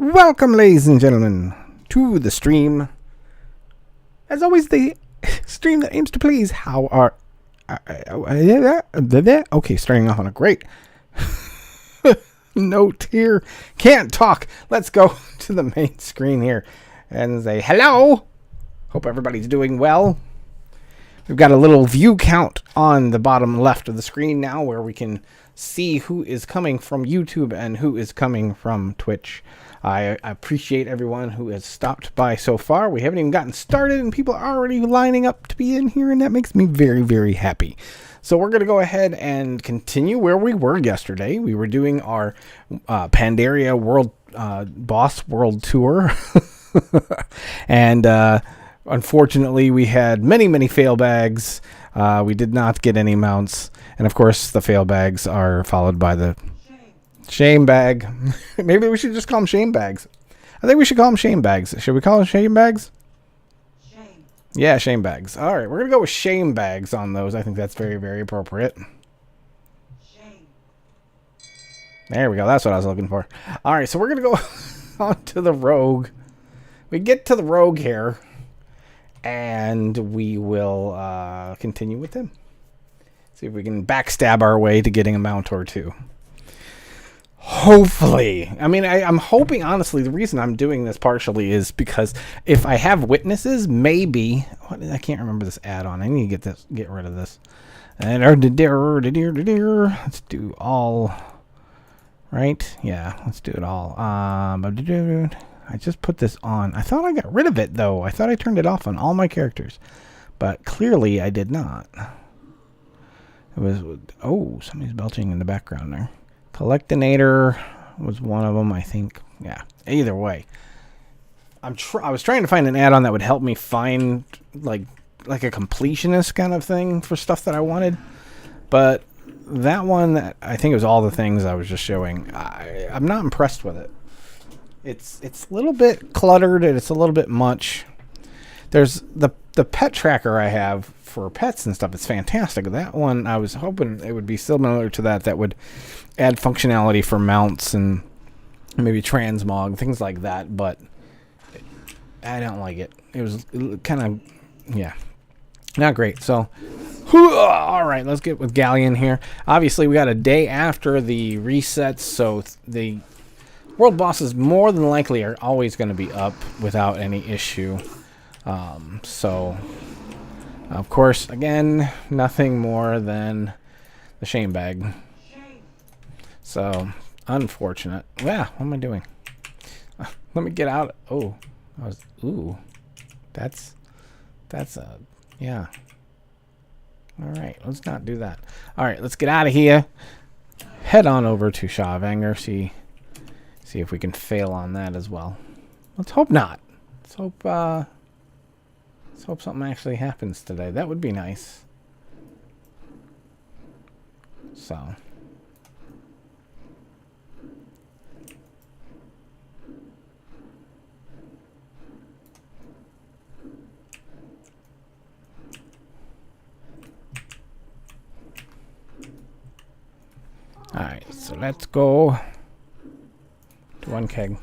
Welcome, ladies and gentlemen, to the stream. As always, the stream that aims to please. How are... Okay, starting off on a great note here. Can't talk. Let's go to the main screen here and say hello. Hope everybody's doing well. We've got a little view count on the bottom left of the screen now where we can see who is coming from YouTube and who is coming from Twitch. I appreciate everyone who has stopped by so far. We haven't even gotten started and people are already lining up to be in here, and that makes me very, very happy. So we're going to go ahead and continue where we were yesterday. We were doing our Pandaria World Boss World Tour. And unfortunately, we had many fail bags. We did not get any mounts. And of course, the fail bags are followed by the shame bag. Maybe we should just call them shame bags. I think we should call them shame bags. Should we call them shame bags? Shame. Yeah, shame bags. All right, we're going to go with shame bags on those. I think that's very, very appropriate. Shame. There we go. That's what I was looking for. All right, so we're going to go on to the rogue. We get to the rogue here, and we will continue with him. See if we can backstab our way to getting a mount or two. Hopefully. I mean, I'm hoping, honestly, the reason I'm doing this partially is because if I have witnesses, maybe... I can't remember this add-on. I need to get rid of this. And let's do all... Right? Yeah, let's do it all. I just put this on. I thought I got rid of it, though. I thought I turned it off on all my characters. But clearly, I did not. It was... Oh, somebody's belching in the background there. Collectinator was one of them, I think. Yeah, either way. I was trying to find an add-on that would help me find like a completionist kind of thing for stuff that I wanted. But that one, I think it was all the things I was just showing. I'm not impressed with it. It's a little bit cluttered and it's a little bit much. There's the pet tracker I have for pets and stuff. It's fantastic. That one, I was hoping it would be similar to that would add functionality for mounts and maybe transmog, things like that, but I don't like it. It was kind of, yeah, not great. So, all right, let's get with Galleon here. Obviously, we got a day after the resets, so the world bosses more than likely are always going to be up without any issue. So, of course, again, nothing more than the shame bag. So, unfortunate. Yeah, what am I doing? Let me get out. Oh, ooh, that's yeah. All right, let's not do that. All right, let's get out of here. Head on over to Shaw of Anger. See if we can fail on that as well. Let's hope not. Let's hope something actually happens today. That would be nice. So. Alright, so let's go to one keg.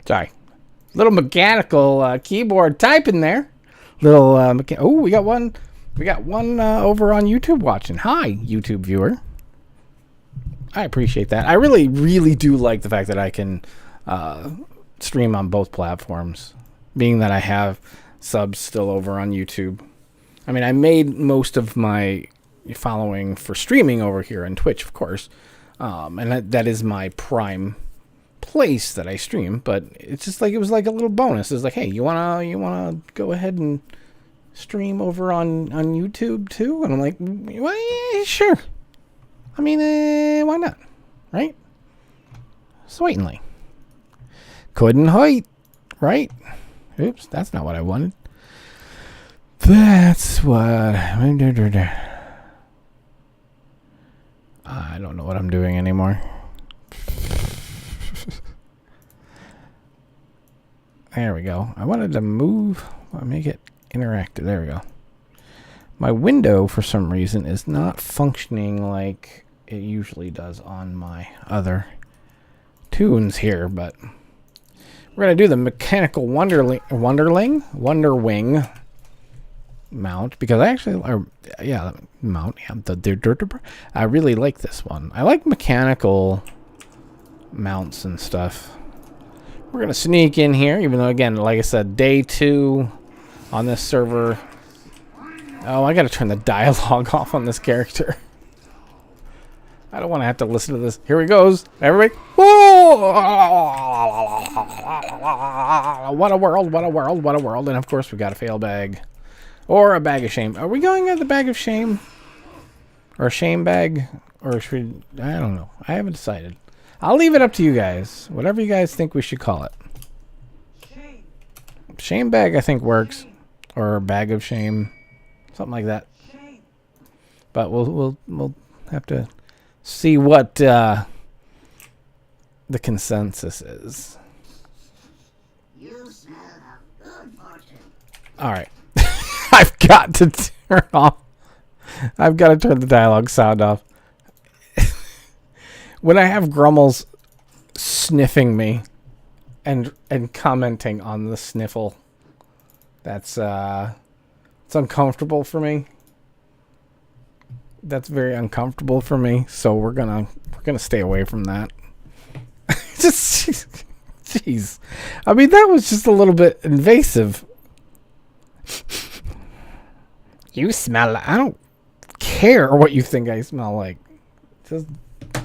Sorry. Little mechanical keyboard typing there. Little oh, we got one We got one over on YouTube watching. Hi, YouTube viewer. I appreciate that. I really, really do like the fact that I can stream on both platforms, being that I have subs still over on YouTube. I mean, I made most of my following for streaming over here on Twitch, of course, and that is my prime place that I stream. But it's just like it was like a little bonus. It's like, hey, you wanna go ahead and stream over on YouTube too? And I'm like, well, yeah, sure. I mean, why not? Right? Certainly. Couldn't hurt, right? Oops, that's not what I wanted. That's what... I don't know what I'm doing anymore. There we go. I wanted to move... make it interactive. There we go. My window, for some reason, is not functioning like it usually does on my other tunes here, but we're going to do the mechanical Wonderwing mount, because I actually, mount, I really like this one. I like mechanical mounts and stuff. We're going to sneak in here, even though, again, like I said, day 2 on this server. Oh, I got to turn the dialogue off on this character. I don't want to have to listen to this. Here he goes. Everybody. Whoa! What a world, what a world, what a world. And of course we got a fail bag. Or a bag of shame. Are we going at the bag of shame? Or a shame bag? Or should we... I don't know. I haven't decided. I'll leave it up to you guys. Whatever you guys think we should call it. Shame bag I think works. Or a bag of shame. Something like that. But we'll have to see what the consensus is. You smell of good fortune. All right. I've got to turn off. I've got to turn the dialogue sound off. When I have Grummels sniffing me and commenting on the sniffle, that's it's uncomfortable for me. That's very uncomfortable for me, so we're gonna stay away from that. Just jeez. I mean, that was just a little bit invasive. You smell like... I don't care what you think I smell like. Just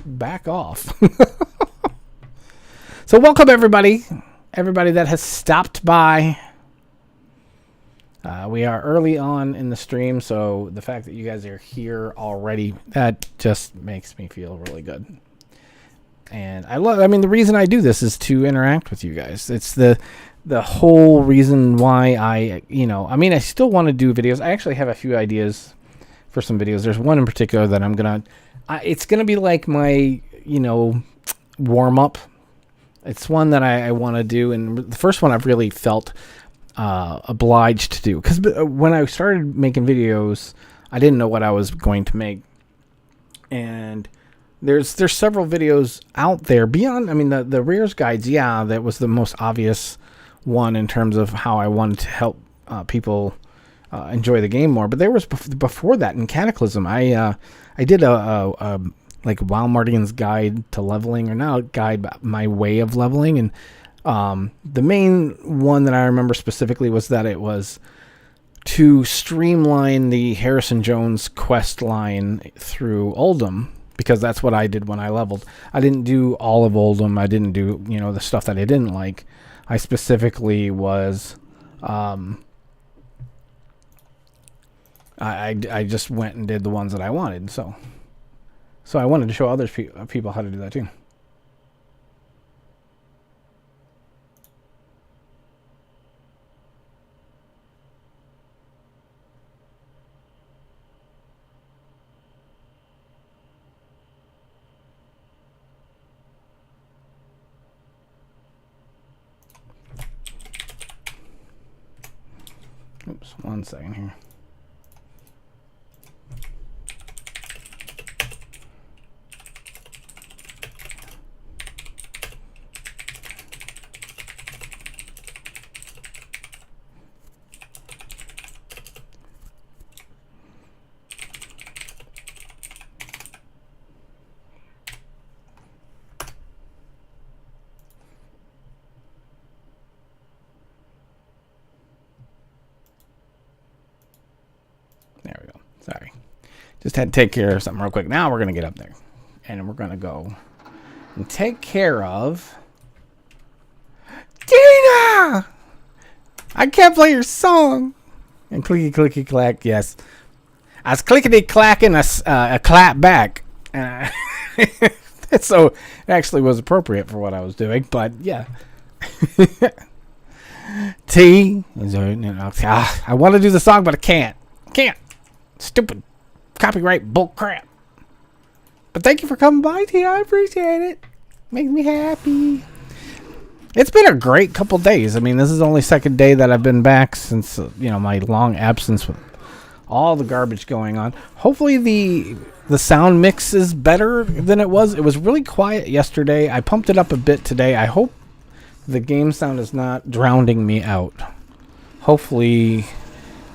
back off. So welcome everybody that has stopped by. We are early on in the stream, so the fact that you guys are here already, that just makes me feel really good. And I mean, the reason I do this is to interact with you guys. It's the whole reason why I mean, I still want to do videos. I actually have a few ideas for some videos. There's one in particular that it's gonna be like my, warm up. It's one that I want to do, and the first one I've really felt obliged to do, because when I started making videos, I didn't know what I was going to make, and there's several videos out there beyond. I mean, the Rears guides, yeah, that was the most obvious one in terms of how I wanted to help people enjoy the game more. But there was before that in Cataclysm, I did a like Wild Mardian's guide to leveling, or now guide my way of leveling, and the main one that I remember specifically was that it was to streamline the Harrison Jones quest line through Oldham, because that's what I did when I leveled. I didn't do all of Oldham. I didn't do, the stuff that I didn't like. I specifically was, I just went and did the ones that I wanted. So I wanted to show other people how to do that too. Oops, 1 second here. Just had to take care of something real quick. Now we're going to get up there. And we're going to go and take care of... Tina! I can't play your song. And clicky, clicky, clack, yes. I was clickety clacking a clap back. So it actually was appropriate for what I was doing. But yeah. T. I want to do the song, but I can't. Can't. Stupid copyright bull crap. But thank you for coming by, T. I appreciate it. Makes me happy. It's been a great couple days. I mean, this is the only second day that I've been back since, my long absence with all the garbage going on. Hopefully the sound mix is better than it was. It was really quiet yesterday. I pumped it up a bit today. I hope the game sound is not drowning me out. Hopefully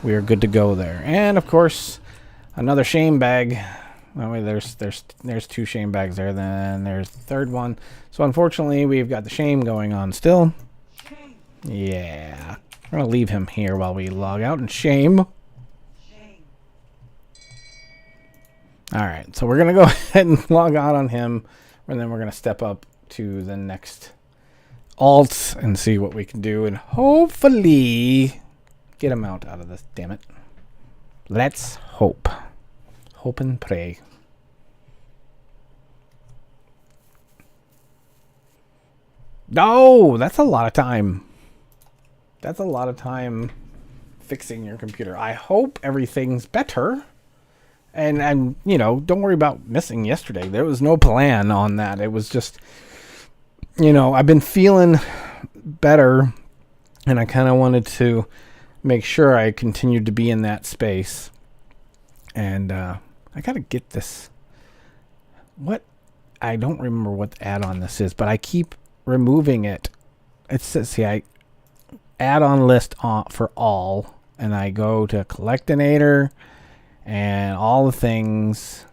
we are good to go there. And, of course, another shame bag. Oh, wait, there's two shame bags there. Then there's the third one. So unfortunately, we've got the shame going on still. Shame. Yeah. We're going to leave him here while we log out and shame. Shame. Alright, so we're going to go ahead and log out on him. And then we're going to step up to the next alt and see what we can do. And hopefully get him out of this. Damn it. Let's hope. Hope and pray. No, that's a lot of time. That's a lot of time fixing your computer. I hope everything's better. And don't worry about missing yesterday. There was no plan on that. It was just, I've been feeling better, and I kind of wanted to make sure I continued to be in that space. And I got to get this. I don't remember what the add-on this is, but I keep removing it. It says, add-on list for all, and I go to Collectinator and all the things,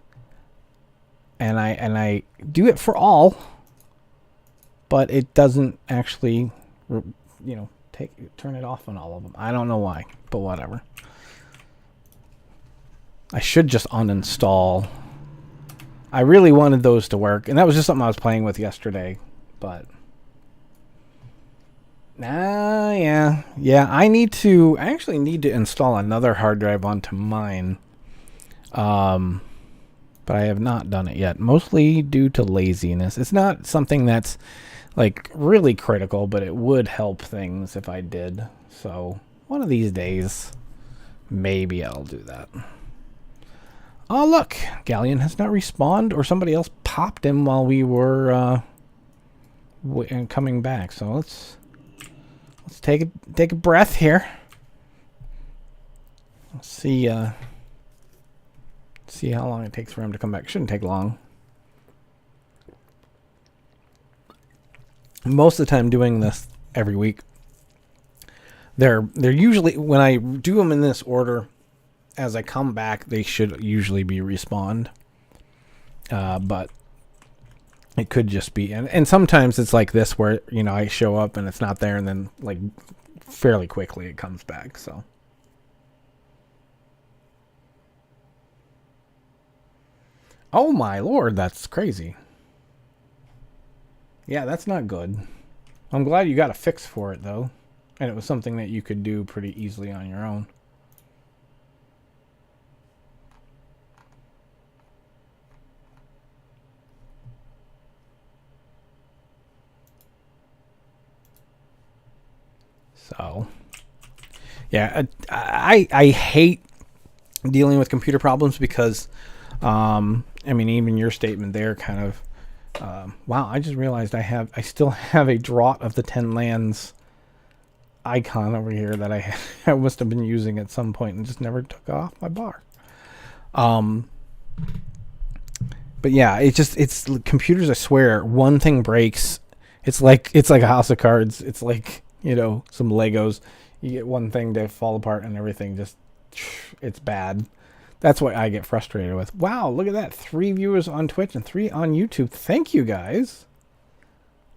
and I do it for all, but it doesn't actually, turn it off on all of them. I don't know why, but whatever. I should just uninstall. I really wanted those to work, and that was just something I was playing with yesterday, but yeah. I actually need to install another hard drive onto mine, but I have not done it yet, mostly due to laziness. It's not something that's like really critical, but it would help things if I did. So one of these days, maybe I'll do that. Oh, look, Galleon has not respawned, or somebody else popped him while we were coming back. So let's take a breath here. Let's see how long it takes for him to come back. Shouldn't take long. Most of the time doing this every week, they're usually, when I do them in this order, as I come back, they should usually be respawned. But it could just be, and sometimes it's like this where, I show up and it's not there, and then like fairly quickly it comes back. So oh my lord, that's crazy. Yeah, that's not good. I'm glad you got a fix for it though, and it was something that you could do pretty easily on your own. So, yeah, I hate dealing with computer problems because, even your statement there kind of, wow, I just realized I still have a Draught of the 10 Lands icon over here that I must have been using at some point and just never took off my bar. But yeah, it's computers, I swear, one thing breaks, it's like a house of cards. It's like, some Legos. You get one thing to fall apart and everything just, it's bad. That's what I get frustrated with. Wow, look at that. 3 viewers on Twitch and 3 on YouTube. Thank you, guys.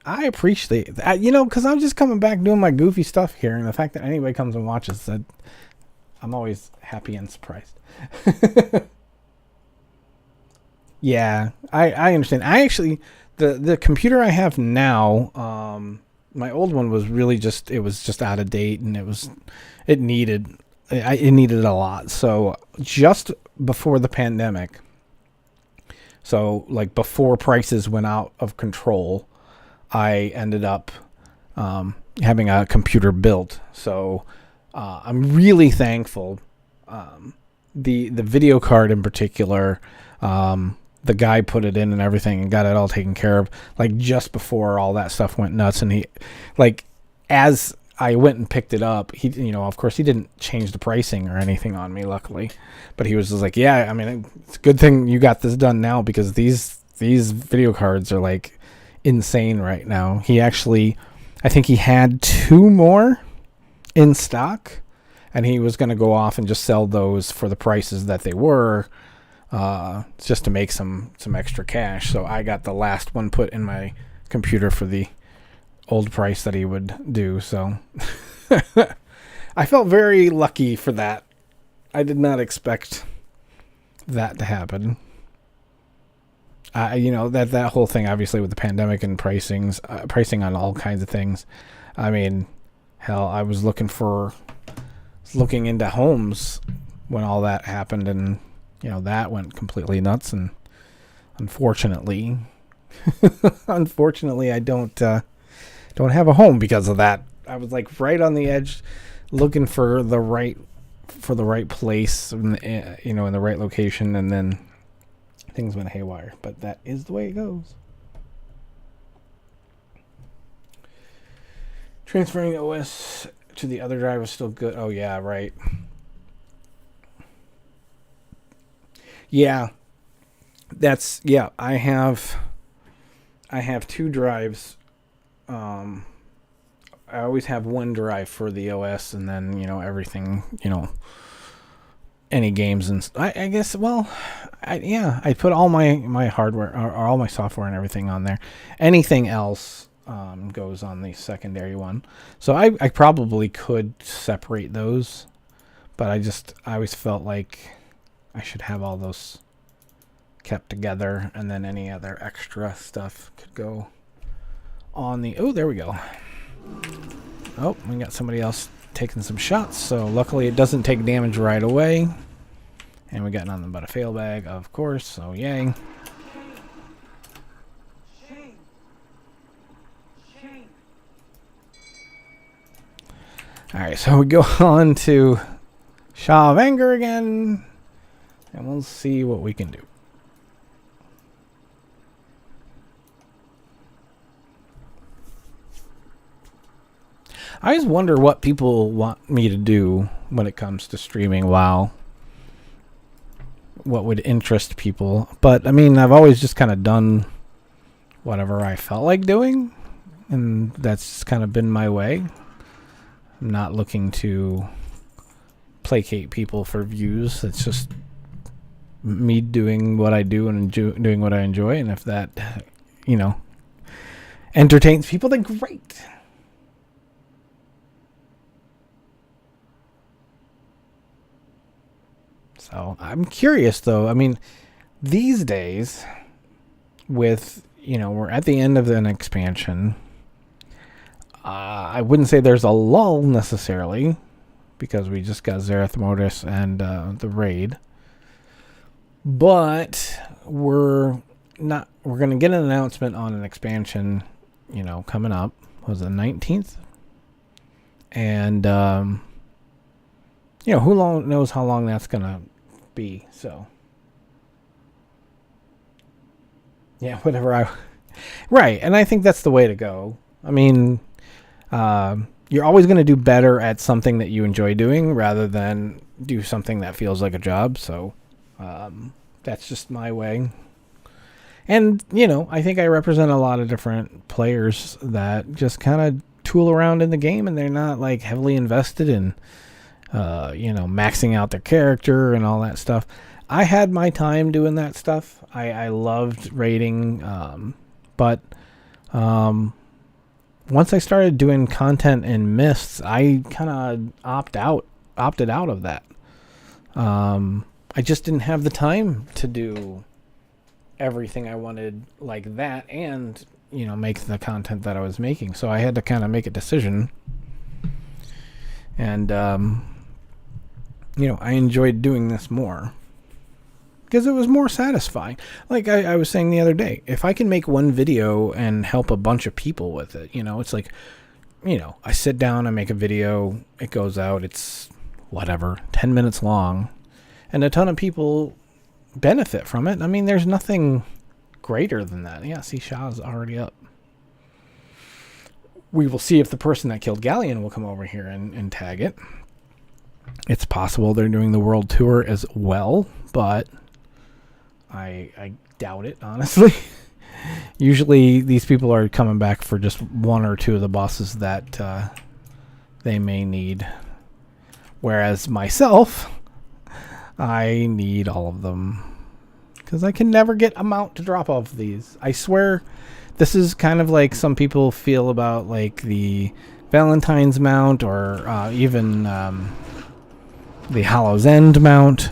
I appreciate that. Because I'm just coming back doing my goofy stuff here, and the fact that anybody comes and watches, that I'm always happy and surprised. Yeah, I understand. I actually the computer I have now, my old one was really just it was just out of date, and it needed it needed a lot. So just before the pandemic, so like before prices went out of control, I ended up having a computer built. So I'm really thankful. The video card in particular, the guy put it in and everything and got it all taken care of. Like just before all that stuff went nuts, and he, like, as I went and picked it up, he, of course, he didn't change the pricing or anything on me, luckily, but he was just like, yeah, I mean, it's a good thing you got this done now because these video cards are like insane right now. He actually, I think he had 2 more in stock, and he was going to go off and just sell those for the prices that they were, just to make some extra cash. So I got the last one put in my computer for the old price that he would do. So I felt very lucky for that. I did not expect that to happen. That whole thing, obviously, with the pandemic and pricing on all kinds of things. I mean, hell, I was looking into homes when all that happened, and that went completely nuts. And unfortunately, I don't have a home because of that. I was like right on the edge, looking for the right place, in the right location, and then things went haywire. But that is the way it goes. Transferring the OS to the other drive is still good. Oh yeah, right. Yeah, I have 2 drives. I always have one drive for the OS, and then everything, any games, and I guess, well, I put all my hardware or all my software and everything on there. Anything else goes on the secondary one. So I probably could separate those, but I always felt like I should have all those kept together, and then any other extra stuff could go on the... Oh, there we go. Oh, we got somebody else taking some shots, so luckily it doesn't take damage right away. And we got nothing but a fail bag, of course, so yay. Shame. Shame. Alright, so we go on to Shaw of Anger again, and we'll see what we can do. I always wonder what people want me to do when it comes to streaming WoW. What would interest people. But, I mean, I've always just kind of done whatever I felt like doing. And that's kind of been my way. I'm not looking to placate people for views. It's just me doing what I do and doing what I enjoy. And if that, entertains people, then great. So I'm curious, though. I mean, these days, with, we're at the end of an expansion. I wouldn't say there's a lull necessarily, because we just got Zareth Mortis and the raid. But we're going to get an announcement on an expansion, coming up. Was it the 19th? And, who knows how long that's going to be, so yeah, whatever. Right, and I think that's the way to go. I mean, you're always going to do better at something that you enjoy doing rather than do something that feels like a job. So that's just my way. And I think I represent a lot of different players that just kind of tool around in the game, and they're not like heavily invested in maxing out their character and all that stuff. I had my time doing that stuff. I loved raiding, but once I started doing content in Mists, I kind of opted out of that. I just didn't have the time to do everything I wanted like that, and make the content that I was making. So I had to kind of make a decision, and I enjoyed doing this more because it was more satisfying. Like I was saying the other day, if I can make one video and help a bunch of people with it, it's like, I sit down, I make a video, it goes out, it's whatever, 10 minutes long, and a ton of people benefit from it. I mean, there's nothing greater than that. Yeah, see, Shah's already up. We will see if the person that killed Galleon will come over here and tag it. It's possible they're doing the world tour as well, but I doubt it, honestly. Usually these people are coming back for just one or two of the bosses that they may need. Whereas myself, I need all of them. Because I can never get a mount to drop off these. I swear, this is kind of like some people feel about like the Valentine's mount, or even the Hollow's End mount.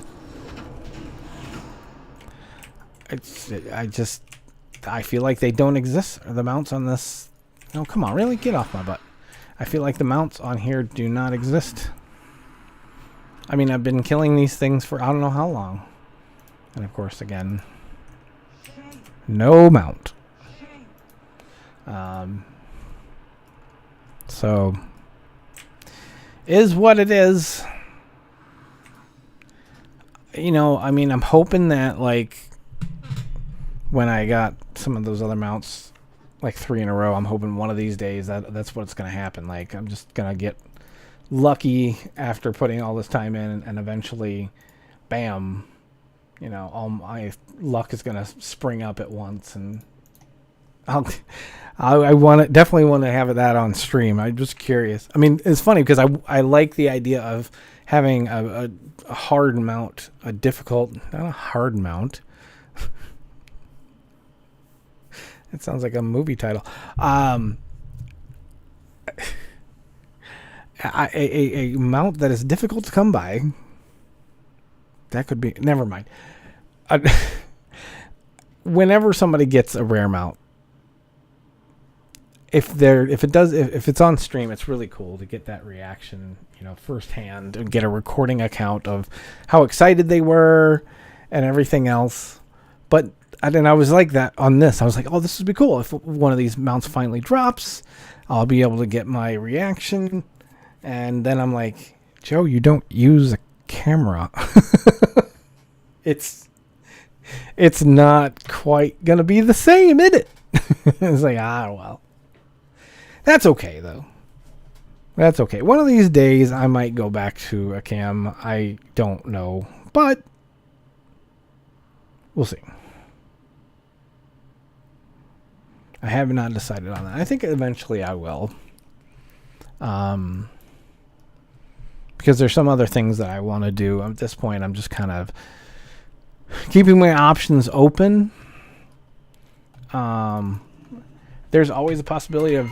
I feel like they don't exist. The mounts on this... No, come on, really? Get off my butt. I feel like the mounts on here do not exist. I mean, I've been killing these things for I don't know how long. And of course, again, no mount. So, is what it is. I mean, I'm hoping that, like, when I got some of those other mounts, like 3 in a row, I'm hoping one of these days that's what's going to happen. Like, I'm just going to get lucky after putting all this time in, and eventually, bam, all my luck is going to spring up at once, and I definitely want to have that on stream. I'm just curious. I mean, it's funny because I like the idea of having a hard mount, not a hard mount. It sounds like a movie title. A mount that is difficult to come by. That could be... Never mind. Whenever somebody gets a rare mount, if it's on stream, it's really cool to get that reaction, firsthand, and get a recording account of how excited they were and everything else. But I was like that on this. I was like, oh, this would be cool. If one of these mounts finally drops, I'll be able to get my reaction. And then I'm like, Joe, you don't use a camera. It's not quite going to be the same, is it? It's like, well. That's okay, though. That's okay. One of these days, I might go back to a cam. I don't know. But we'll see. I have not decided on that. I think eventually I will. Because there's some other things that I want to do. At this point, I'm just kind of keeping my options open. There's always a possibility of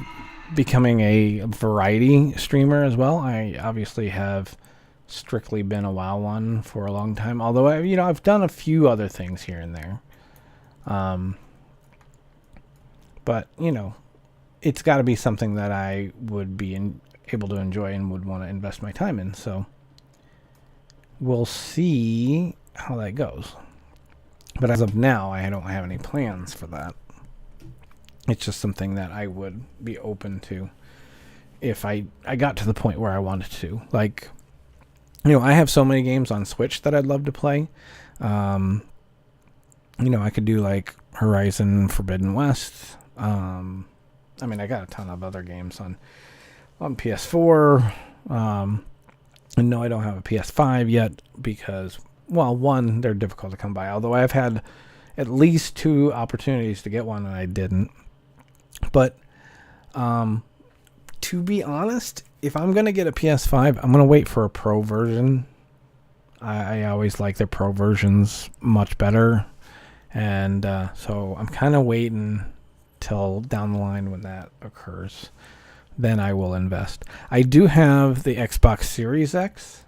becoming a variety streamer as well. I obviously have strictly been a WoW one for a long time. Although I've done a few other things here and there. But it's got to be something that I would be able to enjoy and would want to invest my time in. So we'll see how that goes. But as of now, I don't have any plans for that. It's just something that I would be open to if I got to the point where I wanted to. Like, I have so many games on Switch that I'd love to play. I could do like Horizon Forbidden West. I mean, I got a ton of other games on PS4. And no, I don't have a PS5 yet because, well, one, they're difficult to come by. Although I've had at least 2 opportunities to get one and I didn't. But to be honest, if I'm going to get a PS5, I'm going to wait for a Pro version. I always like their Pro versions much better. And so I'm kind of waiting till down the line when that occurs. Then I will invest. I do have the Xbox Series X.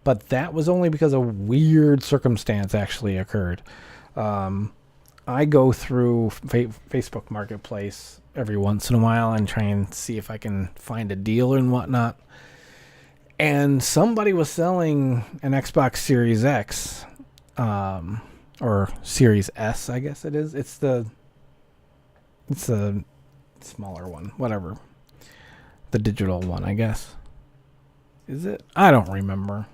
but that was only because a weird circumstance actually occurred. I go through Facebook Marketplace every once in a while and try and see if I can find a deal and whatnot. And somebody was selling an Xbox Series X, or Series S, I guess it is. It's the smaller one, whatever. The digital one, I guess. Is it? I don't remember.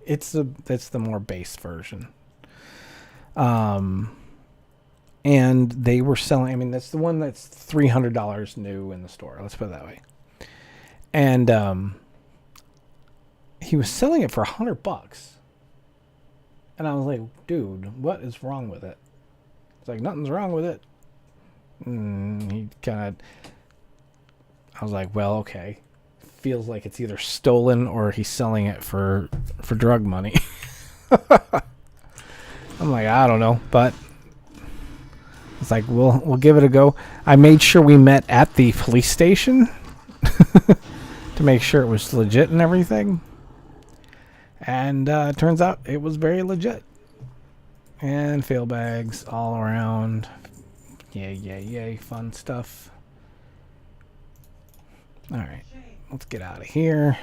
It's the more base version. And they were selling, I mean, that's the one that's $300 new in the store. Let's put it that way. And he was selling it for $100. And I was like, dude, what is wrong with it? It's like, nothing's wrong with it. He kind of, I was like, well, okay. Feels like it's either stolen or he's selling it for drug money. I'm like, I don't know, but it's like, we'll give it a go. I made sure we met at the police station to make sure it was legit and everything. And it turns out it was very legit. And fail bags all around. Yay, fun stuff. All right, let's get out of here.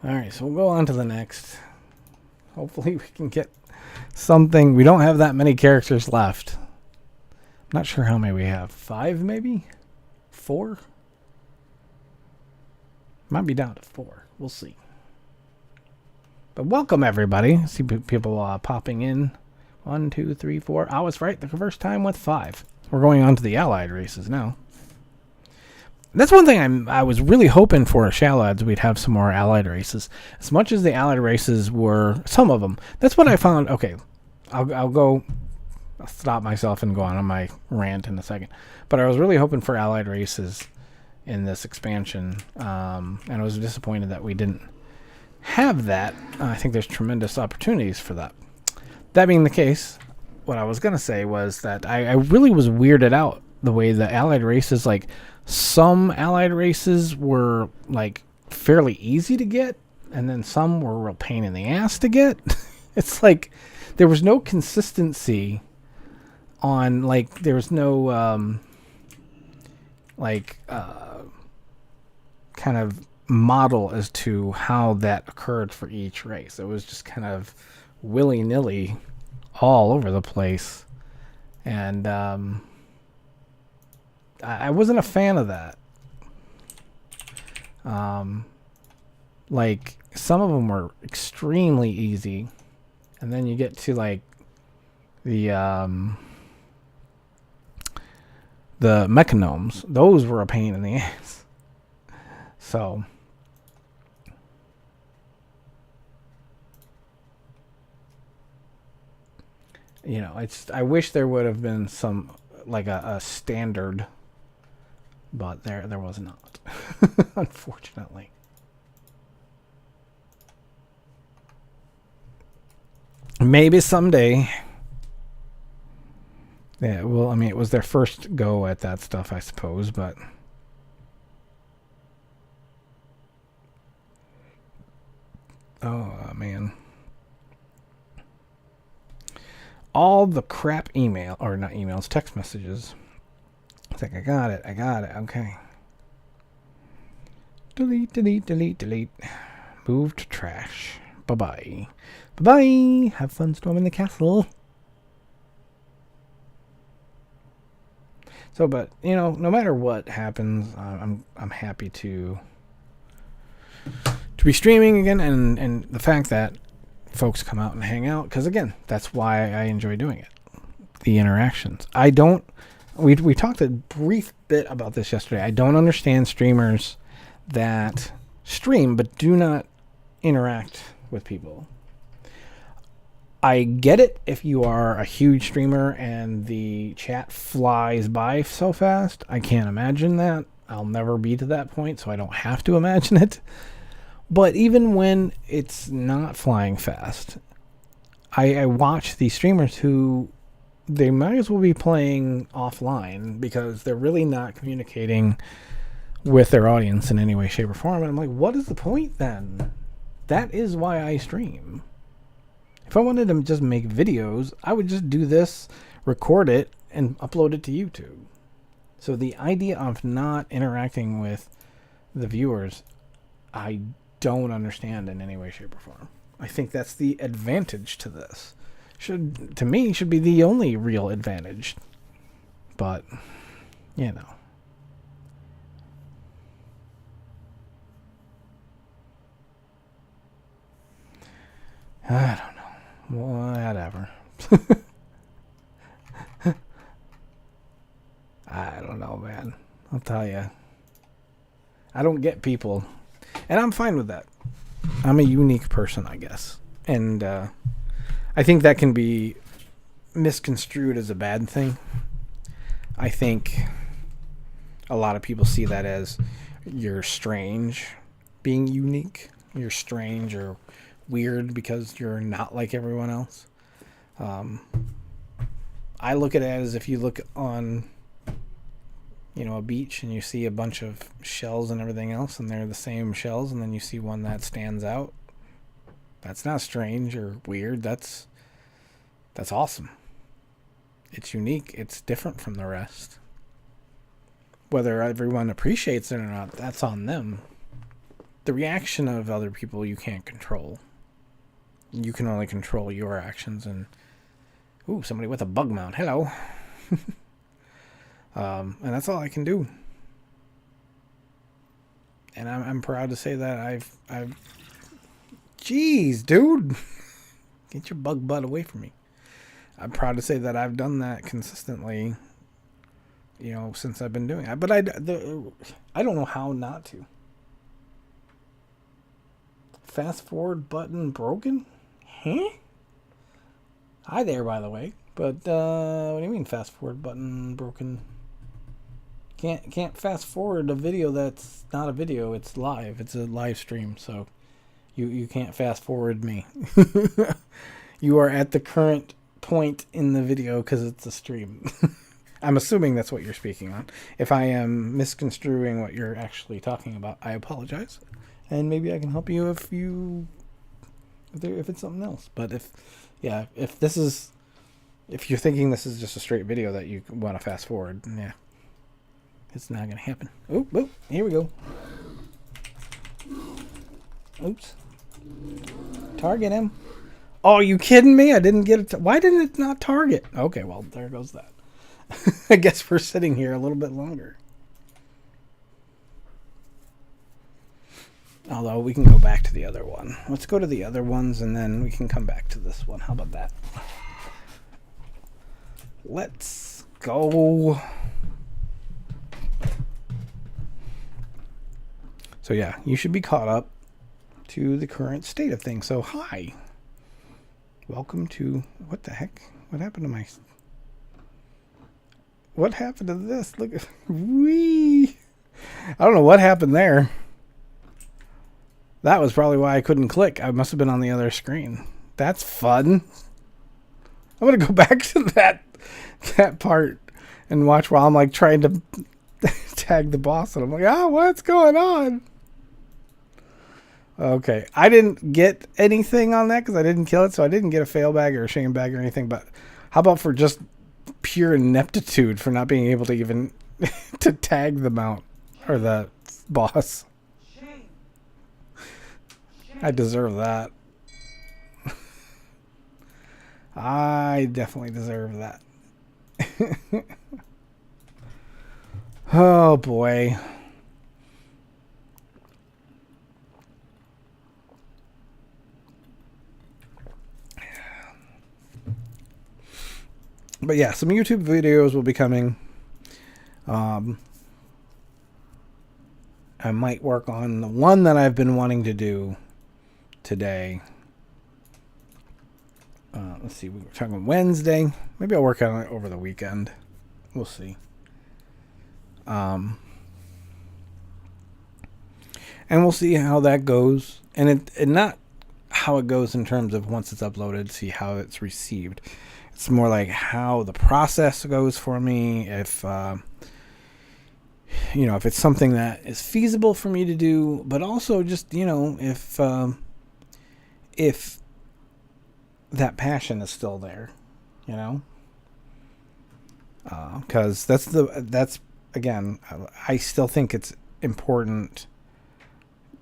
All right, so we'll go on to the next. Hopefully we can get something. We don't have that many characters left. I'm not sure how many we have. 5 maybe? 4? Might be down to 4. We'll see. But welcome everybody. I see people popping in. 1, 2, 3, 4. I was right the first time with 5. We're going on to the Allied races now. That's one thing I was really hoping for Shallods we'd have some more Allied races. As much as the Allied races were, some of them. That's what I found. Okay, I'll stop myself and go on my rant in a second. But I was really hoping for Allied races in this expansion, and I was disappointed that we didn't have that. I think there's tremendous opportunities for that. That being the case, what I was going to say was that I really was weirded out the way the Allied races, like, some Allied races were, like, fairly easy to get, and then some were a real pain in the ass to get. It's like there was no consistency on, like, there was no, kind of model as to how that occurred for each race. It was just kind of willy-nilly all over the place. And, I wasn't a fan of that. Like, some of them were extremely easy, and then you get to, like, the mechanomes. Those were a pain in the ass. So, you know, I wish there would have been some, like, a standard. But there was not, unfortunately. Maybe someday. Yeah, well, I mean, it was their first go at that stuff, I suppose, but oh, man. All the crap email, or not emails, text messages. It's like, I got it, okay. Delete. Move to trash. Bye-bye. Bye-bye. Have fun storming the castle. So, but, you know, no matter what happens, I'm happy to be streaming again, and the fact that folks come out and hang out, because, again, that's why I enjoy doing it. The interactions. We talked a brief bit about this yesterday. I don't understand streamers that stream but do not interact with people. I get it if you are a huge streamer and the chat flies by so fast. I can't imagine that. I'll never be to that point, so I don't have to imagine it. But even when it's not flying fast, I watch these streamers who they might as well be playing offline because they're really not communicating with their audience in any way, shape, or form. And I'm like, what is the point then? That is why I stream. If I wanted to just make videos, I would just do this, record it, and upload it to YouTube. So the idea of not interacting with the viewers, I don't understand in any way, shape, or form. I think that's the advantage to this. Should be the only real advantage. But, you know. I don't know. Whatever. I don't know, man. I'll tell you. I don't get people. And I'm fine with that. I'm a unique person, I guess. And I think that can be misconstrued as a bad thing. I think a lot of people see that as you're strange being unique. You're strange or weird because you're not like everyone else. I look at it as if you look on, a beach and you see a bunch of shells and everything else, and they're the same shells, and then you see one that stands out. That's not strange or weird. That's awesome. It's unique. It's different from the rest. Whether everyone appreciates it or not, that's on them. The reaction of other people you can't control. You can only control your actions. And somebody with a bug mount. Hello. And that's all I can do. And I'm proud to say that I've jeez, dude. Get your bug butt away from me. I'm proud to say that I've done that consistently, since I've been doing it. But I don't know how not to. Fast forward button broken? Huh? Hi there, by the way. But what do you mean fast forward button broken? Can't fast forward a video that's not a video. It's live. It's a live stream. So you can't fast forward me. You are at the current point in the video because it's a stream. I'm assuming that's what you're speaking on. If I am misconstruing what you're actually talking about, I apologize. And maybe I can help you if it's something else. But if you're thinking this is just a straight video that you want to fast forward, yeah, it's not going to happen. Oh, here we go. Oops. Target him. Oh, are you kidding me? I didn't get it. Why didn't it not target? Okay, well, there goes that. I guess we're sitting here a little bit longer. Although we can go back to the other one. Let's go to the other ones and then we can come back to this one. How about that? Let's go. So yeah, you should be caught up to the current state of things. So hi. Welcome to, what the heck? What happened to my... What happened to this? Look at... Wee! I don't know what happened there. That was probably why I couldn't click. I must have been on the other screen. That's fun. I'm going to go back to that part and watch while I'm like trying to tag the boss. And I'm like, what's going on? Okay. I didn't get anything on that because I didn't kill it. So I didn't get a fail bag or a shame bag or anything. But how about for just pure ineptitude for not being able to even to tag the mount or the boss? I deserve that. I definitely deserve that. Oh boy. But yeah, some YouTube videos will be coming. I might work on the one that I've been wanting to do today. Let's see, we were talking Wednesday. Maybe I'll work on it over the weekend. We'll see. And we'll see how that goes. And not how it goes in terms of once it's uploaded, see how it's received. It's more like how the process goes for me. If if it's something that is feasible for me to do, but also just, if that passion is still there, you know, because that's again, I still think it's important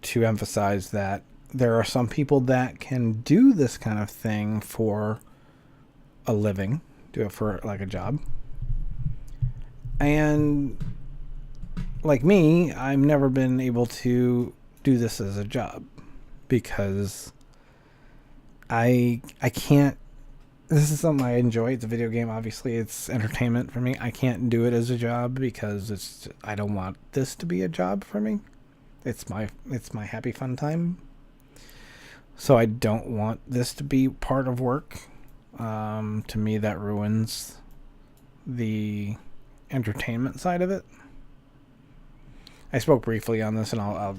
to emphasize that there are some people that can do this kind of thing for a living, do it for like a job, and like me, I've never been able to do this as a job because I can't. This is something I enjoy. It's a video game. Obviously, it's entertainment for me. I can't do it as a job because I don't want this to be a job for me. It's my happy fun time. So I don't want this to be part of work. To me, that ruins the entertainment side of it. I spoke briefly on this, and I'll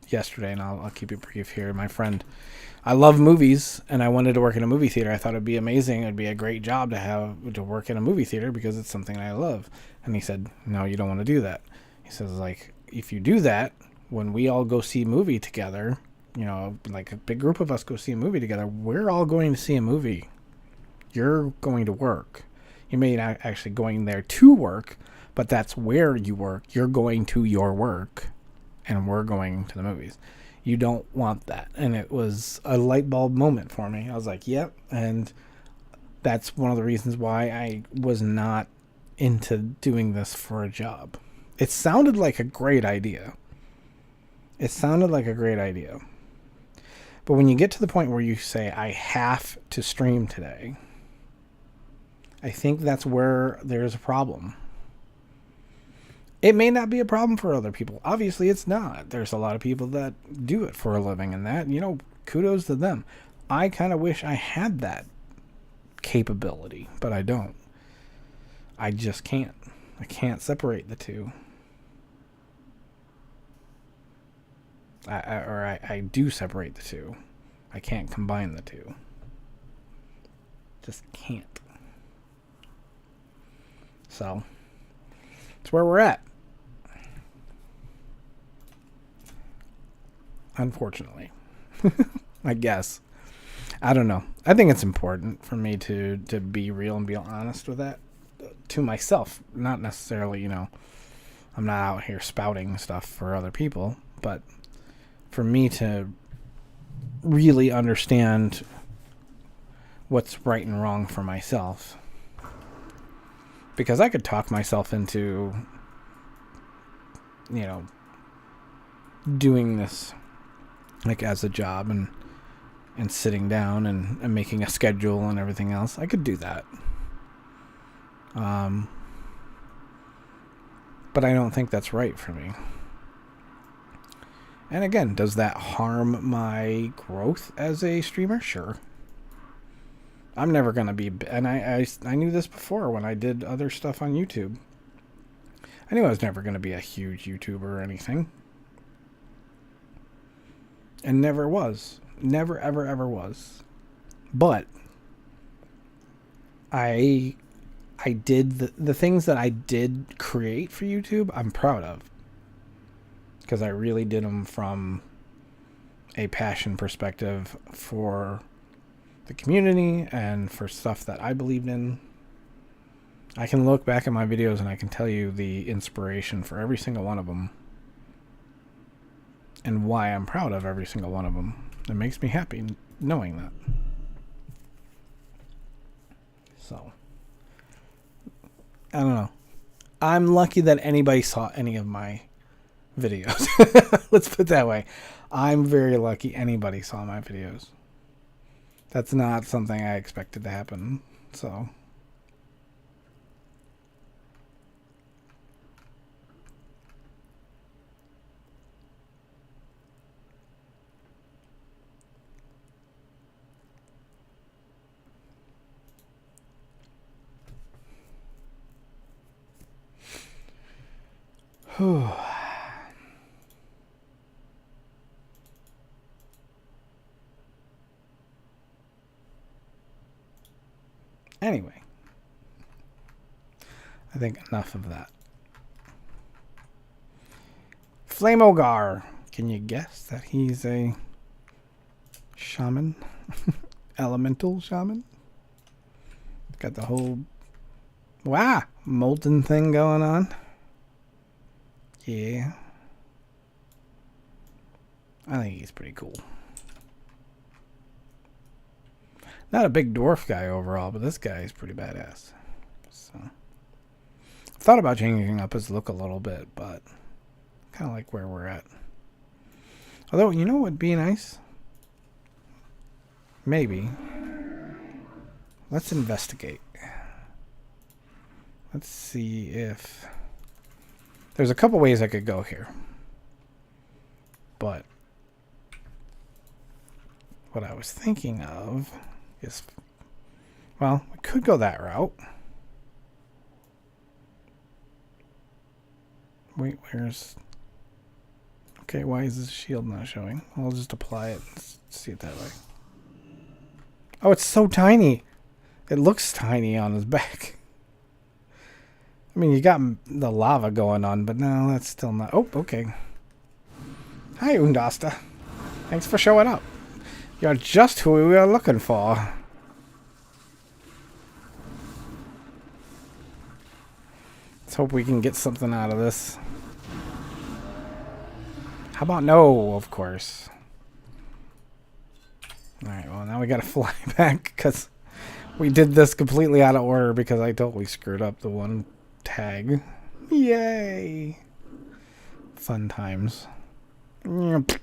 yesterday, and I'll keep it brief here. My friend, I love movies, and I wanted to work in a movie theater. I thought it'd be amazing. It'd be a great job to work in a movie theater because it's something I love. And he said, "No, you don't want to do that." He says, "Like, if you do that, when we all go see a movie together, like a big group of us go see a movie together, we're all going to see a movie. You're going to work. You may not actually going there to work, but that's where you work. You're going to your work, and we're going to the movies. You don't want that." And it was a light bulb moment for me. I was like, yep. And that's one of the reasons why I was not into doing this for a job. It sounded like a great idea. But when you get to the point where you say, I have to stream today, I think that's where there's a problem. It may not be a problem for other people. Obviously, it's not. There's a lot of people that do it for a living, and that, kudos to them. I kind of wish I had that capability, but I don't. I just can't. I can't separate the two. I do separate the two. I can't combine the two. Just can't. So, that's where we're at. Unfortunately. I guess. I don't know. I think it's important for me to be real and be honest with that to myself. Not necessarily, I'm not out here spouting stuff for other people, but for me to really understand what's right and wrong for myself. Because I could talk myself into, doing this like as a job and sitting down and making a schedule and everything else. I could do that. But I don't think that's right for me. And again, does that harm my growth as a streamer? Sure. I'm never going to be... And I knew this before when I did other stuff on YouTube. I knew I was never going to be a huge YouTuber or anything. And never was. Never, ever, ever was. But I did the things that I did create for YouTube, I'm proud of. Because I really did them from a passion perspective for the community and for stuff that I believed in. I can look back at my videos and I can tell you the inspiration for every single one of them and why I'm proud of every single one of them. It makes me happy knowing that. So, I don't know. I'm lucky that anybody saw any of my videos. Let's put it that way. I'm very lucky anybody saw my videos. That's not something I expected to happen. So, anyway, I think enough of that. Flamogar. Can you guess that he's a shaman? Elemental shaman? Got the whole molten thing going on. Yeah. I think he's pretty cool. Not a big dwarf guy overall, but this guy is pretty badass. So, I thought about changing up his look a little bit, but kind of like where we're at. Although, you know what would be nice? Maybe. Let's investigate. Let's see if... There's a couple ways I could go here. But what I was thinking of is... Well, we could go that route. Wait, where's... Okay, why is this shield not showing? I'll just apply it and see it that way. Oh, it's so tiny. It looks tiny on his back. I mean, you got the lava going on, but no, that's still not... Oh, okay. Hi, Undasta. Thanks for showing up. You're just who we were looking for. Let's hope we can get something out of this. How about no, of course. Alright, well, now we gotta fly back, because we did this completely out of order, because I totally screwed up the one tag. Yay! Fun times. It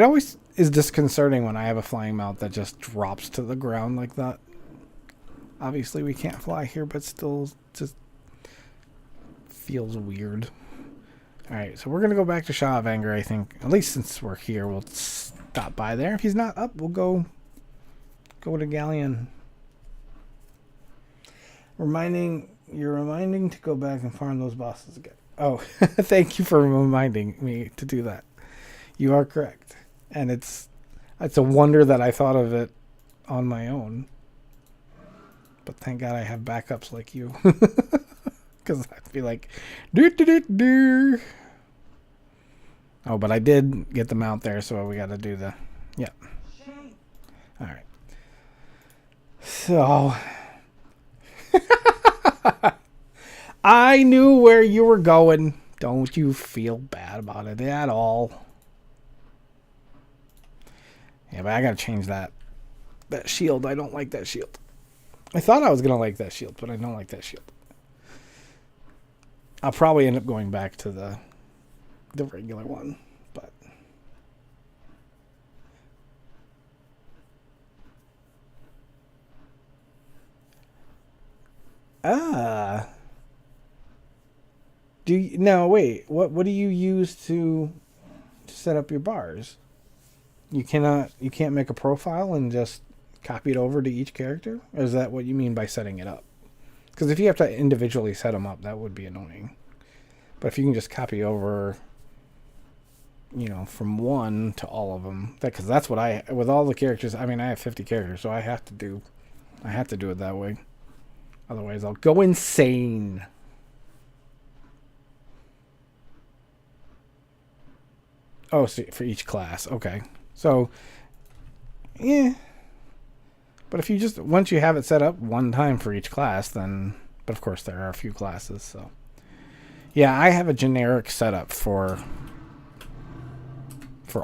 always is disconcerting when I have a flying mount that just drops to the ground like that. Obviously, we can't fly here, but still just feels weird. Alright, so we're going to go back to Shaw of Anger, I think. At least since we're here, we'll stop by there. If he's not up, we'll go to Galleon. You're reminding to go back and farm those bosses again. Oh, thank you for reminding me to do that. You are correct. And it's a wonder that I thought of it on my own. But thank God I have backups like you. Because I'd be like, do. Oh, but I did get the mount there, so we got to do the... Yeah. All right. So... I knew where you were going. Don't you feel bad about it at all. Yeah, but I got to change that shield. I don't like that shield. I thought I was going to like that shield, but I don't like that shield. I'll probably end up going back to the regular one, but what do you use to set up your bars? You can't make a profile and just copy it over to each character? Or is that what you mean by setting it up? Because if you have to individually set them up, that would be annoying. But if you can just copy over, from one to all of them, because that's what with all the characters. I mean, I have 50 characters, so I have to do it that way. Otherwise, I'll go insane. Oh, see, for each class, okay. So, yeah. But if you once you have it set up one time for each class, then, but of course there are a few classes, so. Yeah, I have a generic setup for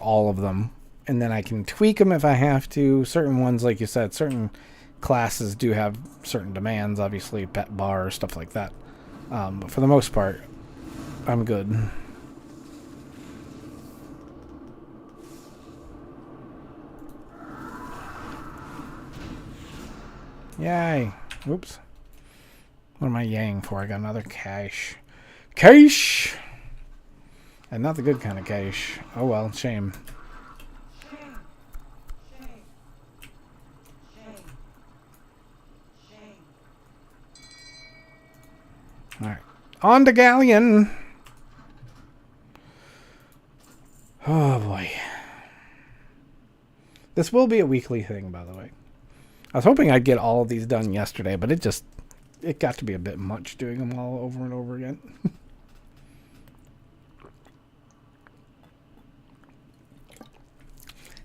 all of them, and then I can tweak them if I have to. Certain ones, like you said, certain classes do have certain demands, obviously, pet bar, stuff like that. But for the most part, I'm good. Yay. Whoops. What am I yaying for? I got another cache. Cache! And not the good kind of cache. Oh well, shame. Alright. On to Galleon! Oh boy. This will be a weekly thing, by the way. I was hoping I'd get all of these done yesterday, but it got to be a bit much doing them all over and over again.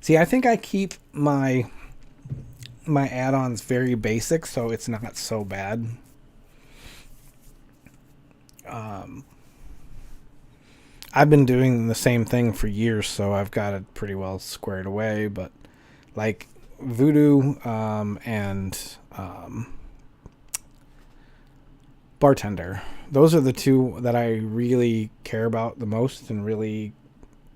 See, I think I keep my add-ons very basic, so it's not so bad. Um, I've been doing the same thing for years, so I've got it pretty well squared away. But like Voodoo and Bartender, those are the two that I really care about the most and really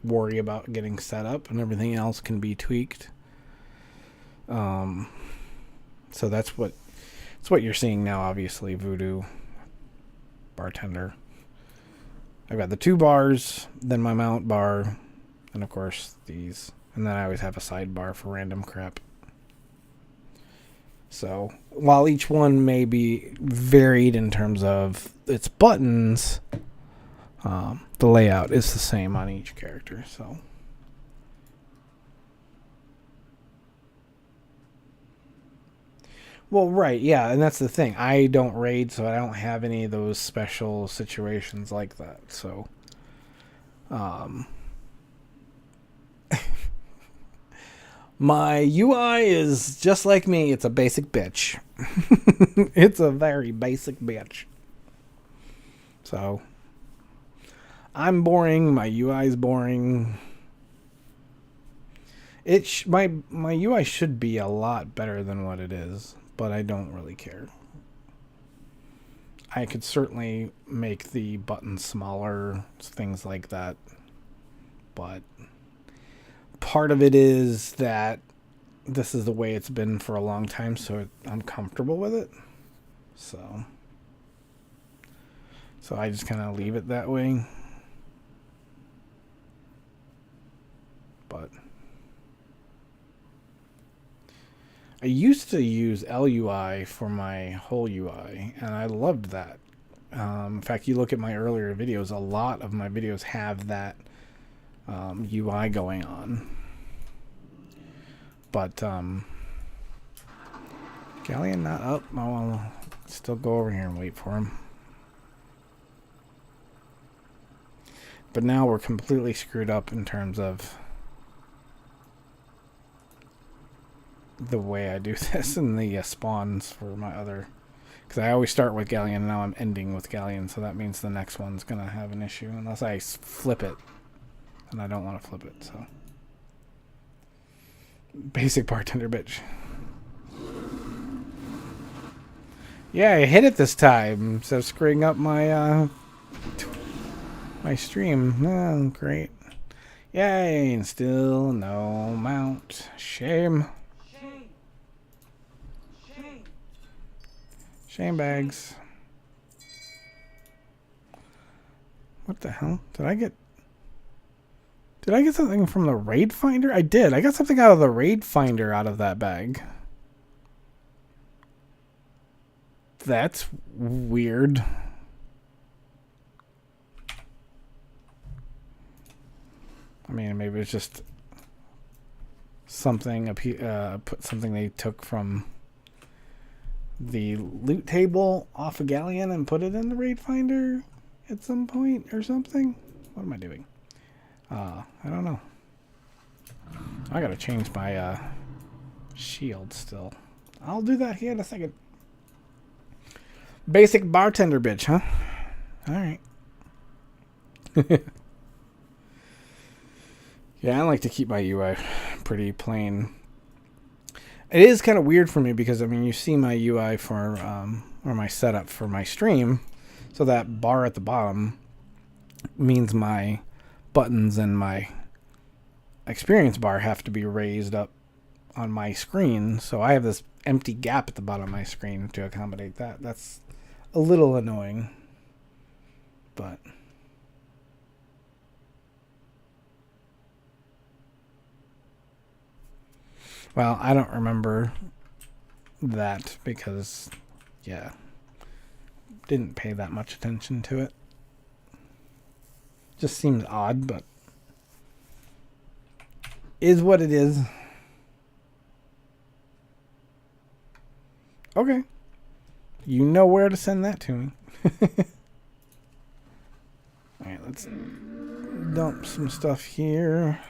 worry about getting set up, and everything else can be tweaked. So that's what you're seeing now. Obviously, Voodoo, Bartender. I've got the two bars, then my mount bar, and of course these, and then I always have a sidebar for random crap. So while each one may be varied in terms of its buttons, the layout is the same on each character. So. Well, right, yeah, and that's the thing. I don't raid, so I don't have any of those special situations like that. So, um, my UI is just like me. It's a basic bitch. It's a very basic bitch. So, I'm boring. My UI is boring. My UI should be a lot better than what it is, but I don't really care. I could certainly make the buttons smaller, things like that. But part of it is that this is the way it's been for a long time, so I'm comfortable with it. So I just kind of leave it that way. But I used to use LUI for my whole UI, and I loved that. In fact, you look at my earlier videos, a lot of my videos have that UI going on. But Galleon not up. I'll still go over here and wait for him. But now we're completely screwed up in terms of the way I do this and the spawns for my other, because I always start with Galleon and now I'm ending with Galleon, so that means the next one's gonna have an issue unless I flip it, and I don't want to flip it. So basic bartender bitch. Yeah, I hit it this time instead of screwing up my my stream. Oh, great. Yay, and still no mount. Shame. Shame bags. What the hell? Did I get something from the raid finder? I did. I got something out of the raid finder out of that bag. That's weird. I mean, maybe it's just something something they took from the loot table off of Galleon and put it in the raid finder at some point or something. What am I doing? I don't know. I gotta change my shield still. I'll do that here in a second. Basic bartender bitch, huh? Alright. Yeah, I like to keep my UI pretty plain. It is kind of weird for me because, I mean, you see my UI for, or my setup for my stream. So that bar at the bottom means my buttons and my experience bar have to be raised up on my screen. So I have this empty gap at the bottom of my screen to accommodate that. That's a little annoying. But well, I don't remember that because, yeah, didn't pay that much attention to it. Just seems odd, but is what it is. Okay. You know where to send that to me. Alright, let's dump some stuff here.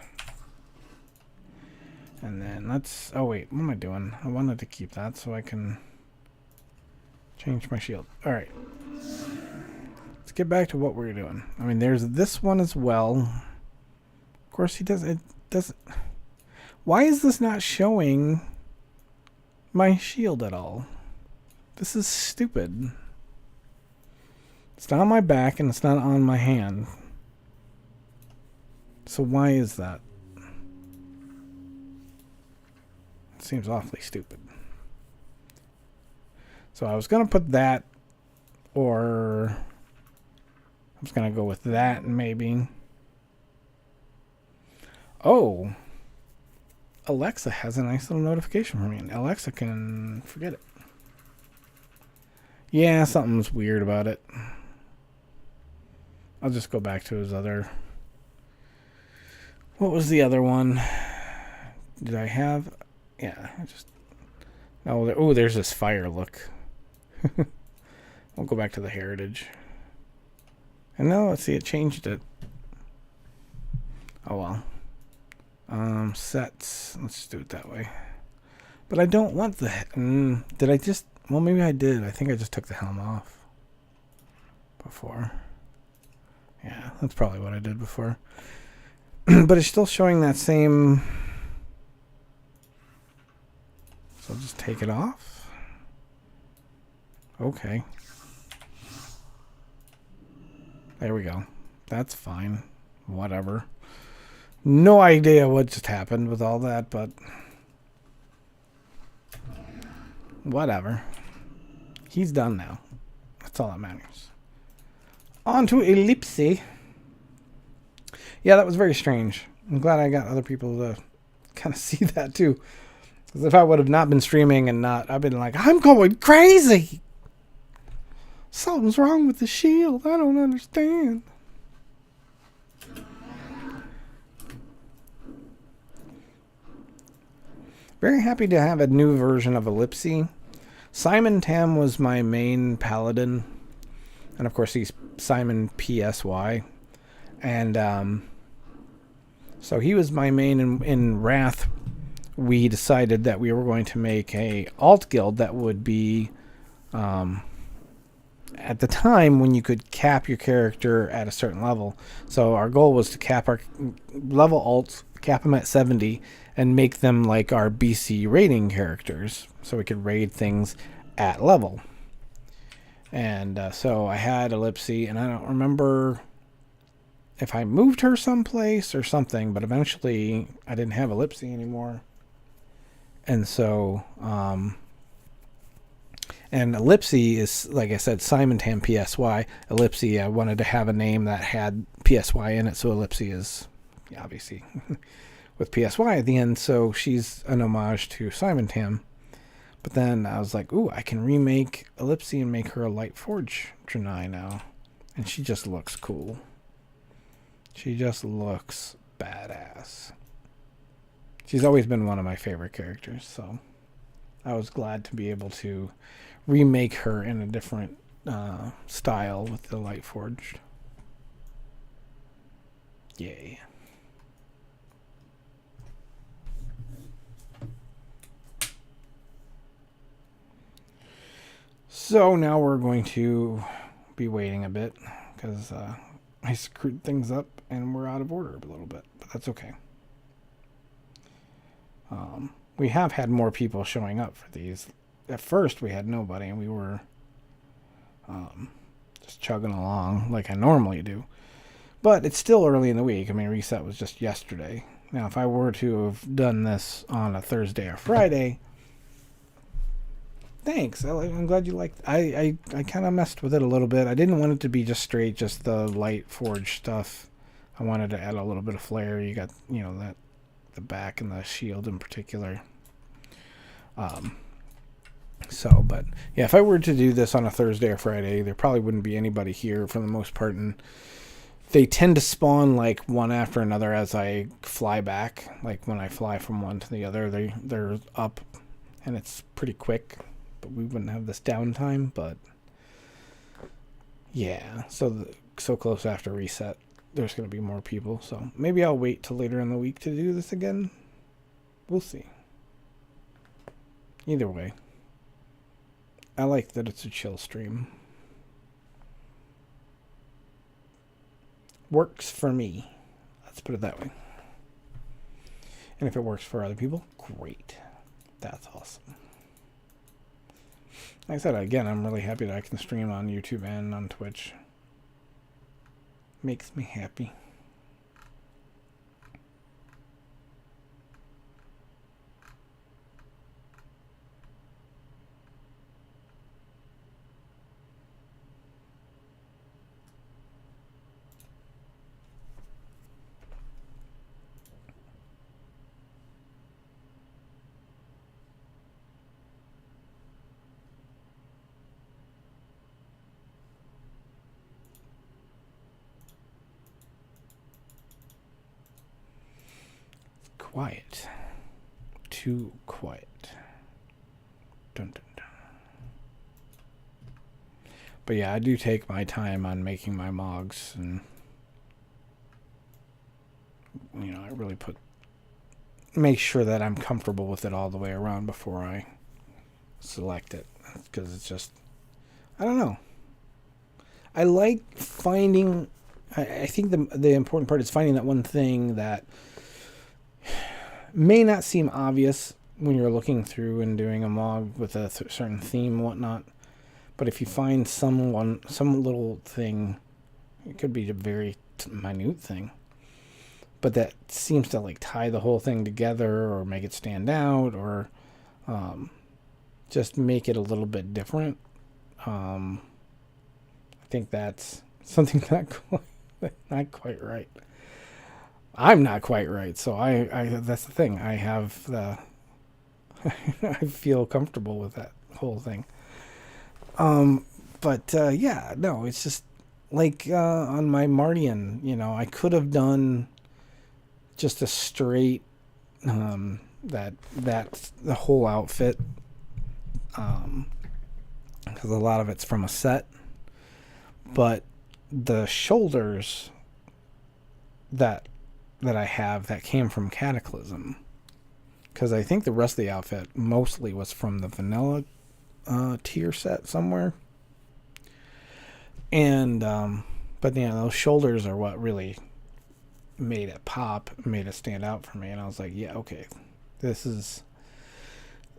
And then let's... Oh, wait. What am I doing? I wanted to keep that so I can change my shield. All right. Let's get back to what we're doing. I mean, there's this one as well. Of course, he does... It doesn't... Why is this not showing my shield at all? This is stupid. It's not on my back and it's not on my hand. So why is that? It seems awfully stupid. So I was going to put that, or I was going to go with that maybe. Oh, Alexa has a nice little notification for me, and Alexa can forget it. Yeah, something's weird about it. I'll just go back to his other... What was the other one? Did I have... Yeah, I just... Oh, there's this fire look. We'll go back to the heritage. And now, let's see, it changed it. Oh, well. Sets. Let's do it that way. But I don't want the... did I just... Well, maybe I did. I think I just took the helm off before. Yeah, that's probably what I did before. But it's still showing that same... So I'll just take it off. Okay. There we go. That's fine. Whatever. No idea what just happened with all that, but... Whatever. He's done now. That's all that matters. On to Ellipse. Yeah, that was very strange. I'm glad I got other people to kind of see that too. Because if I would have not been streaming and not... I've been like, I'm going crazy! Something's wrong with the shield. I don't understand. Very happy to have a new version of Ellipse. Simon Tam was my main paladin. And of course he's Simon PSY. And so he was my main in Wrath. We decided that we were going to make a alt guild that would be at the time when you could cap your character at a certain level. So our goal was to cap our level alts, cap them at 70, and make them like our BC raiding characters, so we could raid things at level. And so I had Ellipse, and I don't remember if I moved her someplace or something, but eventually I didn't have Ellipse anymore. And so, and Ellipse is, like I said, Simon Tam PSY. Ellipse, I wanted to have a name that had PSY in it, so Ellipse is, yeah, obviously, with PSY at the end, so she's an homage to Simon Tam. But then I was like, ooh, I can remake Ellipse and make her a Lightforge Draenei now. And she just looks cool. She just looks badass. She's always been one of my favorite characters, so I was glad to be able to remake her in a different style with the Lightforged. Yay. So now we're going to be waiting a bit because I screwed things up and we're out of order a little bit, but that's okay. We have had more people showing up for these. At first we had nobody and we were just chugging along like I normally do. But it's still early in the week. I mean, reset was just yesterday. Now, if I were to have done this on a Thursday or Friday... Thanks. I'm glad you liked it. I kind of messed with it a little bit. I didn't want it to be just straight, just the light forge stuff. I wanted to add a little bit of flair. You got, you know, that the back and the shield in particular. But yeah, if I were to do this on a Thursday or Friday, there probably wouldn't be anybody here for the most part. And they tend to spawn like one after another as I fly back. Like when I fly from one to the other, they're up, and it's pretty quick. But we wouldn't have this downtime. But yeah, so close after reset, there's going to be more people. So maybe I'll wait till later in the week to do this again. We'll see. Either way, I like that it's a chill stream. Works for me. Let's put it that way. And if it works for other people, great. That's awesome. Like I said, again, I'm really happy that I can stream on YouTube and on Twitch. Makes me happy. Quiet. Too quiet. Dun, dun, dun. But yeah, I do take my time on making my mogs, and I really make sure that I'm comfortable with it all the way around before I select it, because it's just, I don't know. I like finding. I think the important part is finding that one thing that may not seem obvious when you're looking through and doing a mog with a certain theme and whatnot. But if you find some little thing, it could be a very minute thing, but that seems to like tie the whole thing together or make it stand out or just make it a little bit different. I think that's something not quite right. I'm not quite right, so I that's the thing. I have the I feel comfortable with that whole thing. But yeah, no, it's just like on my Mardian, I could have done just a straight that the whole outfit, because a lot of it's from a set, but the shoulders that I have that came from Cataclysm, because I think the rest of the outfit mostly was from the vanilla tier set somewhere, and but those shoulders are what really made it pop, made it stand out for me, and I was like, yeah, okay, this is,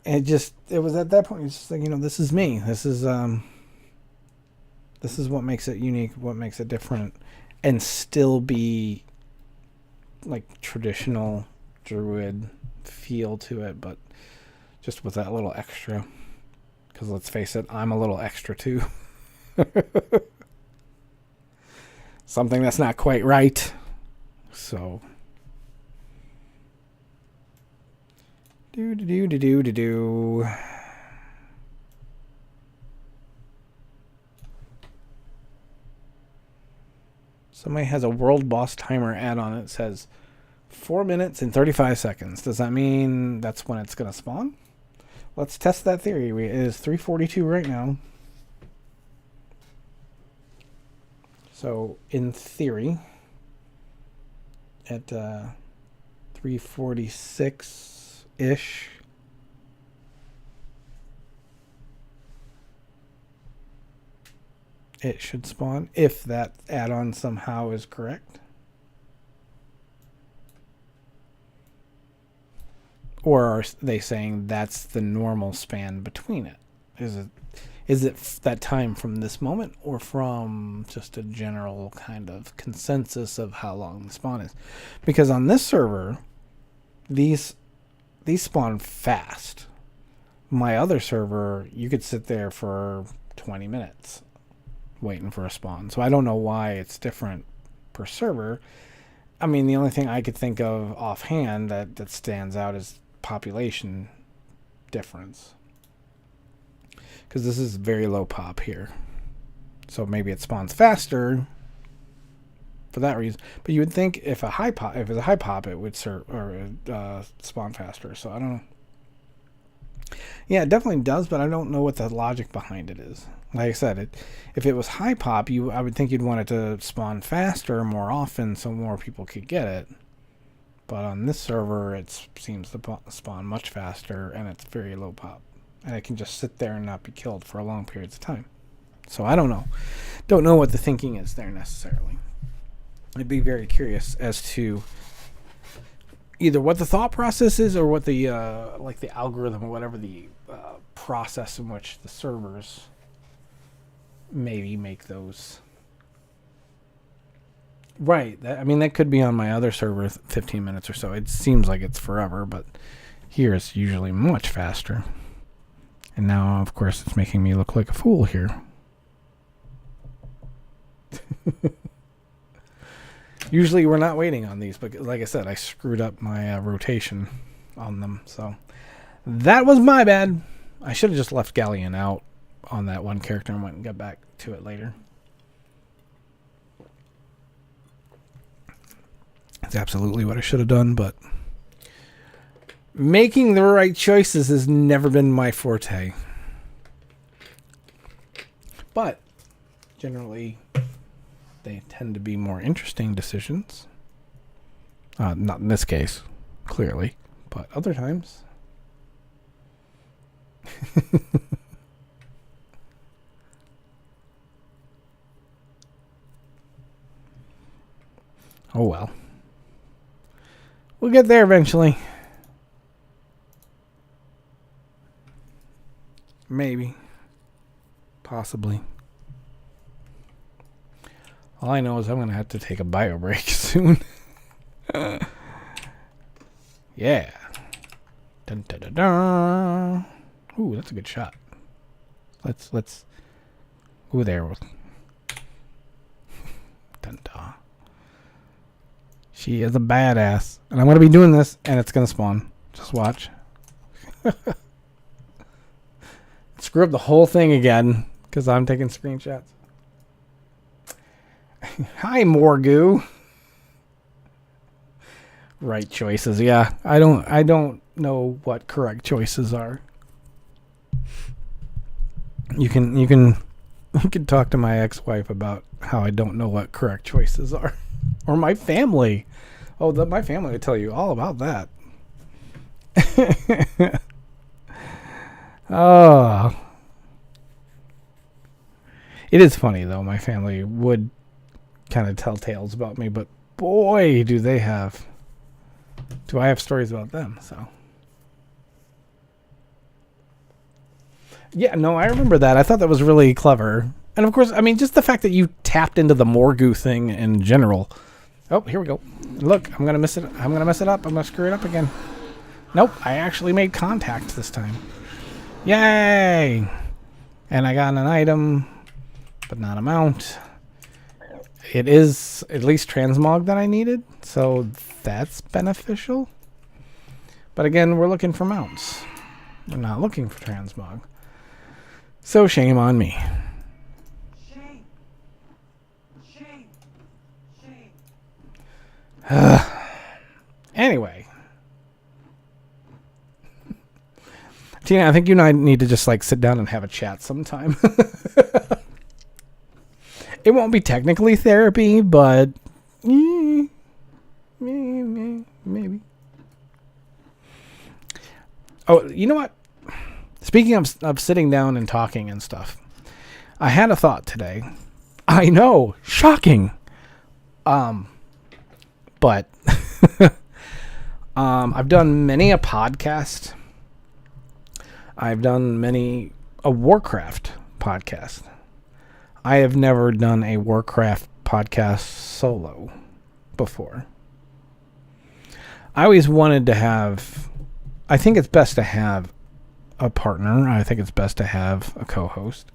and it was at that point, it's just like, this is me, this is what makes it unique, what makes it different, and still be like traditional druid feel to it, but just with that little extra, because let's face it, I'm a little extra too. Something that's not quite right. So do. Somebody has a world boss timer add-on. It says 4 minutes and 35 seconds. Does that mean that's when it's going to spawn? Let's test that theory. It is 3:42 right now. So, in theory, at 3:46-ish, it should spawn, if that add-on somehow is correct. Or are they saying that's the normal span between it? Is it that time from this moment, or from just a general kind of consensus of how long the spawn is? Because on this server, these spawn fast. My other server, you could sit there for 20 minutes waiting for a spawn. So I don't know why it's different per server. I mean, the only thing I could think of offhand that stands out is population difference, because this is very low pop here, so maybe it spawns faster for that reason. But you would think if it was a high pop, it would spawn faster. So I don't know. Yeah, it definitely does, but I don't know what the logic behind it is. Like I said, if it was high pop, I would think you'd want it to spawn faster more often so more people could get it. But on this server, it seems to spawn much faster, and it's very low pop. And it can just sit there and not be killed for long periods of time. So I don't know. Don't know what the thinking is there necessarily. I'd be very curious as to either what the thought process is or what the like the algorithm or whatever the process in which the servers maybe make those. Right. That could be on my other server 15 minutes or so. It seems like it's forever, but here it's usually much faster. And now, of course, it's making me look like a fool here. Usually we're not waiting on these, but like I said, I screwed up my rotation on them. So that was my bad. I should have just left Galleon out on that one character and went and got back to it later. That's absolutely what I should have done, but making the right choices has never been my forte. But generally, they tend to be more interesting decisions. Not in this case, clearly, but other times. Oh well. We'll get there eventually. Maybe. Possibly. All I know is I'm going to have to take a bio break soon. Yeah. Dun, dun, dun, dun. Ooh, that's a good shot. Let's. Ooh, there. Dun, dun. She is a badass. And I'm going to be doing this, and it's going to spawn. Just watch. Screw up the whole thing again, because I'm taking screenshots. Hi, Morgoo. Right choices, yeah. I don't know what correct choices are. You can talk to my ex-wife about how I don't know what correct choices are. Or my family. Oh, my family would tell you all about that. Oh. It is funny, though. My family would kind of tell tales about me, but boy, do I have stories about them, so. Yeah, no, I remember that. I thought that was really clever. And of course, just the fact that you tapped into the Morgoo thing in general. Oh, here we go. Look, I'm going to mess it up. I'm going to screw it up again. Nope, I actually made contact this time. Yay! And I got an item, but not a mount. It is at least transmog that I needed, so that's beneficial. But again, we're looking for mounts. We're not looking for transmog. So shame on me. Shame. Shame. Shame. Anyway. Tina, I think you and I need to just sit down and have a chat sometime. It won't be technically therapy, but maybe. Oh, you know what? Speaking of sitting down and talking and stuff, I had a thought today. I know, shocking. But I've done many a podcast. I've done many a Warcraft podcast. I have never done a Warcraft podcast solo before. I always wanted to have. I think it's best to have a partner. I think it's best to have a co-host.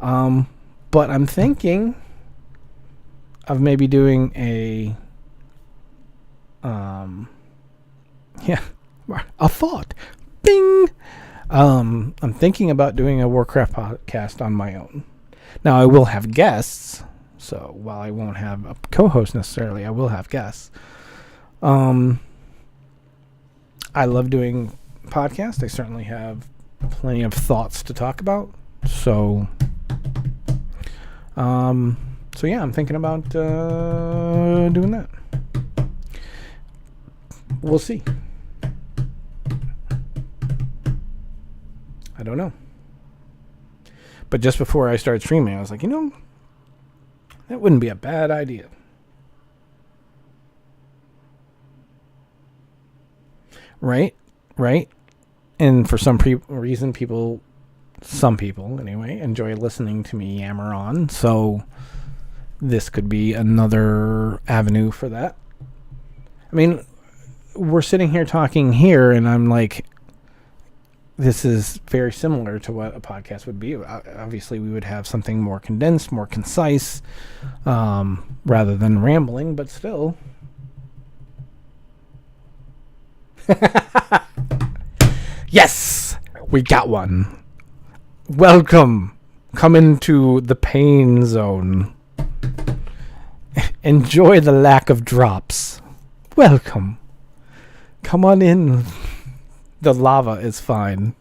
But I'm thinking of maybe doing a thought. Bing. I'm thinking about doing a Warcraft podcast on my own. Now I will have guests, so while I won't have a co-host necessarily, I will have guests. I love doing podcasts. I certainly have plenty of thoughts to talk about. So yeah, I'm thinking about doing that. We'll see. I don't know. But just before I started streaming, I was like, that wouldn't be a bad idea. Right? Right? And for some reason, some people anyway, enjoy listening to me yammer on. So this could be another avenue for that. I mean, we're sitting here talking here, and I'm like, this is very similar to what a podcast would be. Obviously, we would have something more condensed, more concise, rather than rambling, but still. Yes! We got one. Welcome. Come into the pain zone. Enjoy the lack of drops. Welcome. Come on in. The lava is fine.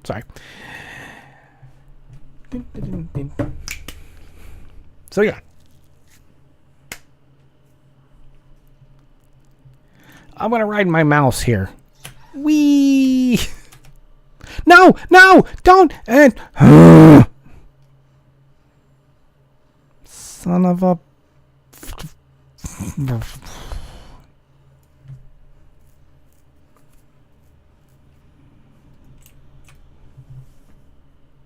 Sorry. So yeah. I'm going to ride my mouse here. Whee! No! Don't! Son of a...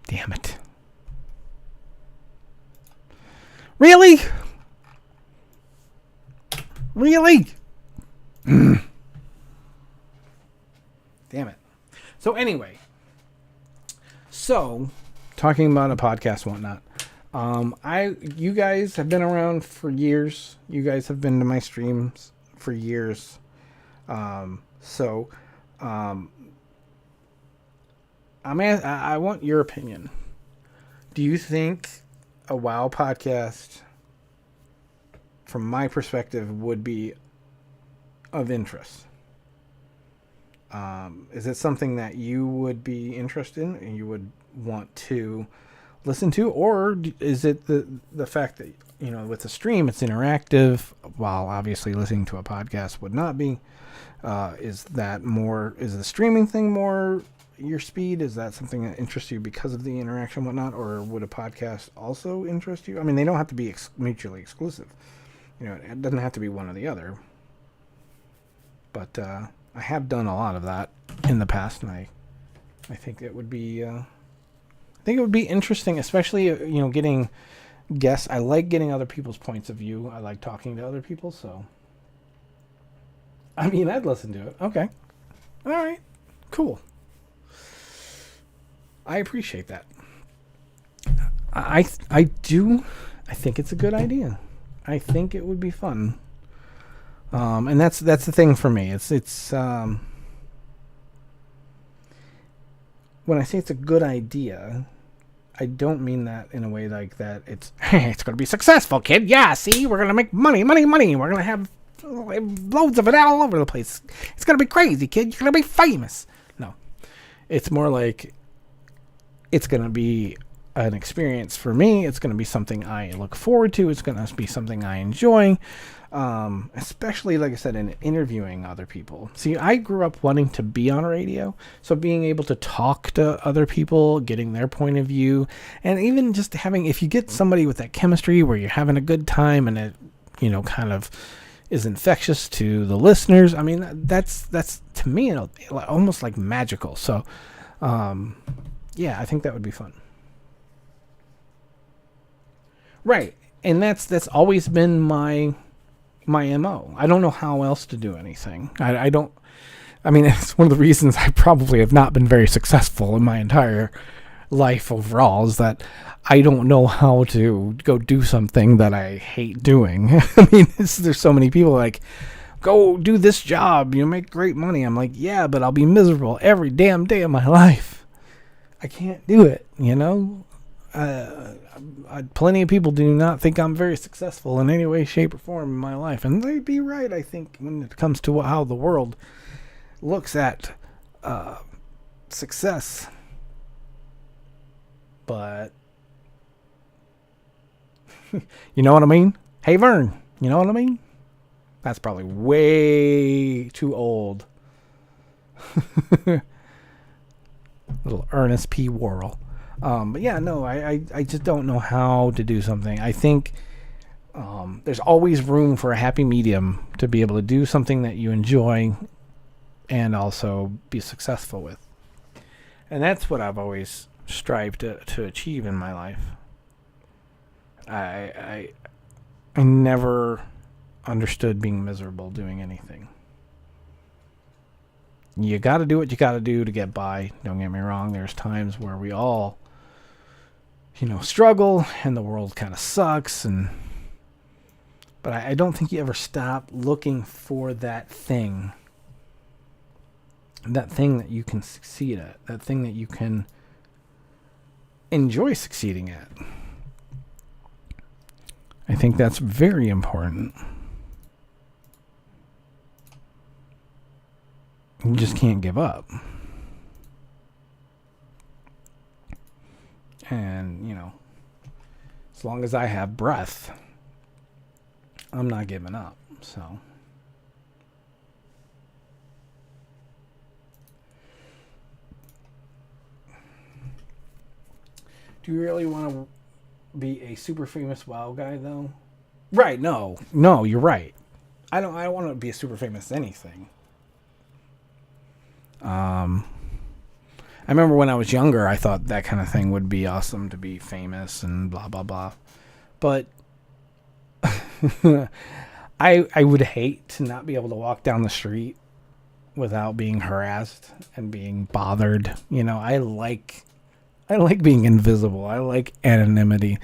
Damn it. Really? Really? Damn it. So anyway. So, talking about a podcast and whatnot. You guys have been around for years. You guys have been to my streams for years. I want your opinion. Do you think a WoW podcast, from my perspective, would be of interest? Is it something that you would be interested in and you would want to listen to, or is it the fact that with the stream it's interactive, while obviously listening to a podcast would not be? Is the streaming thing more your speed? Is that something that interests you because of the interaction and whatnot, or would a podcast also interest you? I mean, they don't have to be mutually exclusive. It doesn't have to be one or the other. But I have done a lot of that in the past, and I think it would be interesting, especially getting guests. I like getting other people's points of view. I like talking to other people, so I mean, I'd listen to it. Okay, all right, cool. I appreciate that. I think it's a good idea. I think it would be fun. And that's the thing for me. It's when I say it's a good idea, I don't mean that in a way like that. It's going to be successful, kid. Yeah, see, we're going to make money. We're going to have loads of it all over the place. It's going to be crazy, kid. You're going to be famous. No, it's more like it's going to be an experience for me. It's going to be something I look forward to. It's going to be something I enjoy. Especially, like I said, in interviewing other people. See, I grew up wanting to be on radio, so being able to talk to other people, getting their point of view, and even just having, if you get somebody with that chemistry where you're having a good time and it, kind of is infectious to the listeners. I mean, that's to me almost like magical. So, yeah, I think that would be fun. Right, and that's always been my MO. I don't know how else to do anything. I mean, it's one of the reasons I probably have not been very successful in my entire life overall, is that I don't know how to go do something that I hate doing. I mean, there's so many people like, go do this job, you make great money. I'm like, yeah, but I'll be miserable every damn day of my life. I can't do it, plenty of people do not think I'm very successful in any way, shape, or form in my life. And they'd be right, I think, when it comes to how the world looks at success. But, you know what I mean? Hey, Vern, you know what I mean? That's probably way too old. Little Ernest P. Worrell. But yeah, no, I just don't know how to do something. I think there's always room for a happy medium to be able to do something that you enjoy and also be successful with. And that's what I've always strived to achieve in my life. I never understood being miserable doing anything. You got to do what you got to do to get by. Don't get me wrong. There's times where we all, struggle and the world kind of sucks. But I don't think you ever stop looking for that thing. That thing that you can succeed at. That thing that you can enjoy succeeding at. I think that's very important. You just can't give up. And, as long as I have breath, I'm not giving up. So, do you really want to be a super famous WoW guy, though? Right, no, you're right. I don't want to be a super famous anything. I remember when I was younger, I thought that kind of thing would be awesome to be famous and blah blah blah. But I would hate to not be able to walk down the street without being harassed and being bothered. I like being invisible. I like anonymity.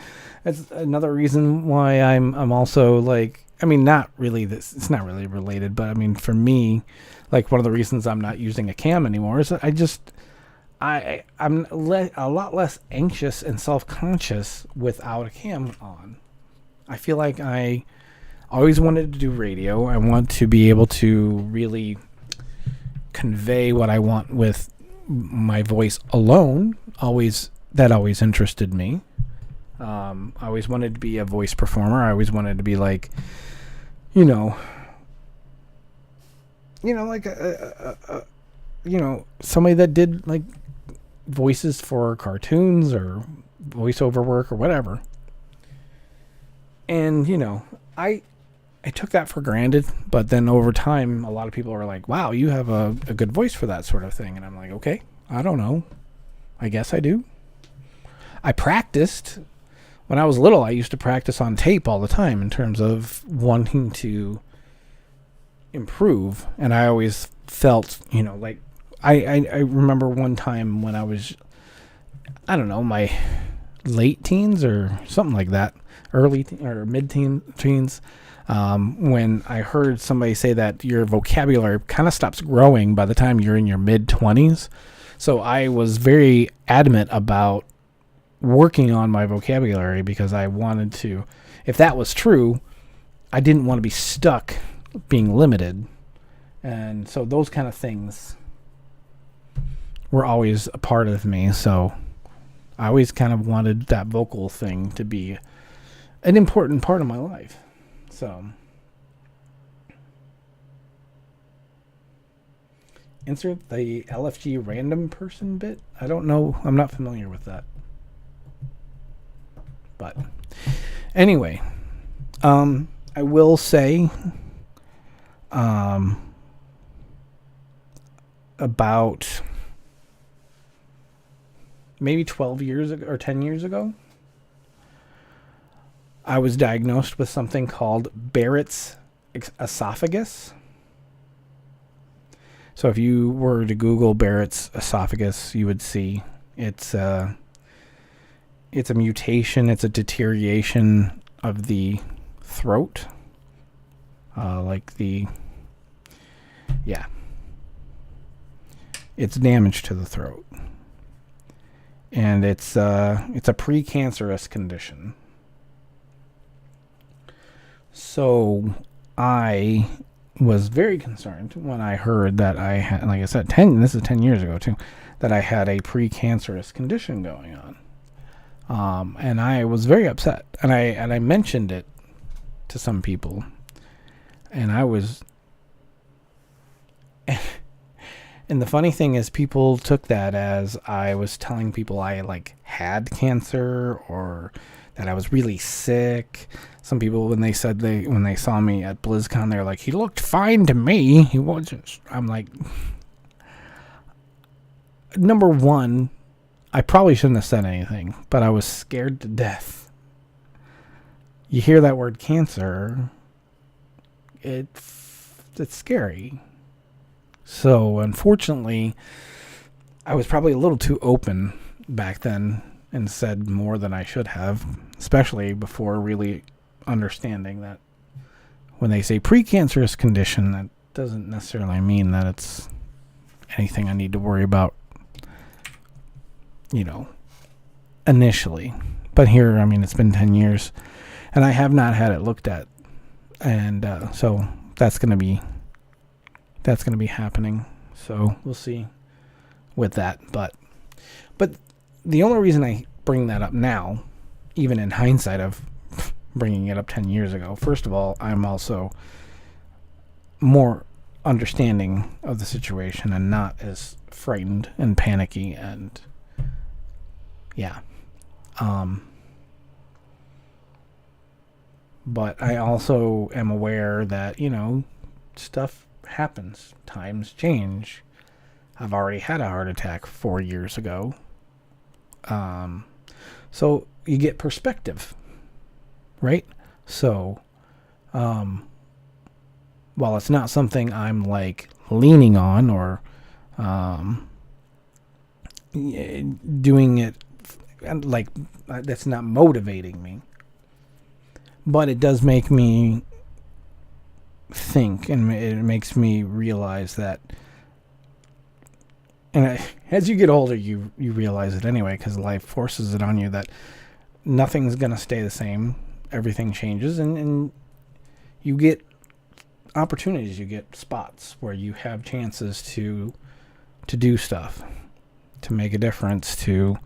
That's another reason why I'm also like, not really this. It's not really related, but for me, like one of the reasons I'm not using a cam anymore is that I'm a lot less anxious and self-conscious without a cam on. I feel like I always wanted to do radio. I want to be able to really convey what I want with my voice alone. That always interested me. I always wanted to be a voice performer. I always wanted to be like, like somebody that did like voices for cartoons or voiceover work or whatever. And I took that for granted, but then over time, a lot of people are like, "Wow, you have a good voice for that sort of thing," and I'm like, "Okay, I don't know, I guess I do." I practiced when I was little. I used to practice on tape all the time in terms of wanting to improve, and I always felt, like I remember one time when I was, I don't know, my late teens or something like that, early or mid teens, when I heard somebody say that your vocabulary kind of stops growing by the time you're in your mid 20s. So I was very adamant about working on my vocabulary because I wanted to, if that was true, I didn't want to be stuck being limited. And so those kind of things were always a part of me. So I always kind of wanted that vocal thing to be an important part of my life. So insert the LFG random person bit. I don't know. I'm not familiar with that. But anyway, I will say about maybe 12 years ago or 10 years ago, I was diagnosed with something called Barrett's esophagus. So if you were to Google Barrett's esophagus, you would see it's a mutation. It's a deterioration of the throat. It's damage to the throat. And it's a precancerous condition. So I was very concerned when I heard that I had, like I said, this is 10 years ago too, that I had a precancerous condition going on. And I was very upset. And I mentioned it to some people. And I was. And the funny thing is, people took that as I was telling people I like had cancer or that I was really sick. Some people, when they saw me at BlizzCon, they're like, "He looked fine to me. He wasn't." I'm like, number one, I probably shouldn't have said anything, but I was scared to death. You hear that word cancer, it's scary. So, unfortunately, I was probably a little too open back then and said more than I should have, especially before really understanding that when they say precancerous condition, that doesn't necessarily mean that it's anything I need to worry about, initially. But here, I mean, it's been 10 years, and I have not had it looked at. And so that's going to be happening. So we'll see with that. But the only reason I bring that up now, even in hindsight of bringing it up 10 years ago, first of all, I'm also more understanding of the situation and not as frightened and panicky. And yeah. But I also am aware that, stuff happens. Times change. I've already had a heart attack 4 years ago. So you get perspective, right? So, while it's not something I'm like leaning on or, doing it like that's not motivating me, but it does make me think, and it makes me realize that, and as you get older, you realize it anyway, because life forces it on you that nothing's going to stay the same. Everything changes, and you get opportunities, you get spots where you have chances to do stuff, to make a difference, to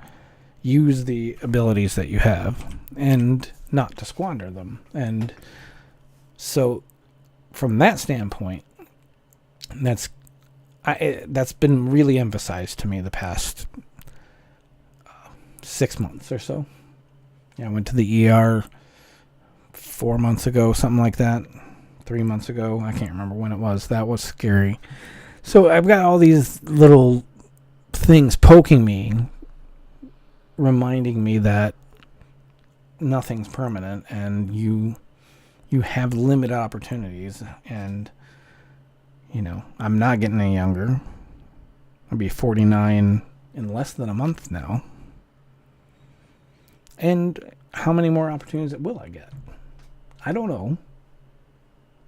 use the abilities that you have, and not to squander them. And so from that standpoint, that's been really emphasized to me the past 6 months or so. Yeah, I went to the ER 4 months ago, something like that. 3 months ago, I can't remember when it was. That was scary. So I've got all these little things poking me, reminding me that nothing's permanent, and you have limited opportunities, and I'm not getting any younger. I'll be 49 in less than a month now. And how many more opportunities will I get? I don't know.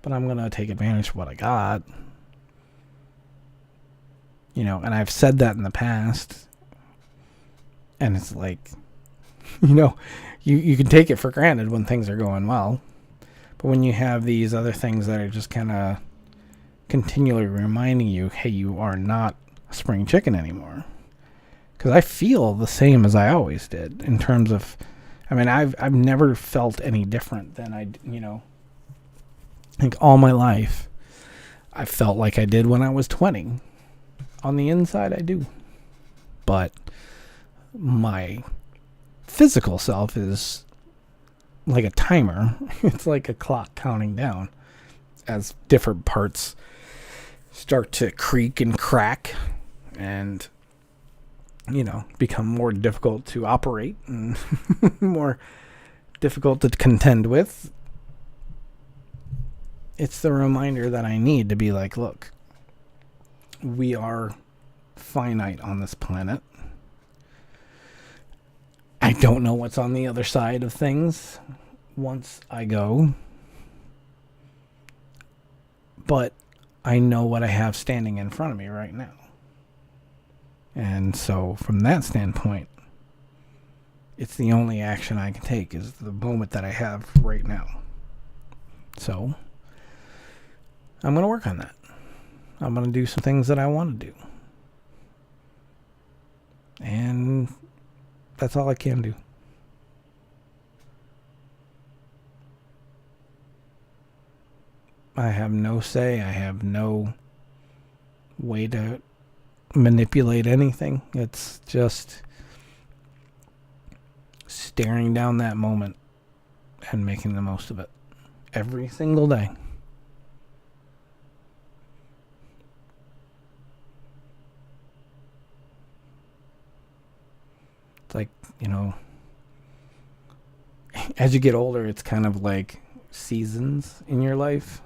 But I'm going to take advantage of what I got. And I've said that in the past. And it's like, you can take it for granted when things are going well. But when you have these other things that are just kind of continually reminding you, hey, you are not a spring chicken anymore. Because I feel the same as I always did in terms of, I've never felt any different than I think all my life I felt like I did when I was 20. On the inside, I do. But my physical self is like a timer. It's like a clock counting down as different parts start to creak and crack and, become more difficult to operate and more difficult to contend with. It's the reminder that I need to be like, look, we are finite on this planet. I don't know what's on the other side of things once I go. But I know what I have standing in front of me right now. And so from that standpoint, it's the only action I can take is the moment that I have right now. So I'm going to work on that. I'm going to do some things that I want to do. And that's all I can do. I have no say. I have no way to manipulate anything. It's just staring down that moment and making the most of it every single day. It's like, as you get older, it's kind of like seasons in your life.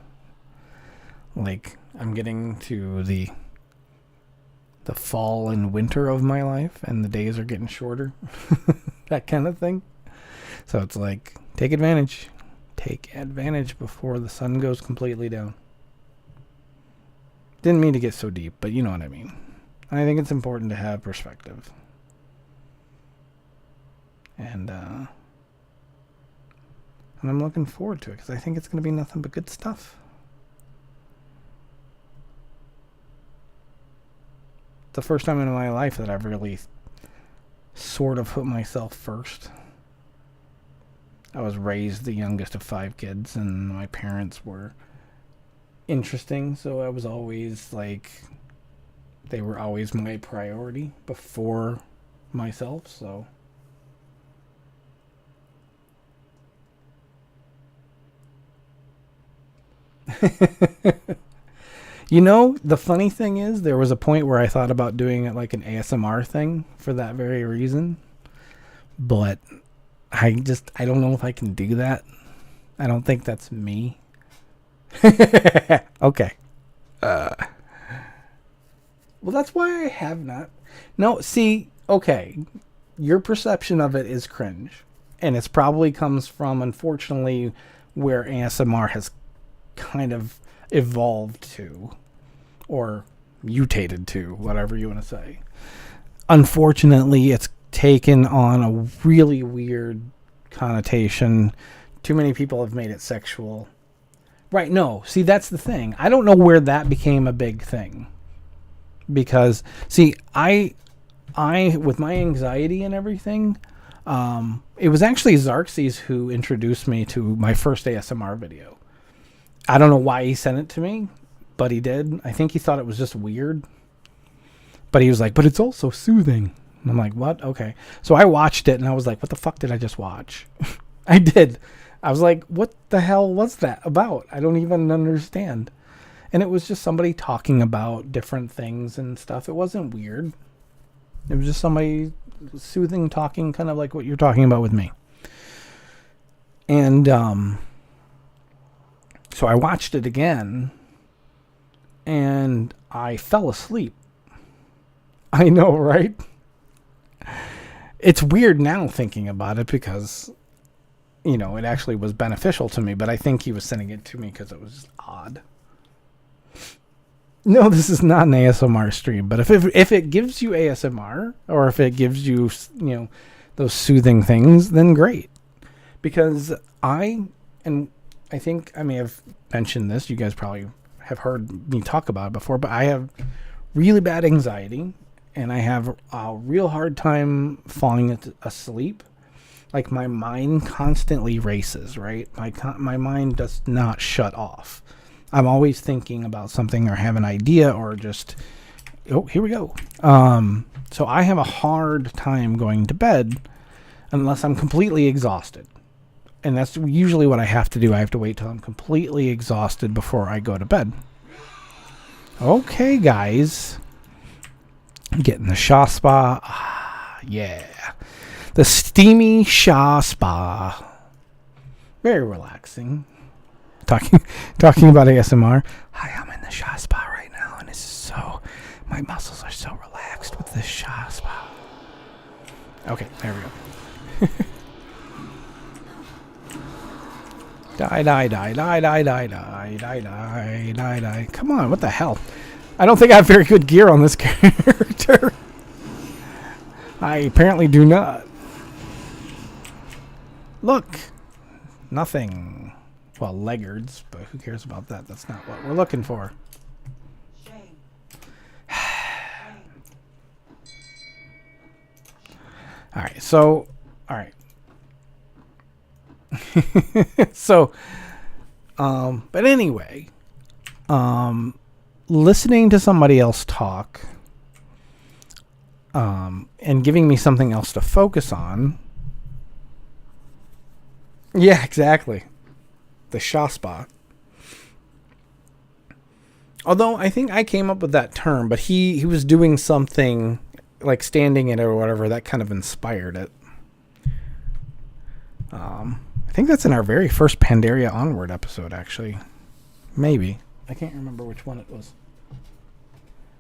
Like, I'm getting to the fall and winter of my life, and the days are getting shorter. That kind of thing. So it's like, take advantage. Take advantage before the sun goes completely down. Didn't mean to get so deep, but you know what I mean. I think it's important to have perspective. And I'm looking forward to it because I think it's going to be nothing but good stuff. The first time in my life that I've really sort of put myself first. I was raised the youngest of 5 kids, and my parents were interesting, so I was always like, they were always my priority before myself, so. The funny thing is, there was a point where I thought about doing it like an ASMR thing for that very reason. But I don't know if I can do that. I don't think that's me. Okay. Well, that's why I have not. No, see, okay. Your perception of it is cringe. And it probably comes from, unfortunately, where ASMR has kind of evolved to, or mutated to, whatever you want to say. Unfortunately, it's taken on a really weird connotation. Too many people have made it sexual. Right, no. See, that's the thing. I don't know where that became a big thing. Because, see, I with my anxiety and everything, it was actually Xerxes who introduced me to my first ASMR video. I don't know why he sent it to me, but he did. I think he thought it was just weird. But he was like, but it's also soothing. And I'm like, what? Okay. So I watched it and I was like, what the fuck did I just watch? I did. I was like, what the hell was that about? I don't even understand. And it was just somebody talking about different things and stuff. It wasn't weird. It was just somebody soothing, talking, kind of like what you're talking about with me. And so I watched it again, and I fell asleep. I know, right? It's weird now thinking about it because, it actually was beneficial to me, but I think he was sending it to me because it was just odd. No, this is not an ASMR stream, but if it gives you ASMR, or if it gives you, those soothing things, then great. Because I think I may have mentioned this, you guys probably have heard me talk about it before, but I have really bad anxiety, and I have a real hard time falling asleep. Like, my mind constantly races, right? My mind does not shut off. I'm always thinking about something or have an idea or just, here we go. So I have a hard time going to bed unless I'm completely exhausted. And that's usually what I have to do. I have to wait till I'm completely exhausted before I go to bed. Okay, guys. Getting the Sha Spa. Ah, yeah. The steamy Sha Spa. Very relaxing. Talking about ASMR. Hi, I'm in the Sha Spa right now, and my muscles are so relaxed with this Sha Spa. Okay, there we go. Die. Come on, what the hell? I don't think I have very good gear on this character. I apparently do not. Look. Nothing. Well, leggards, but who cares about that? That's not what we're looking for. Shame. Alright, so... Alright. So... but anyway... listening to somebody else talk, and giving me something else to focus on. Yeah, exactly. The Shaw spot. Although I think I came up with that term, but he was doing something like standing in it or whatever that kind of inspired it. I think that's in our very first Pandaria Onward episode, actually. Maybe. I can't remember which one it was.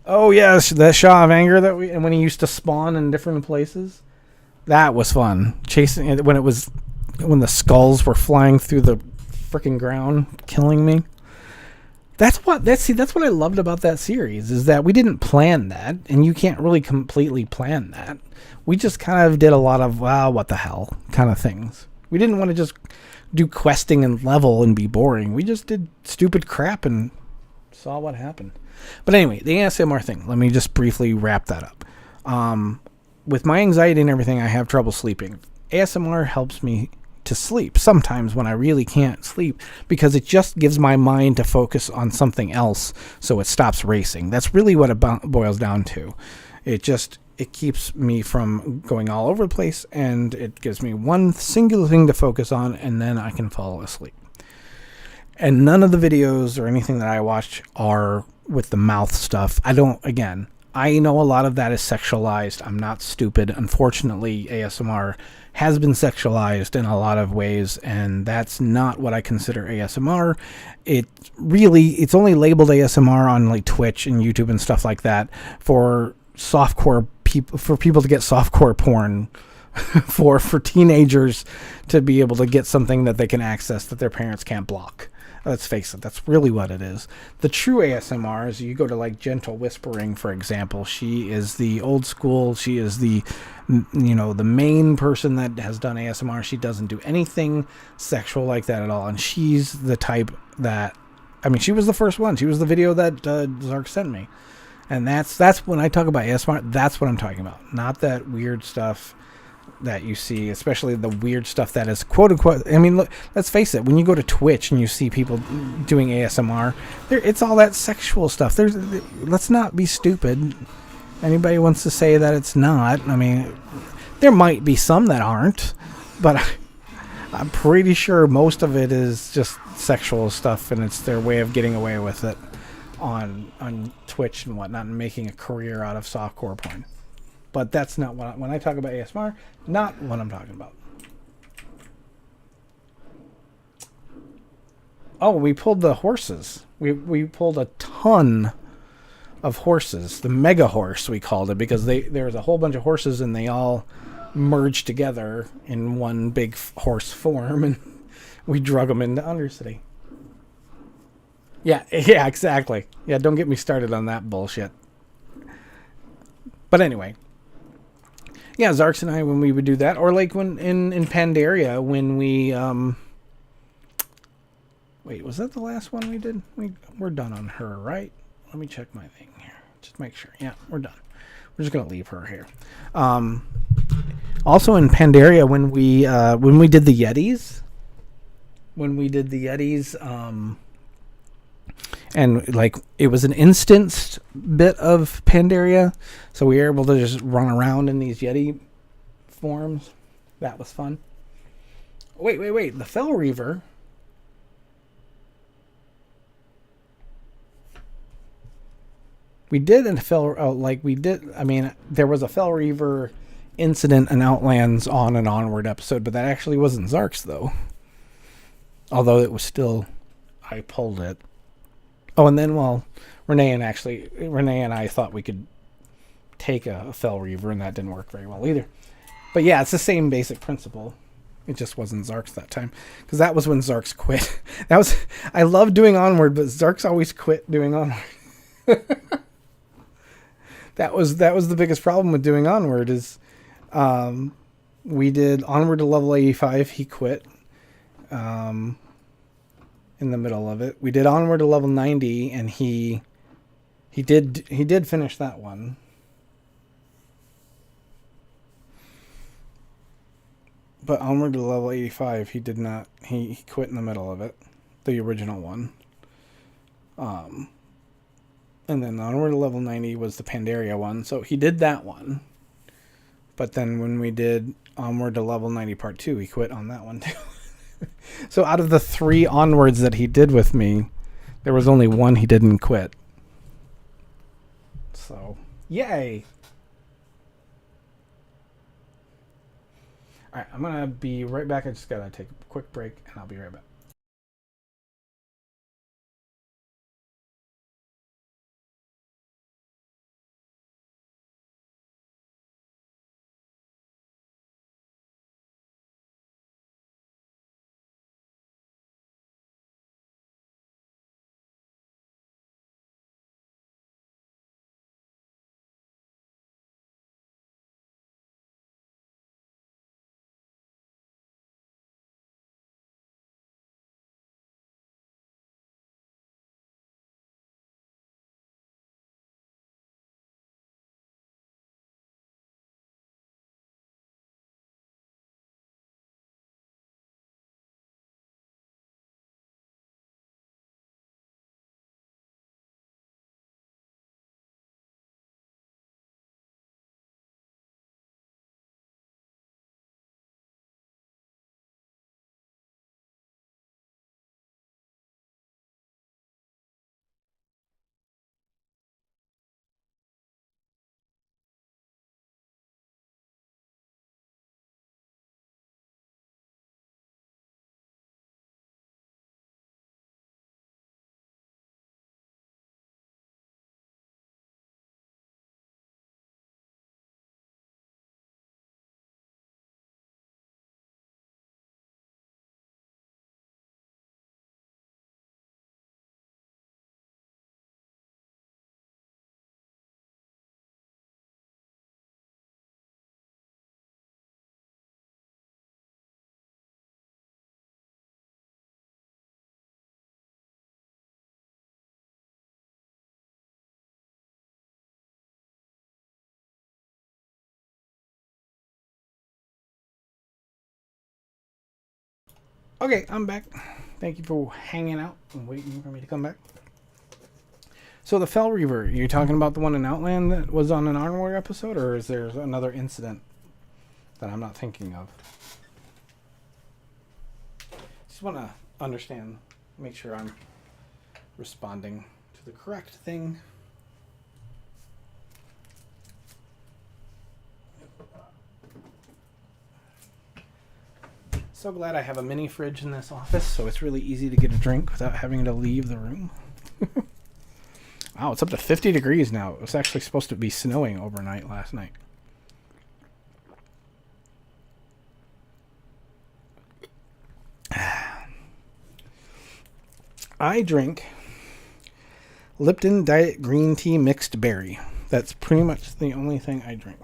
Oh yes, the Shaw of Anger and when he used to spawn in different places. That was fun. Chasing it when the skulls were flying through the freaking ground, killing me. That's what I loved about that series, is that we didn't plan that, and you can't really completely plan that. We just kind of did a lot of, wow, what the hell kind of things. We didn't want to just do questing and level and be boring. We just did stupid crap and saw what happened. But anyway, the ASMR thing, let me just briefly wrap that up. With my anxiety and everything, I have trouble sleeping. ASMR helps me to sleep sometimes when I really can't sleep, because it just gives my mind to focus on something else so it stops racing. That's really what it boils down to. It keeps me from going all over the place, and it gives me one singular thing to focus on, and then I can fall asleep. And none of the videos or anything that I watch are with the mouth stuff. I know a lot of that is sexualized. I'm not stupid. Unfortunately, ASMR has been sexualized in a lot of ways, and that's not what I consider ASMR. It's only labeled ASMR on like Twitch and YouTube and stuff like that for softcore people, for people to get softcore porn, for teenagers to be able to get something that they can access that their parents can't block. Let's face it, that's really what it is. The true ASMR is, you go to like Gentle Whispering, for example. She is the old school. She is the main person that has done ASMR. She doesn't do anything sexual like that at all. And she's the type that, she was the first one. She was the video that Zark sent me. And that's when I talk about ASMR, that's what I'm talking about. Not that weird stuff that you see, especially the weird stuff that is quote unquote. Look, let's face it, when you go to Twitch and you see people doing ASMR, it's all that sexual stuff. Let's not be stupid. Anybody wants to say that it's not. There might be some that aren't, but I'm pretty sure most of it is just sexual stuff, and it's their way of getting away with it on Twitch and whatnot, and making a career out of softcore porn. But that's not when I talk about ASMR, not what I'm talking about. Oh, we pulled the horses. We pulled a ton of horses. The mega horse, we called it, because there was a whole bunch of horses and they all merged together in one big horse form, and we drug them into Undercity. Yeah, exactly. Yeah, don't get me started on that bullshit. But anyway. Yeah, Zarks and I, when we would do that, or like when in Pandaria, when we wait, was that the last one we did? We're done on her, right? Let me check my thing here, just make sure. Yeah, we're done. We're just gonna leave her here. Also in Pandaria, when we did the Yetis, and like it was an instanced bit of Pandaria, so we were able to just run around in these Yeti forms. That was fun. Wait, the Fell Reaver. We did in there was a Fell Reaver incident in Outlands on an Onward episode, but that actually wasn't Zark's though. Although it was still, I pulled it. Oh, and then, Renee and I thought we could take a Fell Reaver, and that didn't work very well either. But yeah, it's the same basic principle. It just wasn't Zark's that time, because that was when Zark's quit. I love doing Onward, but Zark's always quit doing Onward. That was the biggest problem with doing Onward is, we did Onward to level 85. He quit. In the middle of it, we did Onward to level 90, and he did finish that one. But Onward to level 85, he did not. He quit in the middle of it, the original one. And then Onward to Level 90 was the Pandaria one. So he did that one. But then when we did Onward to Level 90 Part 2, he quit on that one too. So out of the 3 onwards that he did with me, there was only one he didn't quit. So, yay! Alright, I'm going to be right back. I just got to take a quick break, and I'll be right back. Okay, I'm back. Thank you for hanging out and waiting for me to come back. So the Fell Reaver, you're talking about the one in Outland that was on an Onward episode, or is there another incident that I'm not thinking of? Just want to understand, make sure I'm responding to the correct thing. So glad I have a mini fridge in this office, so it's really easy to get a drink without having to leave the room. Wow, it's up to 50 degrees now. It was actually supposed to be snowing overnight last night. I drink Lipton Diet Green Tea Mixed Berry. That's pretty much the only thing I drink.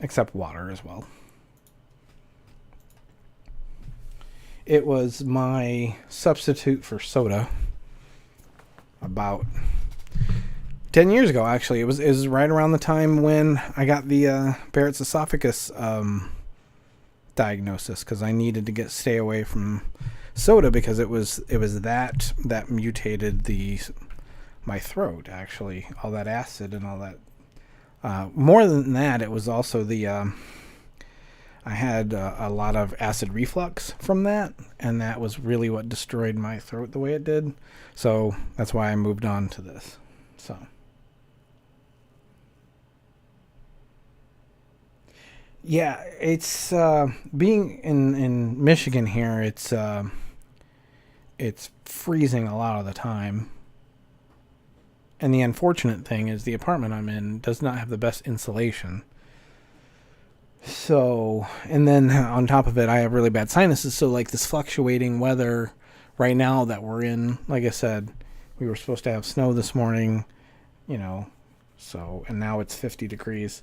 Except water as well. It was my substitute for soda about 10 years ago, actually. It was right around the time when I got the Barrett's esophagus diagnosis, because I needed to stay away from soda because it was that mutated my throat, actually, all that acid and all that. More than that, it was also I had a lot of acid reflux from that, and that was really what destroyed my throat the way it did. So that's why I moved on to this. So yeah, it's being in Michigan here. It's freezing a lot of the time. And the unfortunate thing is the apartment I'm in does not have the best insulation. So, and then on top of it, I have really bad sinuses. So, like, this fluctuating weather right now that we're in, like I said, we were supposed to have snow this morning, so, and now it's 50 degrees.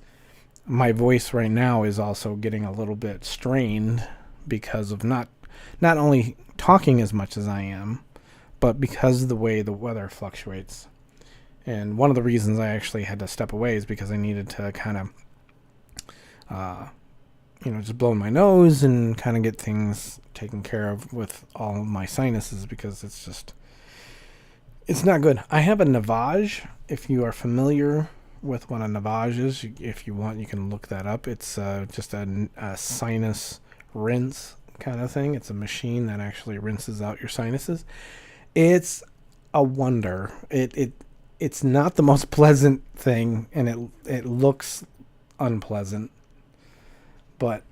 My voice right now is also getting a little bit strained because of not only talking as much as I am, but because of the way the weather fluctuates. And one of the reasons I actually had to step away is because I needed to kind of just blow my nose and kind of get things taken care of with all my sinuses, because It's not good. I have a Navage. If you are familiar with what a Navage is, if you want, you can look that up. It's just a sinus rinse kind of thing. It's a machine that actually rinses out your sinuses. It's a wonder. It's not the most pleasant thing, and it looks unpleasant, but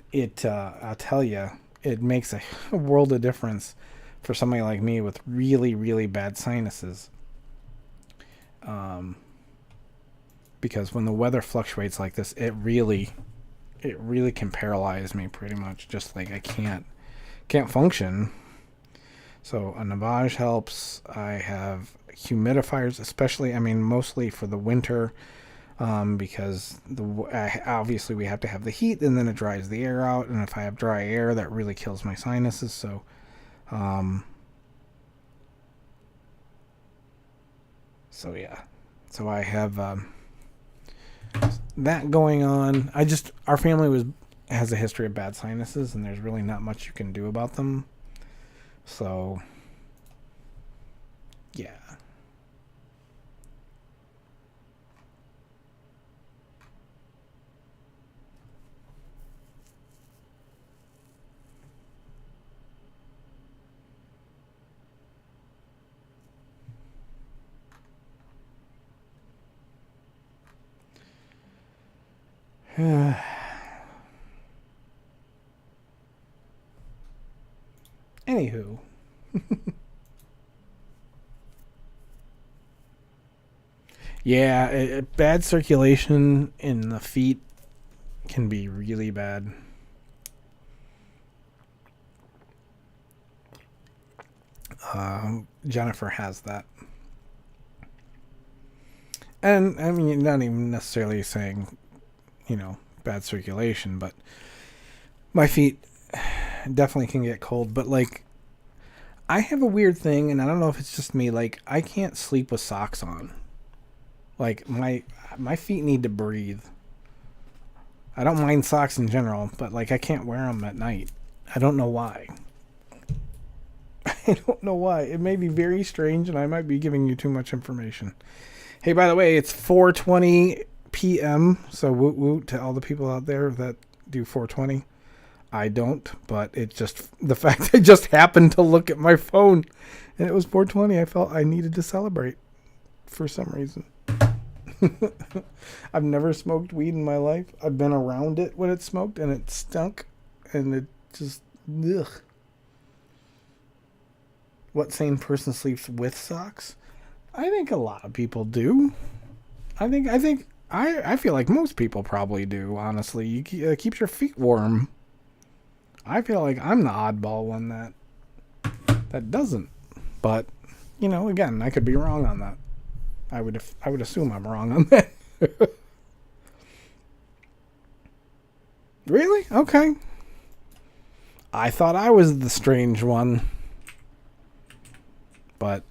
I'll tell you, it makes a world of difference for somebody like me with really, really bad sinuses. Um, because when the weather fluctuates like this, it really can paralyze me pretty much. Just like I can't function. So a Navage helps. I have humidifiers, especially. I mean, mostly for the winter, because obviously we have to have the heat, and then it dries the air out. And if I have dry air, that really kills my sinuses. So, um, so yeah. So I have that going on. Our family has a history of bad sinuses, and there's really not much you can do about them. So, yeah. Anywho, yeah, bad circulation in the feet can be really bad. Jennifer has that. And I mean, not even necessarily saying, bad circulation, but my feet definitely can get cold. But like, I have a weird thing, and I don't know if it's just me. Like, I can't sleep with socks on. Like my feet need to breathe. I don't mind socks in general, but like I can't wear them at night. I don't know why. I don't know why. It may be very strange, and I might be giving you too much information. Hey, by the way, it's 4:20 p.m. So woot woot to all the people out there that do 4:20. I don't, but it just the fact I just happened to look at my phone and it was 4:20. I felt I needed to celebrate for some reason. I've never smoked weed in my life. I've been around it when it smoked and it stunk, and it just ugh. What sane person sleeps with socks? I think a lot of people do. I feel like most people probably do. Honestly, it keeps your feet warm. I feel like I'm the oddball one that doesn't. But again, I could be wrong on that. I would assume I'm wrong on that. Really? Okay. I thought I was the strange one. But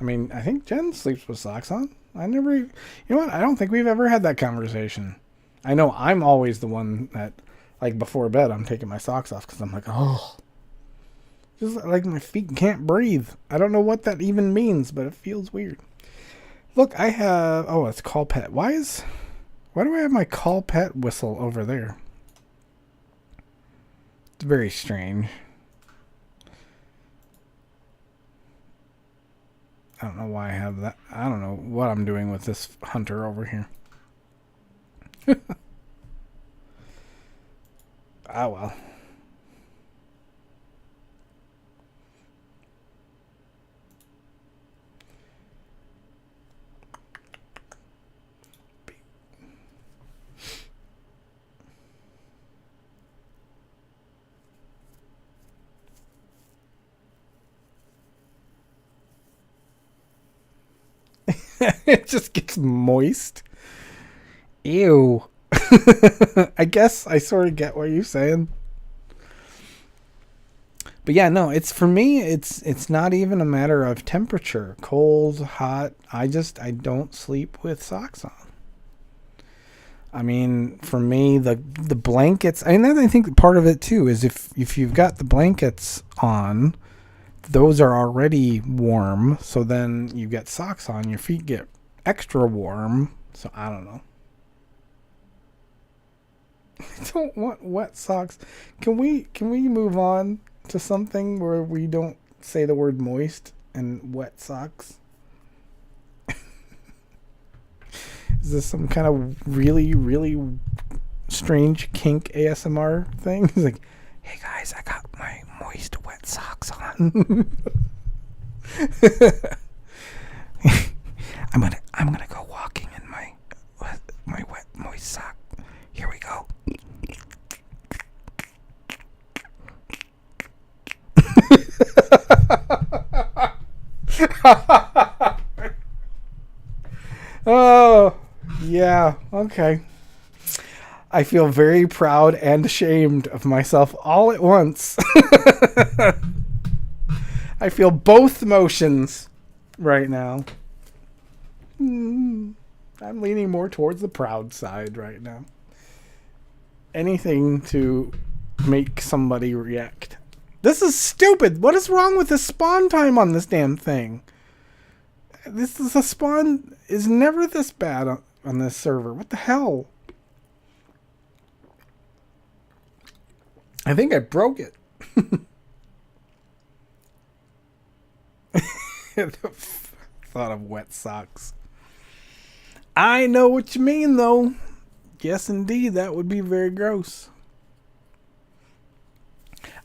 I mean, I think Jen sleeps with socks on. You know what? I don't think we've ever had that conversation. I know I'm always the one that, like, before bed, I'm taking my socks off because I'm like, oh, just like my feet can't breathe. I don't know what that even means, but it feels weird. Look, I have, it's call pet. Why do I have my call pet whistle over there? It's very strange. I don't know why I have that. I don't know what I'm doing with this hunter over here. Ah, well. It just gets moist. Ew. I guess I sort of get what you're saying. But yeah, no, it's for me, it's not even a matter of temperature, cold, hot. I don't sleep with socks on. I mean, for me, the blankets. And then I think part of it too is if you've got the blankets on, those are already warm, so then you get socks on, your feet get extra warm. So I don't know. I don't want wet socks. Can we move on to something where we don't say the word moist and wet socks? Is this some kind of really, really strange kink ASMR thing? He's like, hey guys, I got my moist wet socks on. I'm gonna go walking in my wet moist sock. Here we go. Oh, yeah, okay. I feel very proud and ashamed of myself all at once. I feel both emotions right now. I'm leaning more towards the proud side right now. Anything to make somebody react. This is stupid. What is wrong with the spawn time on this damn thing? The spawn is never this bad on this server. What the hell? I think I broke it. Thought of wet socks. I know what you mean, though. Yes, indeed, that would be very gross.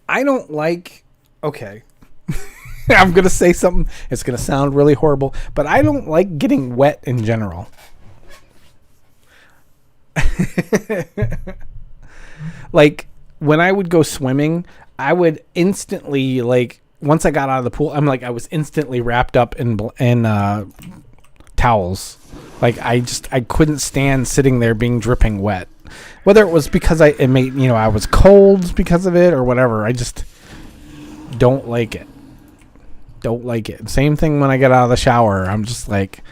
I don't like... Okay. I'm going to say something. It's going to sound really horrible, but I don't like getting wet in general. Like, when I would go swimming, I would instantly, like, once I got out of the pool, I was instantly wrapped up in towels. Like, I couldn't stand sitting there being dripping wet. Whether it was because I was cold because of it or whatever, I just don't like it. Don't like it. Same thing when I get out of the shower. I'm just like,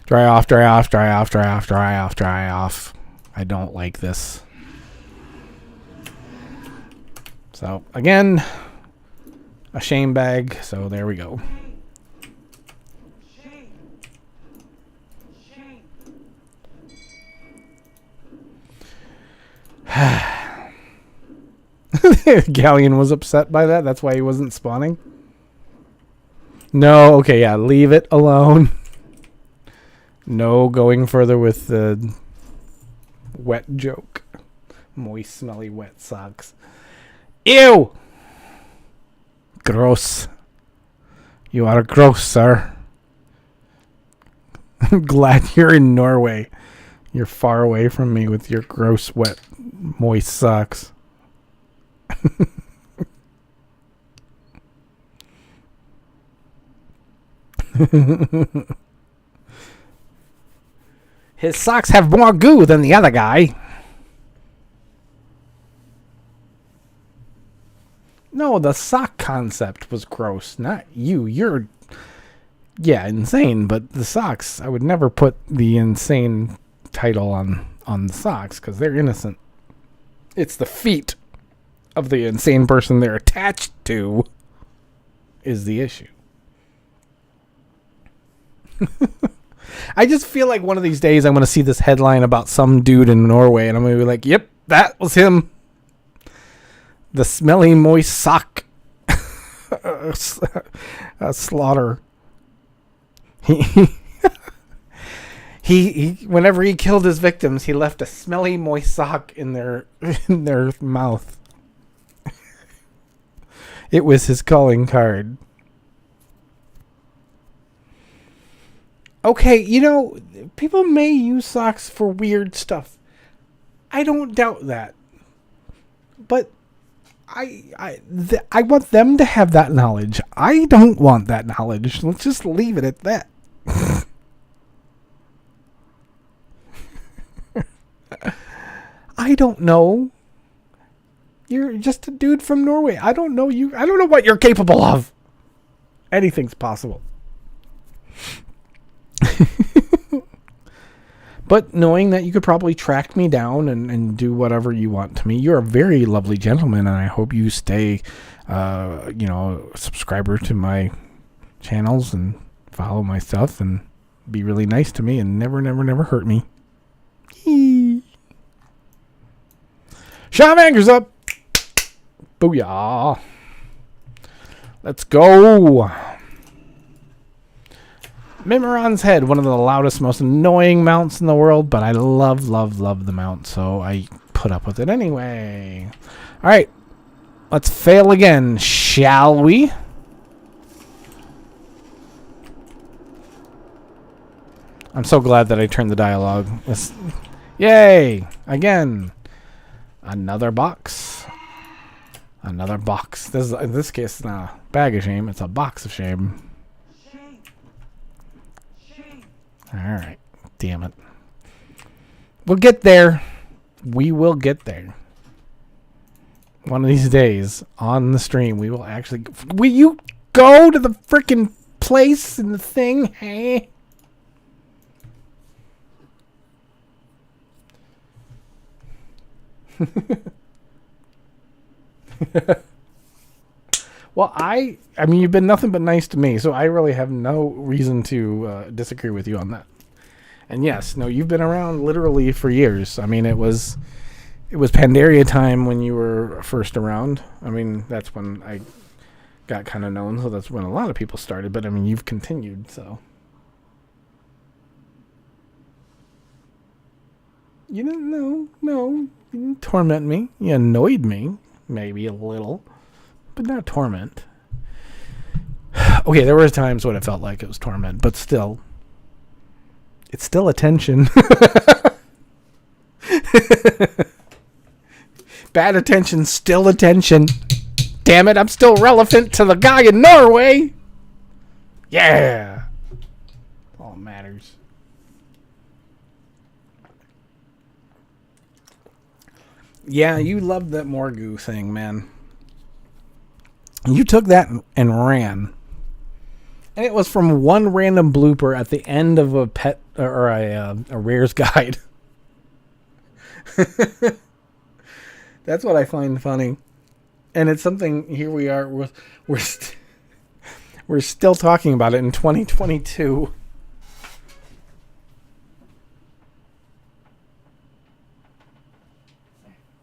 dry off, dry off, dry off, dry off, dry off, dry off. I don't like this. So, again, a shame bag. So, there we go. Shame. Shame. Galleon was upset by that. That's why he wasn't spawning. No, okay, yeah, leave it alone. No going further with the wet joke. Moist, smelly, wet socks. Ew! Gross. You are gross, sir. I'm glad you're in Norway. You're far away from me with your gross, wet, moist socks. His socks have more goo than the other guy. No, the sock concept was gross, not you. You're, insane, but the socks, I would never put the insane title on the socks because they're innocent. It's the feet of the insane person they're attached to is the issue. I just feel like one of these days I'm going to see this headline about some dude in Norway and I'm going to be like, yep, that was him. The smelly, moist sock. Slaughter. He whenever he killed his victims, he left a smelly, moist sock in their mouth. It was his calling card. Okay, people may use socks for weird stuff. I don't doubt that. But I want them to have that knowledge. I don't want that knowledge. Let's just leave it at that. I don't know. You're just a dude from Norway. I don't know you. I don't know what you're capable of. Anything's possible. But knowing that you could probably track me down and do whatever you want to me, you're a very lovely gentleman, and I hope you stay, a subscriber to my channels and follow my stuff and be really nice to me and never, never, never hurt me. Yee. Sean Anger's up. Booyah. Let's go. Mimiron's Head, one of the loudest, most annoying mounts in the world, but I love, love, love the mount, so I put up with it anyway. All right, let's fail again, shall we? I'm so glad that I turned the dialogue. Yay! Again, another box. Another box. In this case, it's not a bag of shame; it's a box of shame. Alright. Damn it. We'll get there. We will get there. One of these days, on the stream, we will actually... Will you go to the freaking place and the thing? Hey? Well, I mean, you've been nothing but nice to me, so I really have no reason to disagree with you on that. And yes, no, you've been around literally for years. I mean, it was Pandaria time when you were first around. I mean, that's when I got kind of known, so that's when a lot of people started. But I mean, you've continued, so. You didn't know, no, you didn't torment me. You annoyed me, maybe a little. But not torment. Okay, there were times when it felt like it was torment, but still. It's still attention. Bad attention, still attention. Damn it, I'm still relevant to the guy in Norway. Yeah. All that matters. Yeah, you loved that Morgoo thing, man. You took that and ran. And it was from one random blooper at the end of a pet or a rare's guide. That's what I find funny. And it's something, here we are, we're still talking about it in 2022.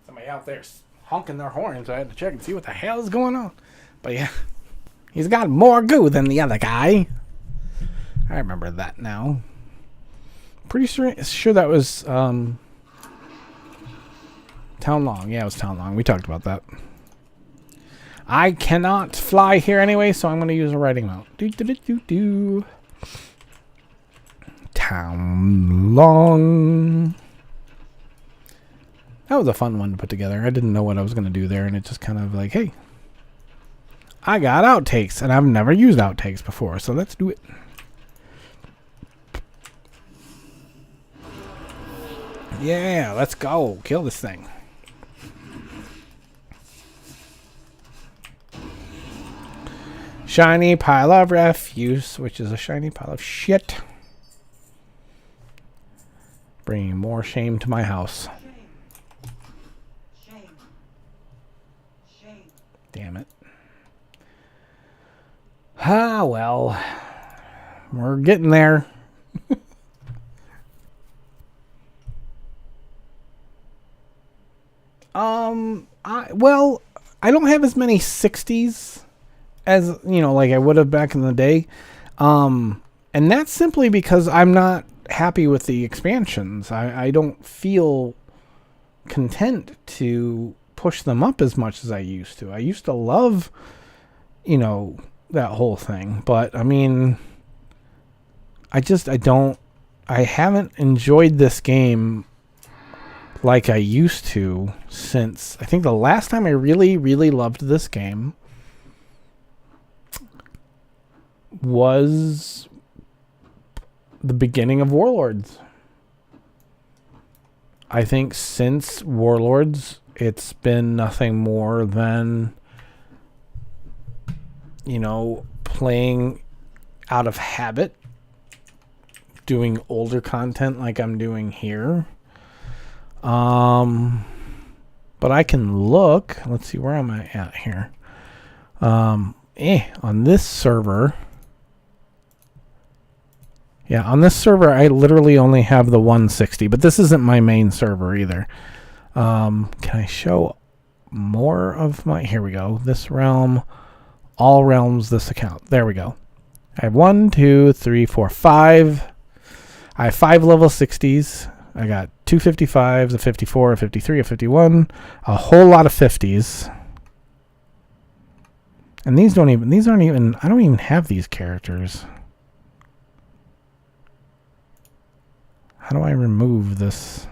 Somebody out there honking their horns. I had to check and see what the hell is going on. But yeah, he's got more goo than the other guy. I remember that now. Pretty sure that was Town Long. Yeah, it was Town Long. We talked about that. I cannot fly here anyway, so I'm going to use a riding mount. Town Long. That was a fun one to put together. I didn't know what I was going to do there, and it just kind of like, hey, I got outtakes, and I've never used outtakes before, so let's do it. Yeah, let's go. Kill this thing. Shiny pile of refuse, which is a shiny pile of shit. Bringing more shame to my house. Shame. Shame. Damn it. Ah, well. We're getting there. I don't have as many 60s as, like I would have back in the day. And that's simply because I'm not happy with the expansions. I don't feel content to push them up as much as I used to. I used to love, that whole thing. But, I mean, I haven't enjoyed this game like I used to since, I think the last time I really, really loved this game was the beginning of Warlords. I think since Warlords, it's been nothing more than, playing out of habit, doing older content like I'm doing here. But I can look. Let's see, where am I at here? On this server. Yeah, on this server, I literally only have the 160, but this isn't my main server either. Can I show more of my... Here we go. This realm, all realms, this account. There we go. I have 1, 2, 3, 4, 5. I have 5 level 60s. I got 2 55s, a 54, a 53, a 51, a whole lot of 50s. And these aren't even, I don't even have these characters. How do I remove this?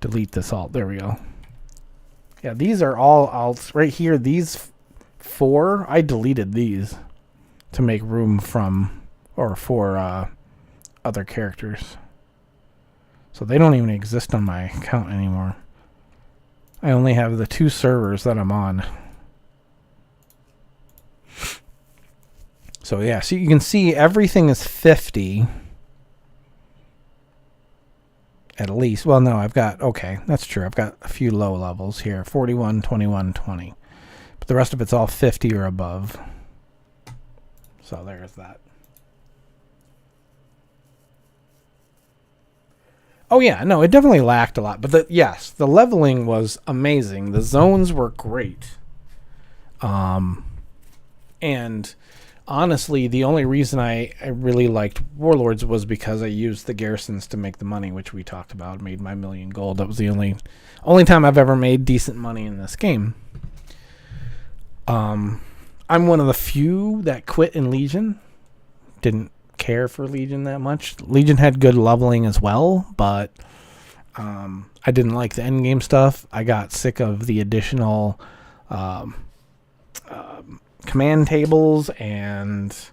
Delete this alt. There we go. Yeah, these are all alts right here. These 4, I deleted these to make room for other characters. So they don't even exist on my account anymore. I only have the 2 servers that I'm on. So yeah, so you can see everything is 50. At least. Well, no, I've got... Okay, that's true. I've got a few low levels here. 41, 21, 20. But the rest of it's all 50 or above. So there's that. Oh, yeah. No, it definitely lacked a lot. But yes, the leveling was amazing. The zones were great. And... honestly, the only reason I really liked Warlords was because I used the garrisons to make the money, which we talked about. Made my 1,000,000 gold. That was the only time I've ever made decent money in this game. I'm one of the few that quit in Legion. Didn't care for Legion that much. Legion had good leveling as well, but I didn't like the endgame stuff. I got sick of the additional... command tables and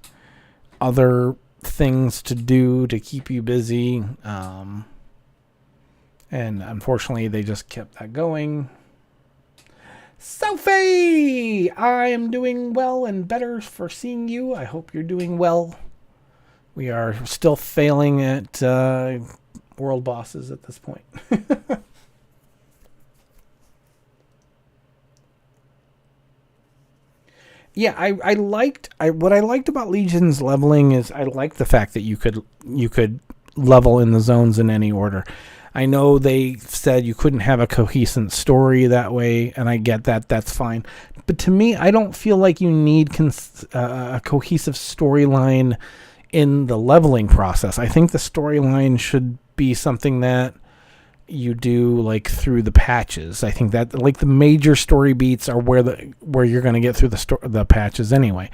other things to do to keep you busy. And unfortunately, they just kept that going. Sophie! I am doing well and better for seeing you. I hope you're doing well. We are still failing at world bosses at this point. Yeah, what I liked about Legion's leveling is I liked the fact that you could level in the zones in any order. I know they said you couldn't have a cohesive story that way, and I get that. That's fine. But to me, I don't feel like you need a cohesive storyline in the leveling process. I think the storyline should be something that you do like through the patches. I think that like the major story beats are where you're going to get through the patches anyway.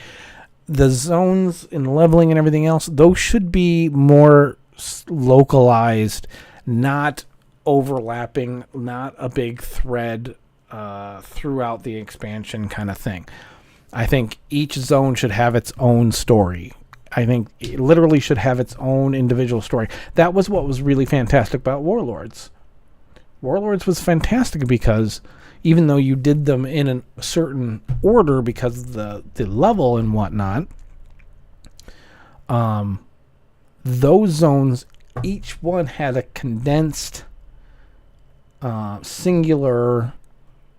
The zones in leveling and everything else, those should be more localized, not overlapping, not a big thread throughout the expansion kind of thing. I think each zone should have its own story. I think it literally should have its own individual story. That was what was really fantastic about Warlords. Warlords was fantastic because even though you did them in a certain order because of the level and whatnot, those zones, each one had a condensed, singular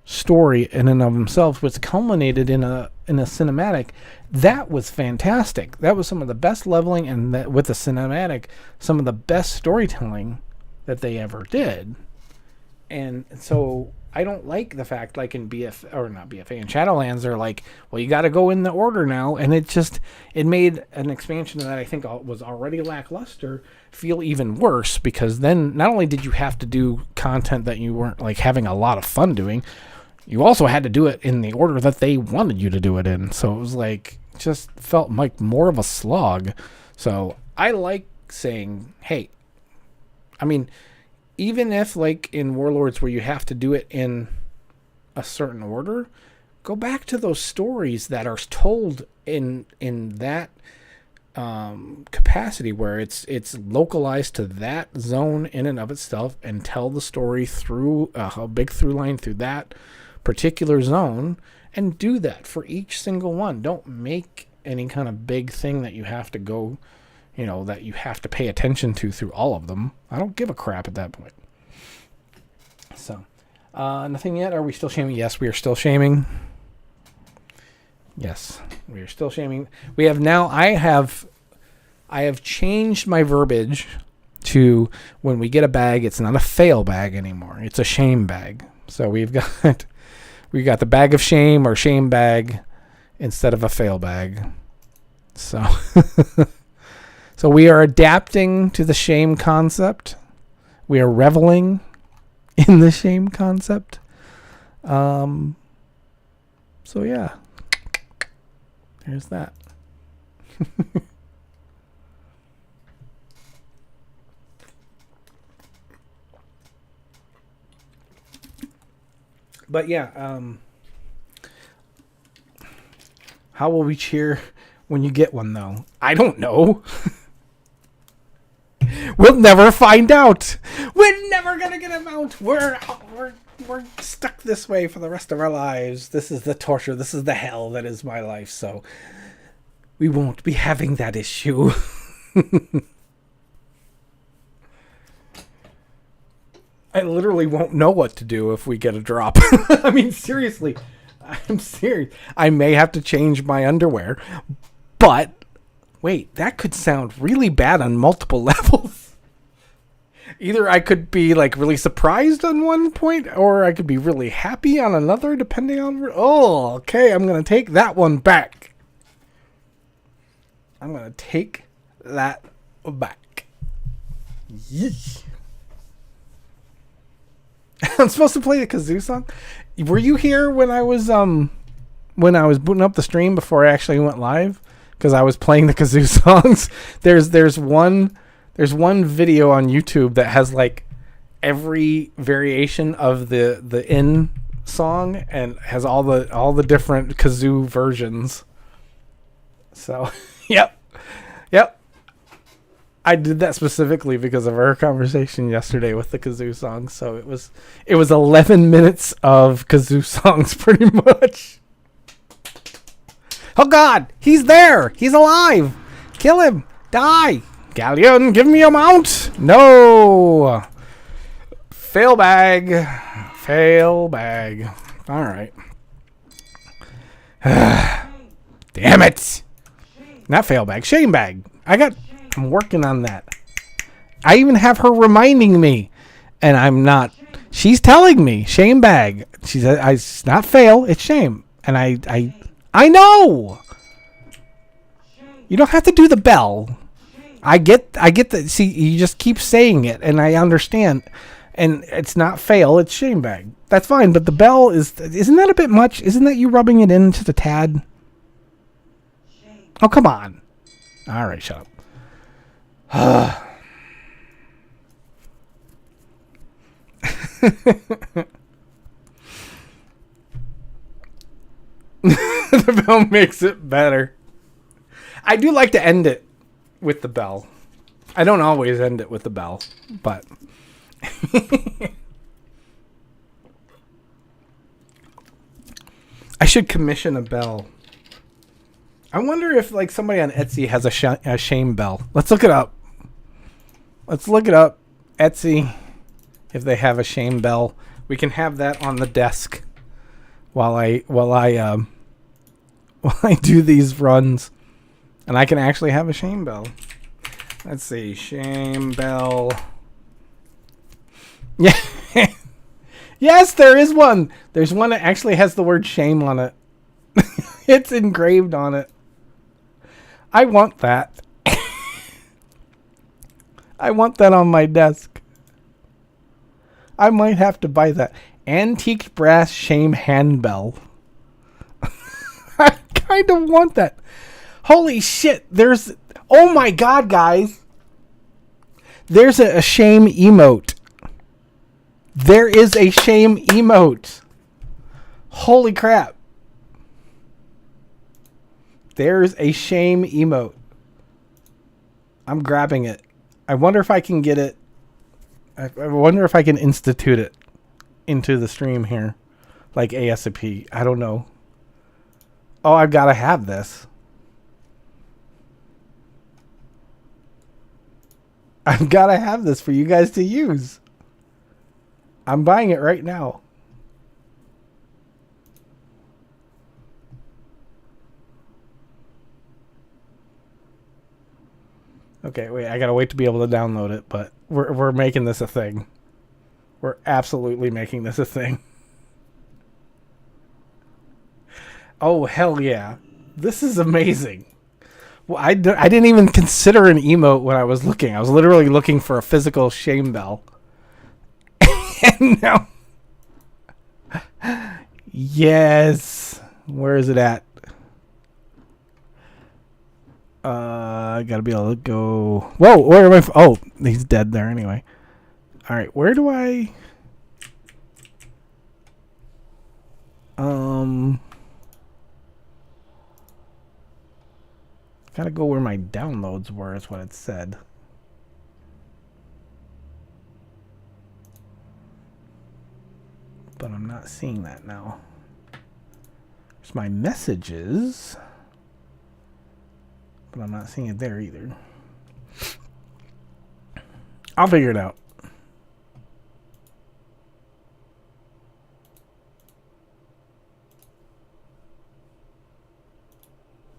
story in and of themselves, which culminated in a cinematic. That was fantastic. That was some of the best leveling, and that with the cinematic, some of the best storytelling that they ever did. And so I don't like the fact, like in in Shadowlands, they're like, well, you got to go in the order now, and it made an expansion that I think was already lackluster feel even worse, because then not only did you have to do content that you weren't like having a lot of fun doing, you also had to do it in the order that they wanted you to do it in. So it was like, just felt like more of a slog. So I like saying, hey, I mean, even if like in Warlords where you have to do it in a certain order, go back to those stories that are told in that capacity where it's localized to that zone in and of itself, and tell the story through a big through line through that particular zone, and do that for each single one. Don't make any kind of big thing that you have to go, that you have to pay attention to through all of them. I don't give a crap at that point. So, nothing yet. Are we still shaming? Yes, we are still shaming. Yes, we are still shaming. We have now. I have changed my verbiage to when we get a bag, it's not a fail bag anymore. It's a shame bag. So we've got the bag of shame or shame bag instead of a fail bag. So so we are adapting to the shame concept. We are reveling in the shame concept. So yeah. There's that. But yeah, how will we cheer when you get one, though? I don't know. We'll never find out. We're never gonna get a mount. We're stuck this way for the rest of our lives. This is the torture. This is the hell that is my life. So we won't be having that issue. I literally won't know what to do if we get a drop. I mean, seriously. I'm serious. I may have to change my underwear. But, wait, that could sound really bad on multiple levels. Either I could be, like, really surprised on one point, or I could be really happy on another, depending on... Oh, okay, I'm going to take that one back. I'm going to take that back. Yeesh. I'm supposed to play the kazoo song. Were you here when I was booting up the stream before I actually went live? Because I was playing the kazoo songs. There's one video on YouTube that has like every variation of the in song and has all the different kazoo versions. So, yep. I did that specifically because of our conversation yesterday with the kazoo song. So it was 11 minutes of kazoo songs pretty much. Oh God, he's there. He's alive. Kill him. Die. Galleon, give me a mount. No. Fail bag. All right. Damn it. Not fail bag. Shame bag. I'm working on that. I even have her reminding me, and I'm not. She's telling me shame bag. She said, "It's not fail. It's shame." And I know. You don't have to do the bell. I get that. See, you just keep saying it, and I understand. And it's not fail. It's shame bag. That's fine. But the bell isn't that a bit much? Isn't that you rubbing it in just a tad? Oh, come on. All right, shut up. The bell makes it better. I do like to end it with the bell. I don't always end it with the bell, but I should commission a bell. I wonder if like somebody on Etsy has a shame bell. Let's look it up. Etsy, if they have a shame bell. We can have that on the desk while I do these runs, and I can actually have a shame bell. Let's see, shame bell. Yeah, yes, there is one. There's one that actually has the word shame on it. It's engraved on it. I want that. I want that on my desk. I might have to buy that. Antique brass shame handbell. I kind of want that. Holy shit. Oh my God, guys. There's a shame emote. There is a shame emote. Holy crap. There's a shame emote. I'm grabbing it. I wonder if I can get it. I wonder if I can institute it into the stream here. Like ASAP. I don't know. Oh, I've got to have this. I've got to have this for you guys to use. I'm buying it right now. Okay, wait, I gotta wait to be able to download it, but we're making this a thing. We're absolutely making this a thing. Oh, hell yeah. This is amazing. Well, I didn't even consider an emote when I was looking. I was literally looking for a physical shame bell. And now... Yes. Where is it at? I gotta be able to go... Whoa, where am I... Oh, he's dead there anyway. Alright, where do I... Gotta go where my downloads were, is what it said. But I'm not seeing that now. There's my messages. But I'm not seeing it there either. I'll figure it out.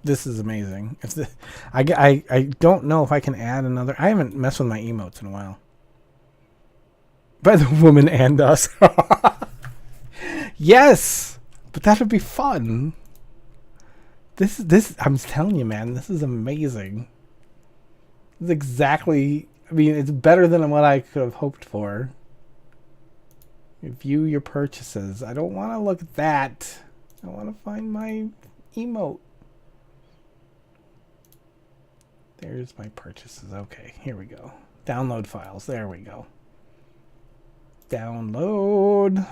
This is amazing. If the, I don't know if I can add another. I haven't messed with my emotes in a while. By the woman and us. Yes, but that would be fun. This I'm telling you, man, this is amazing. This is exactly. I mean, it's better than what I could have hoped for. View your purchases. I don't want to look at that. I want to find my emote. There's my purchases. Okay, here we go. Download files. There we go. Download.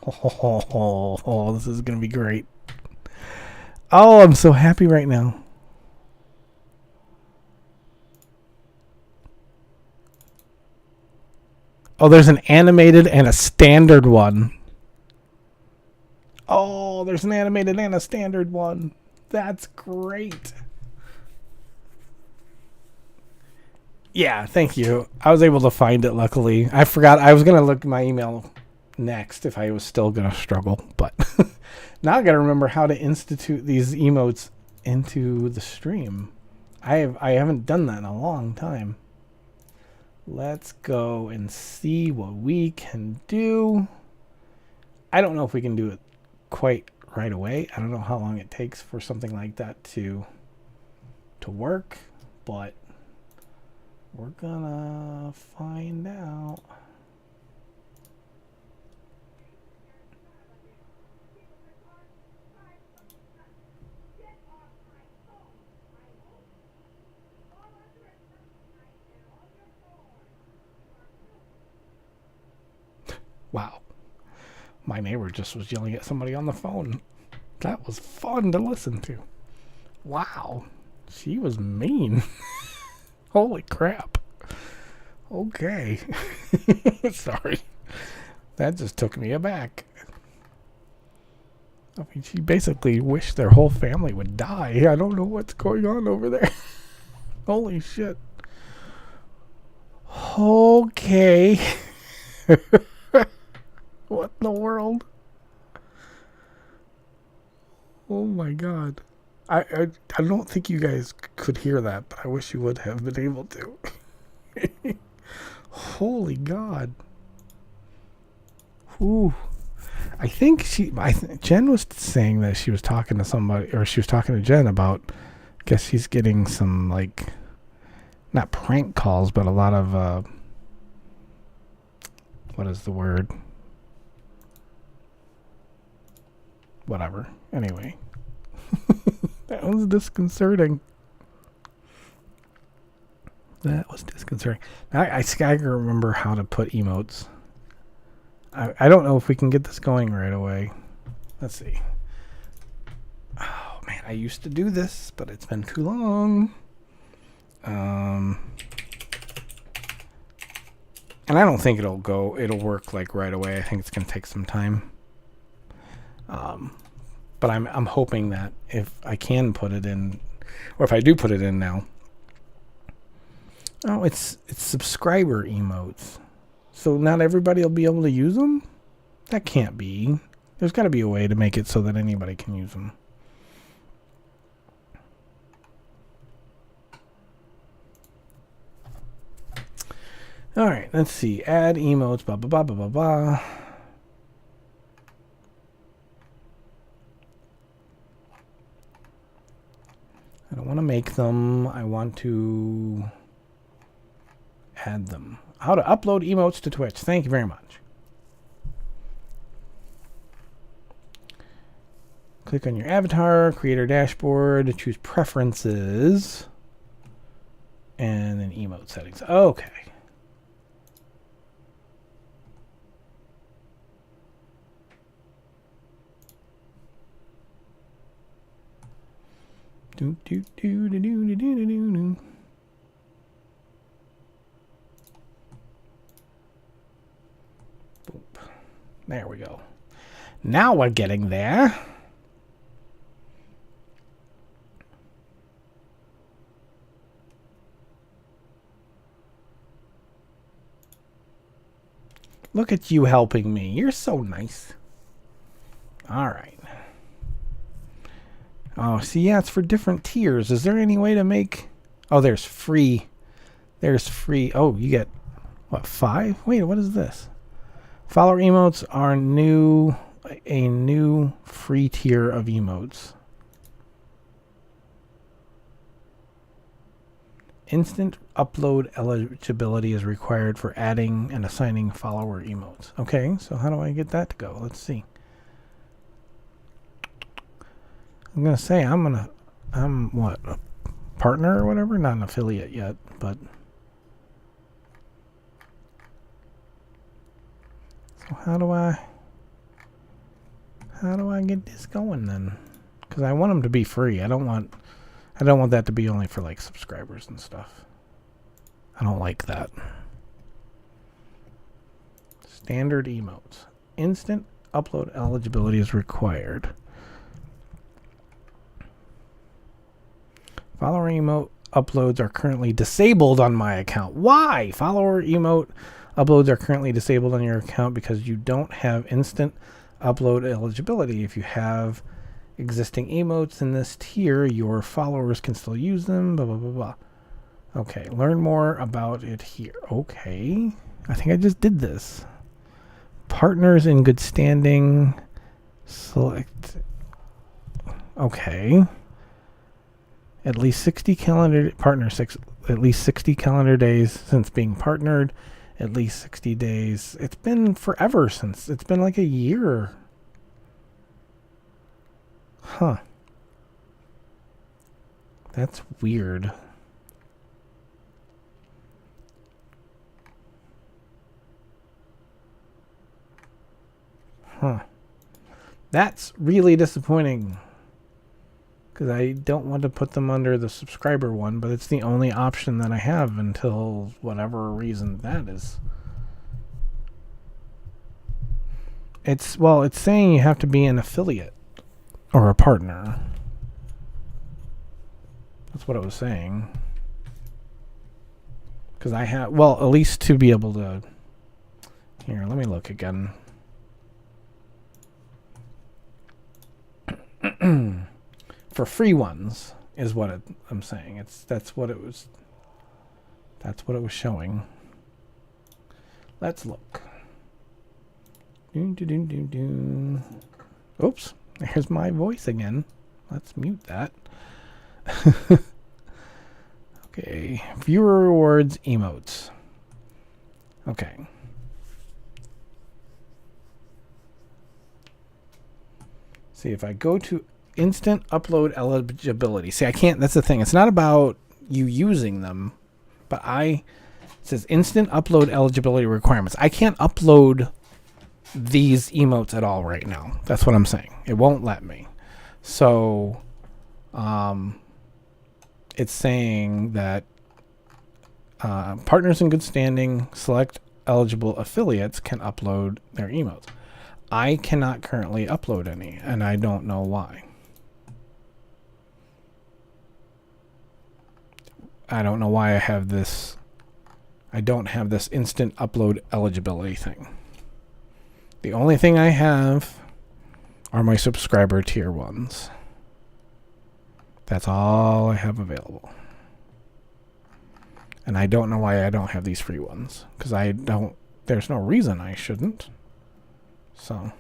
Oh, this is going to be great. Oh, I'm so happy right now. Oh, there's an animated and a standard one. Oh, there's an animated and a standard one. That's great. Yeah, thank you. I was able to find it, luckily. I forgot. I was going to look at my email next if I was still going to struggle. But now I got to remember how to institute these emotes into the stream. I haven't done that in a long time. Let's go and see what we can do. I don't know if we can do it quite right away. I don't know how long it takes for something like that to work, but we're gonna find out. Wow. My neighbor just was yelling at somebody on the phone. That was fun to listen to. Wow. She was mean. Holy crap. Okay. Sorry. That just took me aback. I mean, she basically wished their whole family would die. I don't know what's going on over there. Holy shit. Okay. What in the world? Oh my god. I don't think you guys could hear that, but I wish you would have been able to. Holy god. Ooh. I think Jen was saying that she was talking to somebody, or she was talking to Jen about, I guess she's getting some, like, not prank calls, but a lot of, what is the word? Whatever. Anyway. That was disconcerting. That was disconcerting. Now, I gotta remember how to put emotes. I don't know if we can get this going right away. Let's see. Oh, man. I used to do this, but it's been too long. And I don't think it'll work like right away. I think it's going to take some time. But I'm hoping that if I can put it in, Or if I do put it in now. Oh, it's subscriber emotes. So not everybody will be able to use them? That can't be. There's got to be a way to make it so that anybody can use them. All right, let's see. Add emotes, blah, blah, blah, blah, blah, blah. I don't want to make them. I want to add them. How to upload emotes to Twitch. Thank you very much. Click on your avatar, creator dashboard, choose preferences, and then emote settings. Okay. Do, do, do, do, do, do, do, do, do. Boop. There we go. Now we're getting there. Look at you helping me. You're so nice. All right. Oh, see, yeah, it's for different tiers. Is there any way to make... Oh, there's free. There's free. Oh, you get, what, 5? Wait, what is this? Follower emotes are a new free tier of emotes. Instant upload eligibility is required for adding and assigning follower emotes. Okay, so how do I get that to go? Let's see. I'm going to say I'm what, a partner or whatever? Not an affiliate yet, but. So how do I get this going then? Because I want them to be free. I don't want that to be only for like subscribers and stuff. I don't like that. Standard emotes. Instant upload eligibility is required. Follower emote uploads are currently disabled on my account. Why? Follower emote uploads are currently disabled on your account because you don't have instant upload eligibility. If you have existing emotes in this tier, your followers can still use them, blah, blah, blah, blah. Okay, learn more about it here. Okay, I think I just did this. Partners in good standing. Select. Okay. At least 60 calendar at least 60 calendar days since being partnered. At least 60 days. It's been forever since. It's been like a year. Huh. That's weird. Huh. That's really disappointing. Because I don't want to put them under the subscriber one, but it's the only option that I have until whatever reason that is. It's saying you have to be an affiliate or a partner. That's what it was saying. Because I have, well, at least to be able to. Here, let me look again. For free ones is what I'm saying. That's what it was showing. Let's look. Oops, there's my voice again. Let's mute that. Okay, viewer rewards emotes. Okay. See, if I go to instant upload eligibility. See, I can't, that's the thing. It's not about you using them, but it says instant upload eligibility requirements. I can't upload these emotes at all right now. That's what I'm saying. It won't let me. So, it's saying that partners in good standing, select eligible affiliates can upload their emotes. I cannot currently upload any, and I don't know why. I don't know why I have this. I don't have this instant upload eligibility thing. The only thing I have are my subscriber tier ones. That's all I have available. And I don't know why I don't have these free ones. Because I don't... There's no reason I shouldn't. So...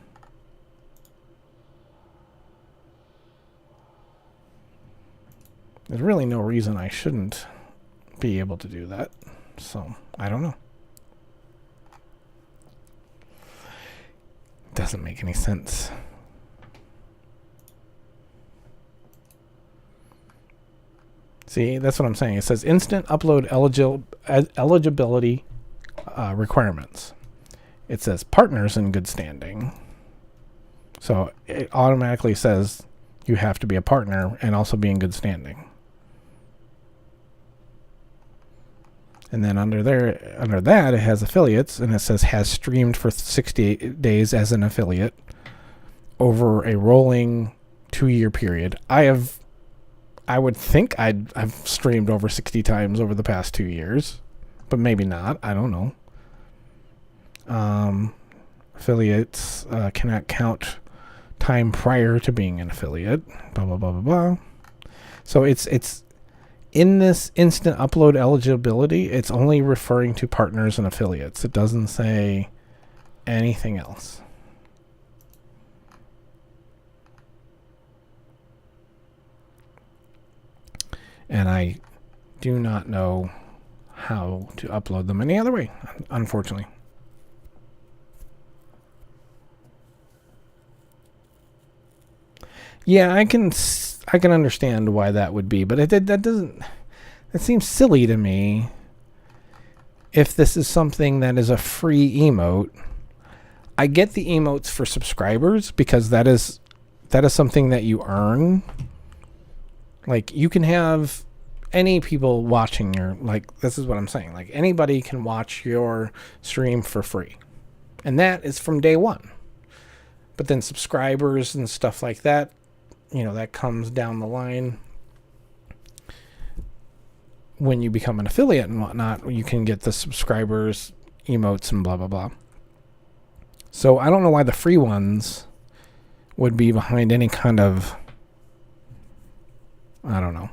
There's really no reason I shouldn't be able to do that. So, I don't know. Doesn't make any sense. See, that's what I'm saying. It says instant upload eligibility requirements. It says partners in good standing. So it automatically says you have to be a partner and also be in good standing. And then under that, it has affiliates, and it says has streamed for 60 days as an affiliate over a rolling 2-year period. I would think I've streamed over 60 times over the past 2 years, but maybe not. I don't know. Affiliates cannot count time prior to being an affiliate. Blah blah blah blah blah. So it's in this instant upload eligibility, it's only referring to partners and affiliates. It doesn't say anything else. And I do not know how to upload them any other way, unfortunately. Yeah, I can understand why that would be, but that seems silly to me. If this is something that is a free emote, I get the emotes for subscribers because that is something that you earn. Like, you can have any people watching your, like, this is what I'm saying. Like, anybody can watch your stream for free. And that is from day one. But then subscribers and stuff like that, you know, that comes down the line. When you become an affiliate and whatnot, you can get the subscribers, emotes, and blah, blah, blah. So I don't know why the free ones would be behind any kind of... I don't know.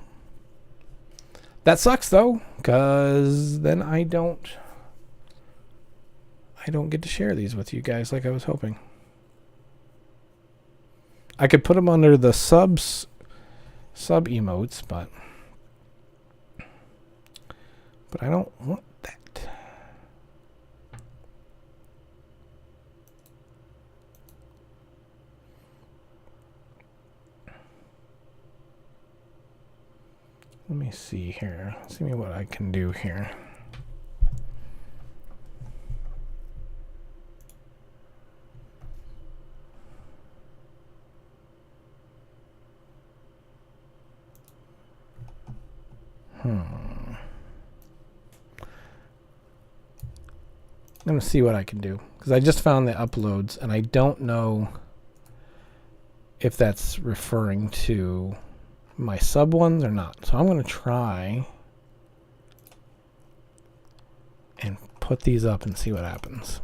That sucks, though, because then I don't get to share these with you guys like I was hoping. I could put them under the sub emotes, but I don't want that. Let me see here. See what I can do here. I'm going to see what I can do, because I just found the uploads, and I don't know if that's referring to my sub ones or not. So I'm going to try and put these up and see what happens.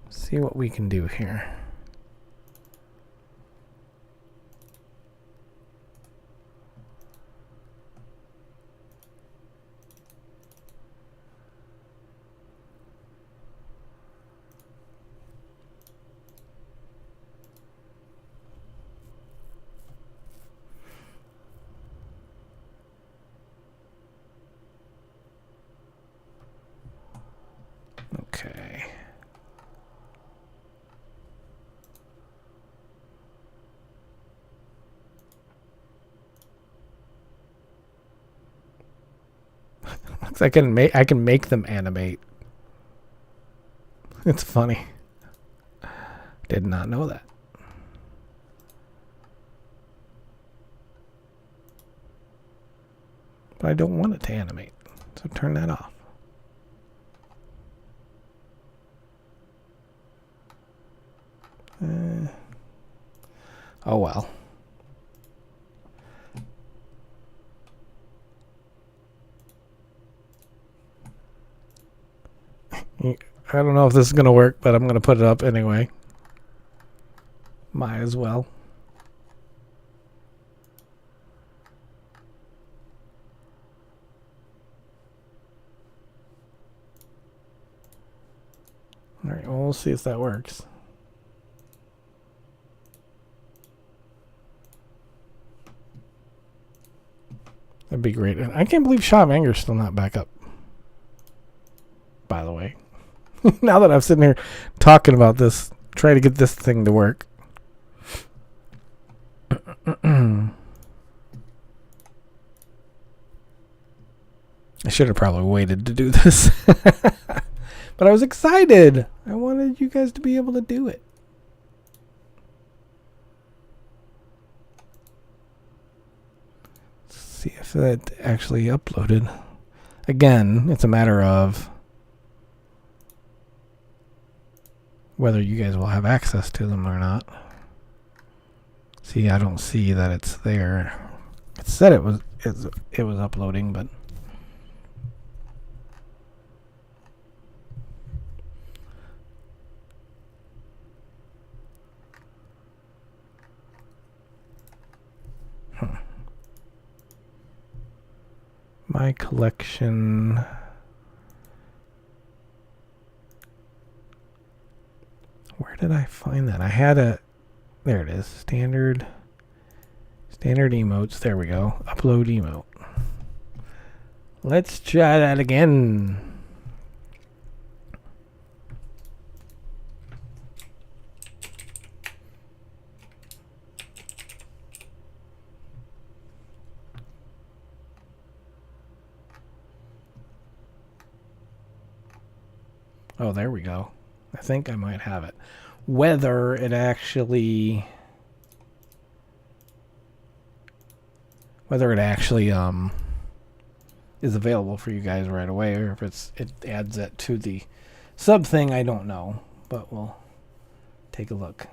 See what we can do here. Okay. Looks like I can make them animate. It's funny. Did not know that. But I don't want it to animate. So turn that off. Oh well. I don't know if this is going to work, but I'm going to put it up anyway. Might as well. All right, well, we'll see if that works. That'd be great. And I can't believe Shaw of Anger's still not back up. By the way. Now that I'm sitting here talking about this, try to get this thing to work. I should have probably waited to do this. But I was excited. I wanted you guys to be able to do it. Let's see if that actually uploaded. Again, it's a matter of whether you guys will have access to them or not. See, I don't see that it's there. It said it was uploading, but my collection. Where did I find that? I had a. There it is. Standard emotes. There we go. Upload emote. Let's try that again. Oh, there we go. I think I might have it. Whether it actually is available for you guys right away, or if it adds it to the sub thing, I don't know, but we'll take a look.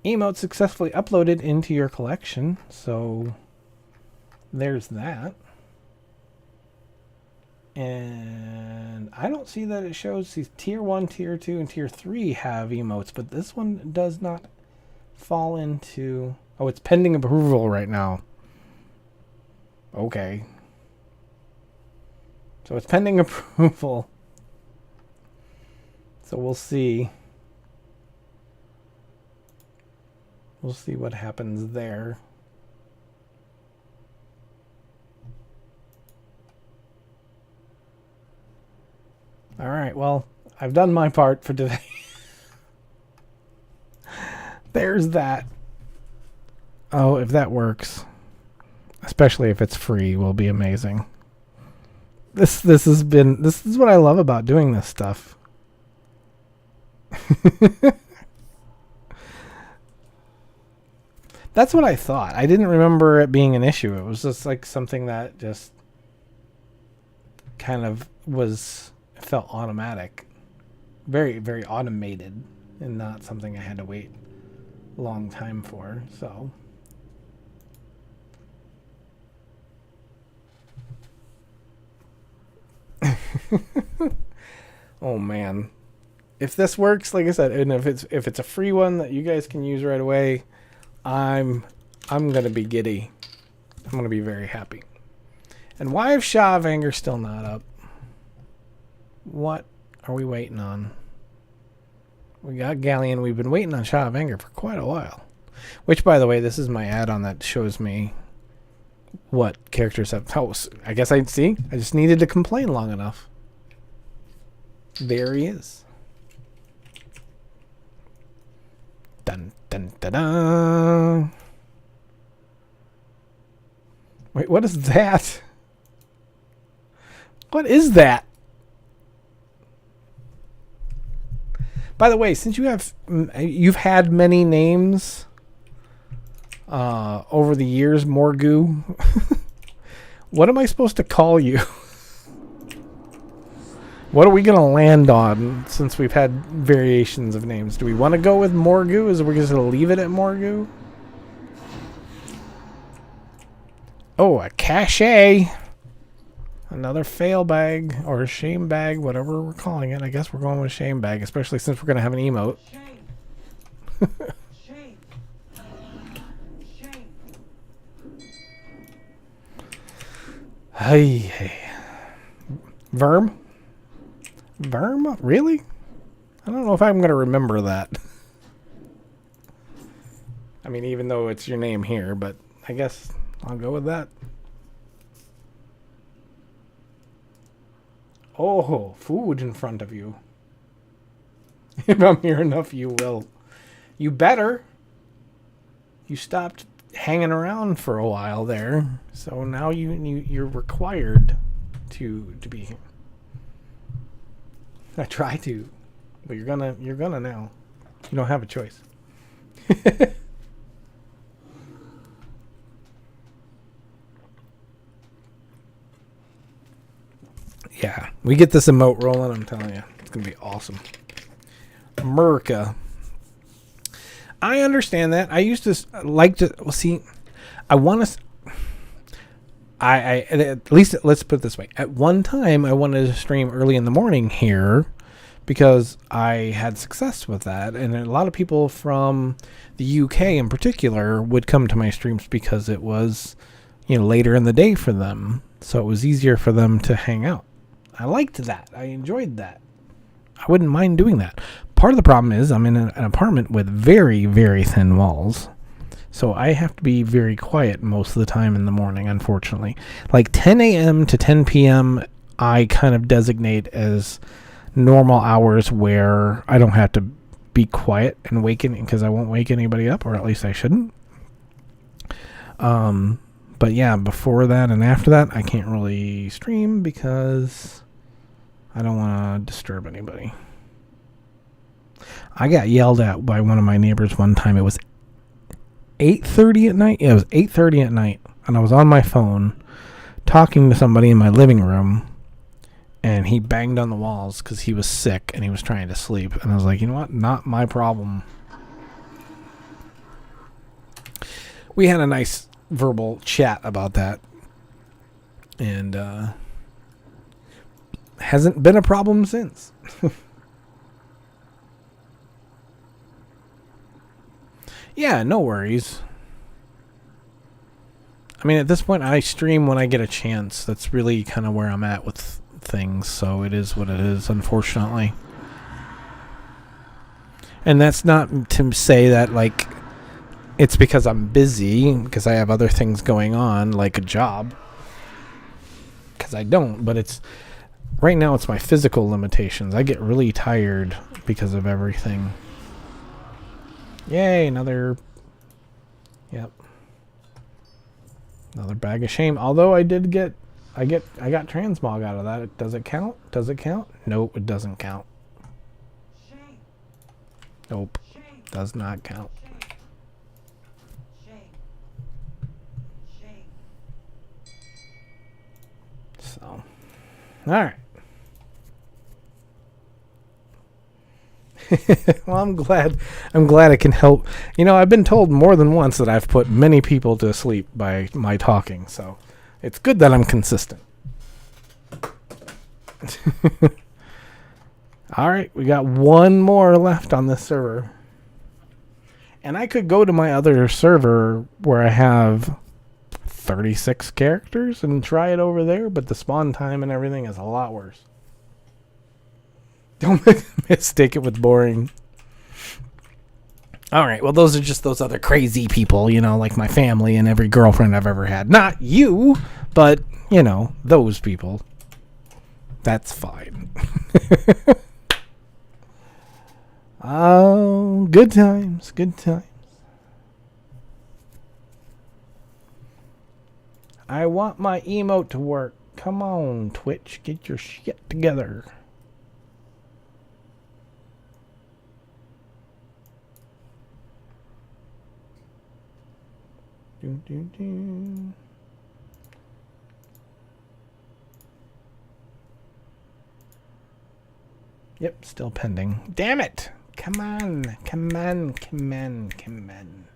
Emote successfully uploaded into your collection, so there's that. And I don't see that it shows these tier 1, tier 2, and tier 3 have emotes, but this one does not fall into... Oh, it's pending approval right now. Okay. So it's pending approval. So we'll see. We'll see what happens there. All right, well, I've done my part for today. There's that. Oh, if that works, especially if it's free, will be amazing. This is what I love about doing this stuff. That's what I thought. I didn't remember it being an issue. It was just like something that just kind of felt automatic. Very, very automated, and not something I had to wait a long time for. So oh man, if this works, like I said, and if it's a free one that you guys can use right away, I'm gonna be giddy. I'm gonna be very happy. And why is Shaw of Anger still not up? What are we waiting on? We got Galleon. We've been waiting on Shaw of Anger for quite a while. Which, by the way, this is my add-on that shows me what characters have... Oh, I guess I see. I just needed to complain long enough. There he is. Dun, dun, dun, dun. Wait, what is that? What is that? By the way, since you've had many names over the years, Morgu, what am I supposed to call you? What are we going to land on since we've had variations of names? Do we want to go with Morgu? Is we just going to leave it at Morgu? Oh, a cachet. Another fail bag or a shame bag, whatever we're calling it. I guess we're going with shame bag, especially since we're going to have an emote. Shame. Shame. Shame. Hey. Verm? Verm? Really? I don't know if I'm going to remember that. I mean, even though it's your name here, but I guess I'll go with that. Oh, food in front of you. If I'm here enough, you will. You better. You stopped hanging around for a while there, so now you're required to be here. I try to, but you're gonna now. You don't have a choice. Yeah, we get this emote rolling. I'm telling you, it's gonna be awesome. America. I understand that. I used to like to. Well, see, I want to. I at least let's put it this way. At one time, I wanted to stream early in the morning here because I had success with that, and a lot of people from the UK in particular would come to my streams because it was, later in the day for them, so it was easier for them to hang out. I liked that. I enjoyed that. I wouldn't mind doing that. Part of the problem is I'm in an apartment with very, very thin walls. So I have to be very quiet most of the time in the morning, unfortunately. Like 10 a.m. to 10 p.m. I kind of designate as normal hours where I don't have to be quiet and because I won't wake anybody up, or at least I shouldn't. But yeah, before that and after that, I can't really stream because I don't want to disturb anybody. I got yelled at by one of my neighbors one time. It was 8:30 at night. Yeah, it was 8:30 at night, and I was on my phone talking to somebody in my living room, and he banged on the walls because he was sick and he was trying to sleep. And I was like, you know what? Not my problem. We had a nice verbal chat about that, and hasn't been a problem since. Yeah, no worries. I mean, at this point, I stream when I get a chance. That's really kind of where I'm at with things, so it is what it is, unfortunately. And that's not to say that, like, it's because I'm busy, because I have other things going on, like a job. Because I don't, but it's... Right now, it's my physical limitations. I get really tired because of everything. Yay, another... Yep. Another bag of shame. Although I got transmog out of that. Does it count? Does it count? Nope, it doesn't count. Shame. Nope. Shame. Does not count. Shame. Shame. So. Alright. Well, I'm glad I can help. I've been told more than once that I've put many people to sleep by my talking, so it's good that I'm consistent. All right, we got one more left on this server. And I could go to my other server where I have 36 characters and try it over there, but the spawn time and everything is a lot worse. Don't mistake it with boring. All right, well, those are just those other crazy people, like my family and every girlfriend I've ever had. Not you, but, those people. That's fine. Oh, good times, good times. I want my emote to work. Come on, Twitch, get your shit together. Do, do, do. Yep, still pending. Damn it! Come on, come on, come on, come on.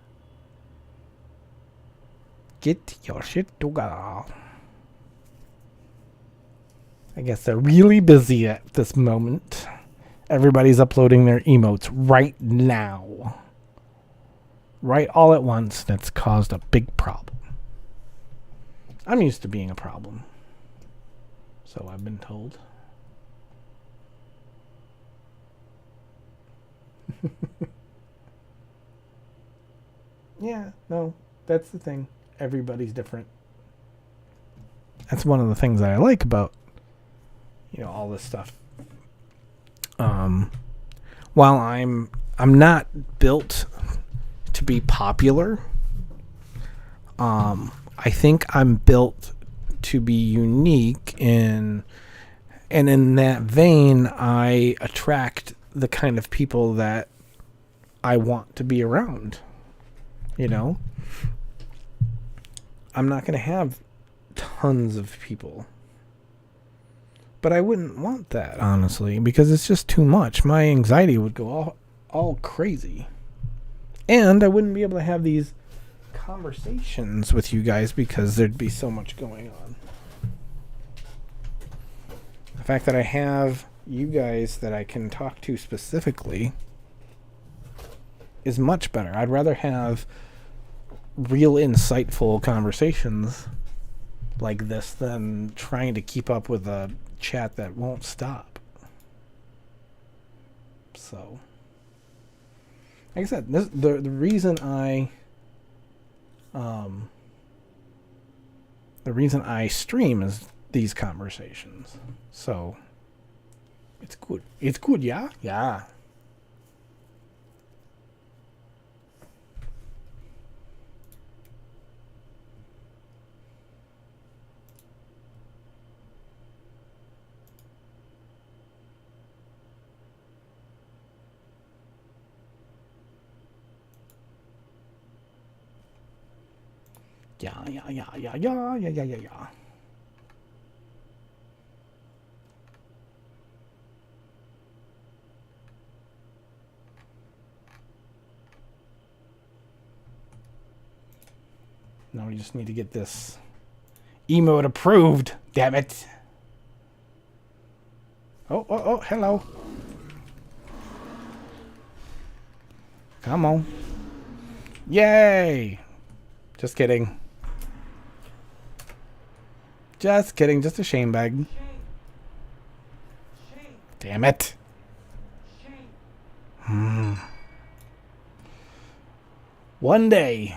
Get your shit together. I guess they're really busy at this moment. Everybody's uploading their emotes right now. Right all at once. That's caused a big problem. I'm used to being a problem. So I've been told. Yeah, no, that's the thing. Everybody's different. That's one of the things that I like about, all this stuff. While I'm not built to be popular, I think I'm built to be unique and in that vein, I attract the kind of people that I want to be around. I'm not going to have tons of people. But I wouldn't want that, honestly, because it's just too much. My anxiety would go all crazy. And I wouldn't be able to have these conversations with you guys because there'd be so much going on. The fact that I have you guys that I can talk to specifically is much better. I'd rather have real insightful conversations like this than trying to keep up with a chat that won't stop. So, like I said, the reason I stream is these conversations. So it's good. It's good, yeah? Yeah. Yeah. Now we just need to get this emote approved. Damn it. Oh, hello. Come on. Yay. Just kidding. Just kidding. Just a shame bag. Shame. Shame. Damn it. Shame. One day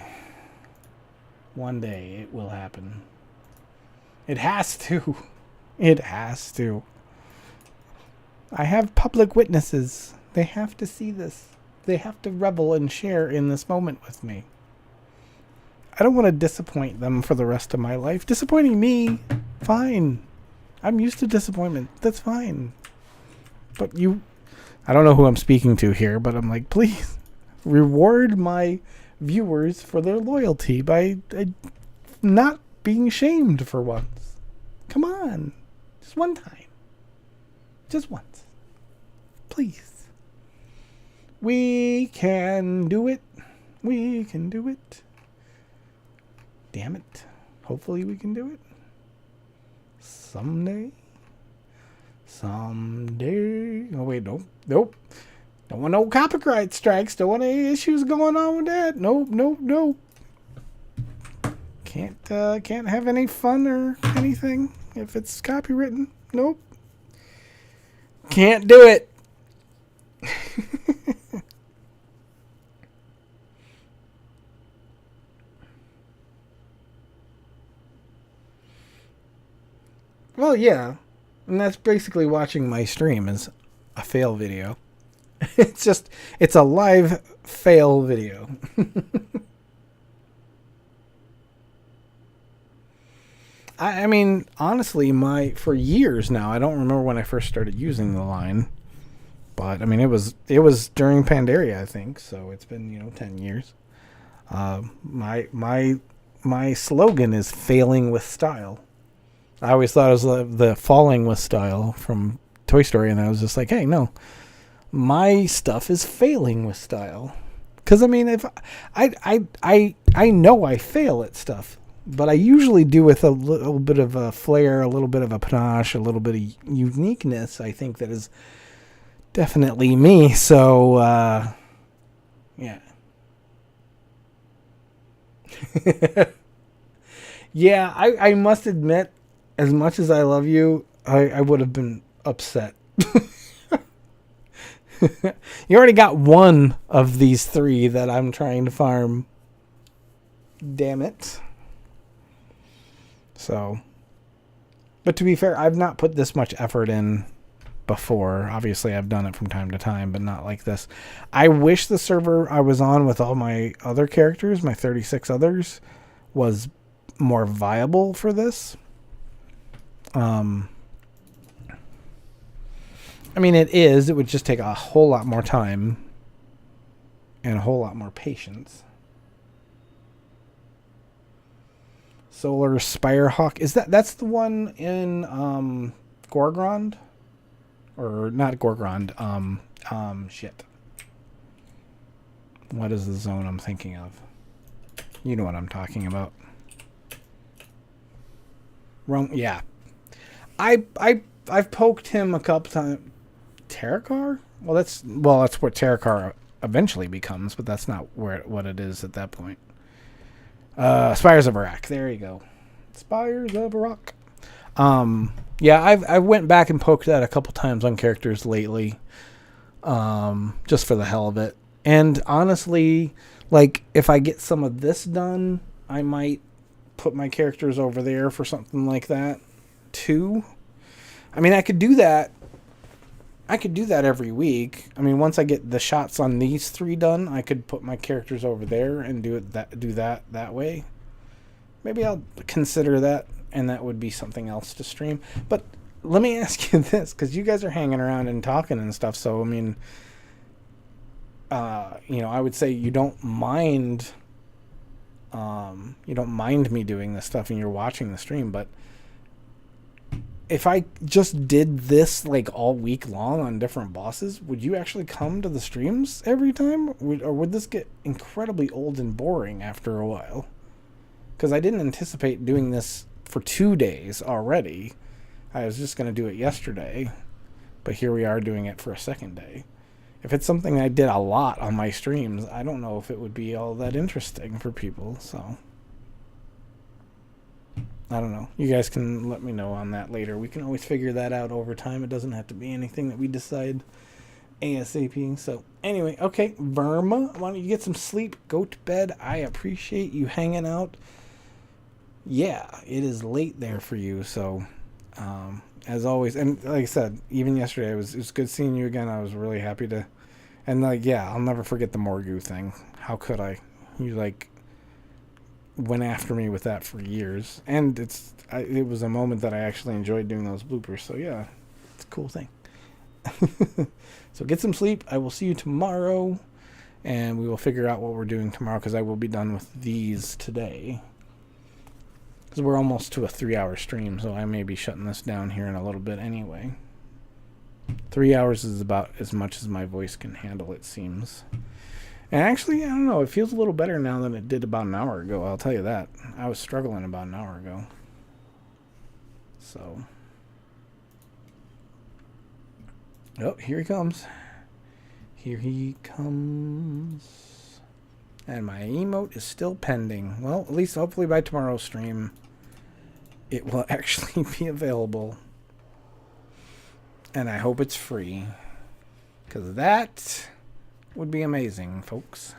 it will happen. It has to. It has to. I have public witnesses. They have to see this. They have to revel and share in this moment with me. I don't want to disappoint them for the rest of my life. Disappointing me, fine. I'm used to disappointment. That's fine. But I don't know who I'm speaking to here, but I'm like, please reward my viewers for their loyalty by not being shamed for once. Come on. Just one time. Just once. Please. We can do it. We can do it. Damn it. Hopefully we can do it. Someday. Oh, wait, nope. Don't want no copyright strikes. Don't want any issues going on with that. Nope. Can't have any fun or anything if it's copywritten. Nope. Can't do it. Well, yeah. And that's basically watching my stream is a fail video. It's a live fail video. I mean, honestly, for years now, I don't remember when I first started using the line, but I mean, it was during Pandaria, I think. So it's been 10 years. My slogan is failing with style. I always thought it was the falling with style from Toy Story, and I was just like, hey, no, my stuff is failing with style. Because I mean, if I know I fail at stuff. but I usually do with a little bit of a flair, a little bit of a panache, a little bit of uniqueness. I think that is definitely me. So, yeah. Yeah, I must admit, as much as I love you, I would have been upset. You already got one of these three that I'm trying to farm. Damn it. So, but to be fair, I've not put this much effort in before. Obviously, I've done it from time to time, but not like this. I wish the server I was on with all my other characters, my 36 others, was more viable for this. I mean, it is. It would just take a whole lot more time and a whole lot more patience. Solar Spirehawk. Is that's the one in Gorgrond? Or not Gorgrond. Shit. What is the zone I'm thinking of? You know what I'm talking about. Wrong. Yeah. I've poked him a couple times. Terracar? Well, that's what Terracar eventually becomes, but that's not what it is at that point. Spires of Iraq. There you go. Spires of Iraq. Yeah, I went back and poked that a couple times on characters lately, just for the hell of it. And honestly, like, if I get some of this done, I might put my characters over there for something like that too. I mean, I could do that every week. I mean, once I get the shots on these three done, I could put my characters over there and do that way. Maybe I'll consider that, and that would be something else to stream. But let me ask you this, because you guys are hanging around and talking and stuff. So I mean, I would say you don't mind me doing this stuff, and you're watching the stream, but if I just did this like all week long on different bosses, would you actually come to the streams every time? Or would this get incredibly old and boring after a while? Because I didn't anticipate doing this for 2 days already. I was just going to do it yesterday. But here we are doing it for a second day. If it's something I did a lot on my streams, I don't know if it would be all that interesting for people. So I don't know. You guys can let me know on that later. We can always figure that out over time. It doesn't have to be anything that we decide ASAP. So anyway, okay, Verma, why don't you get some sleep? Go to bed. I appreciate you hanging out. Yeah, it is late there for you. So as always, and like I said, even yesterday, it was good seeing you again. I was really happy to, and like, yeah, I'll never forget the Morgu thing. How could I? You like went after me with that for years, and it was a moment that I actually enjoyed doing those bloopers. So yeah, it's a cool thing. So get some sleep. I will see you tomorrow, and we will figure out what we're doing tomorrow, because I will be done with these today, because we're almost to a 3-hour stream, so I may be shutting this down here in a little bit anyway. 3 hours is about as much as my voice can handle, it seems. And actually, I don't know, it feels a little better now than it did about an hour ago, I'll tell you that. I was struggling about an hour ago. So. Oh, here he comes. Here he comes. And my emote is still pending. Well, at least hopefully by tomorrow's stream, it will actually be available. And I hope it's free, because that would be amazing, folks.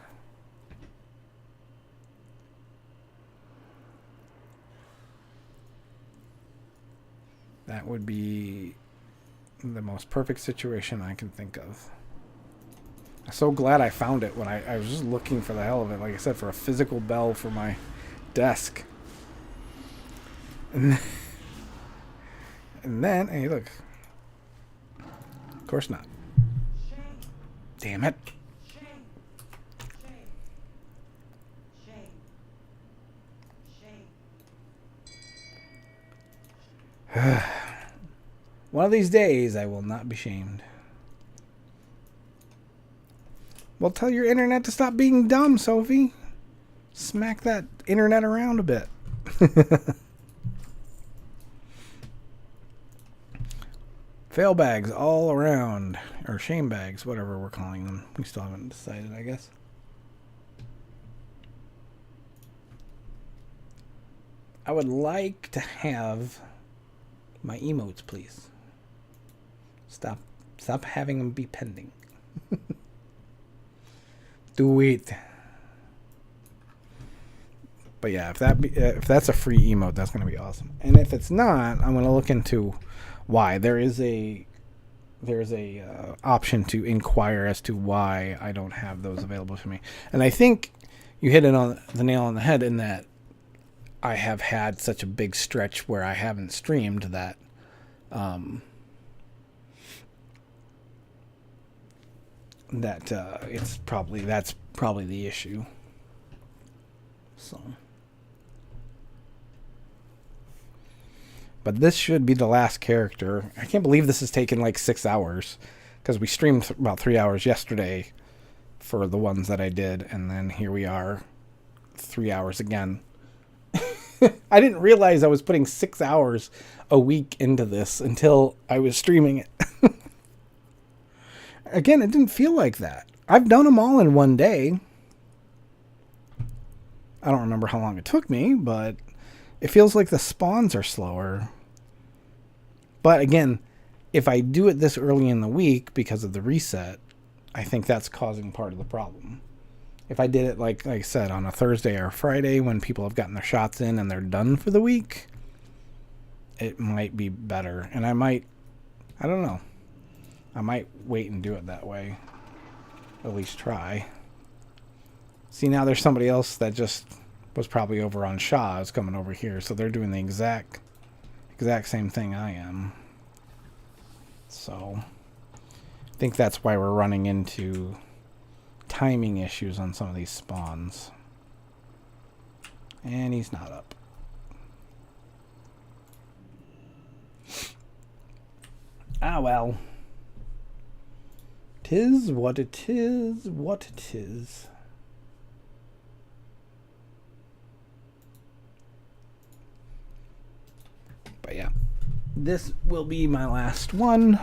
That would be the most perfect situation I can think of. I'm so glad I found it when I was just looking for the hell of it, like I said, for a physical bell for my desk. And then, hey, look. Of course not. Damn it. One of these days, I will not be shamed. Well, tell your internet to stop being dumb, Sophie. Smack that internet around a bit. Fail bags all around. Or shame bags, whatever we're calling them. We still haven't decided, I guess. I would like to have my emotes, please. Stop having them be pending. Do it. But yeah, if that's a free emote, that's going to be awesome. And if it's not, I'm going to look into why. There's a option to inquire as to why I don't have those available to me. And I think you hit it on the nail on the head in that I have had such a big stretch where I haven't streamed that that's probably the issue. So, but this should be the last character. I can't believe this has taken like 6 hours because we streamed about 3 hours yesterday for the ones that I did, and then here we are 3 hours again. I didn't realize I was putting 6 hours a week into this until I was streaming it. Again, it didn't feel like that. I've done them all in one day. I don't remember how long it took me, but it feels like the spawns are slower. But again, if I do it this early in the week because of the reset, I think that's causing part of the problem. If I did it, like I said, on a Thursday or Friday when people have gotten their shots in and they're done for the week, it might be better. And I don't know. I might wait and do it that way. At least try. See, now there's somebody else that just was probably over on Shaw is coming over here. So they're doing the exact same thing I am. So I think that's why we're running into timing issues on some of these spawns. And he's not up. Ah, well. 'Tis what it is, what it is. But yeah, this will be my last one.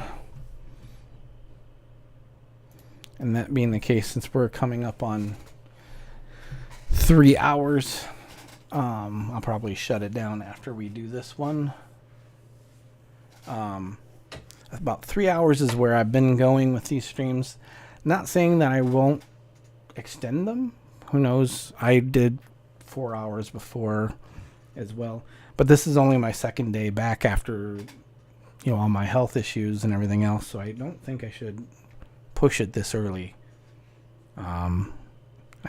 And that being the case, since we're coming up on 3 hours, I'll probably shut it down after we do this one. About 3 hours is where I've been going with these streams. Not saying that I won't extend them. Who knows? I did 4 hours before as well. But this is only my second day back after, all my health issues and everything else. So I don't think I should push it this early. I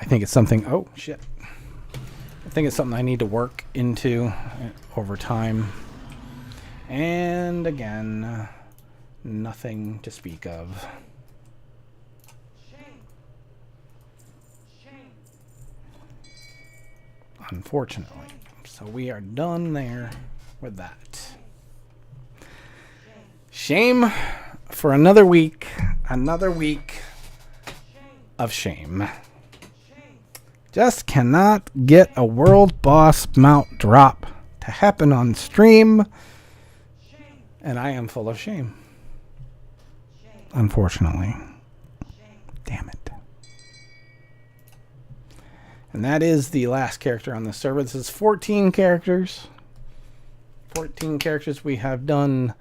think it's something... Oh, shit. I think it's something I need to work into over time. And again... nothing to speak of. Shame. Shame. Unfortunately. So we are done there with that. Shame for another week. Another week of shame. Just cannot get a world boss mount drop to happen on stream. And I am full of shame. Unfortunately. Damn it. And that is the last character on the server. This is 14 characters. 14 characters we have done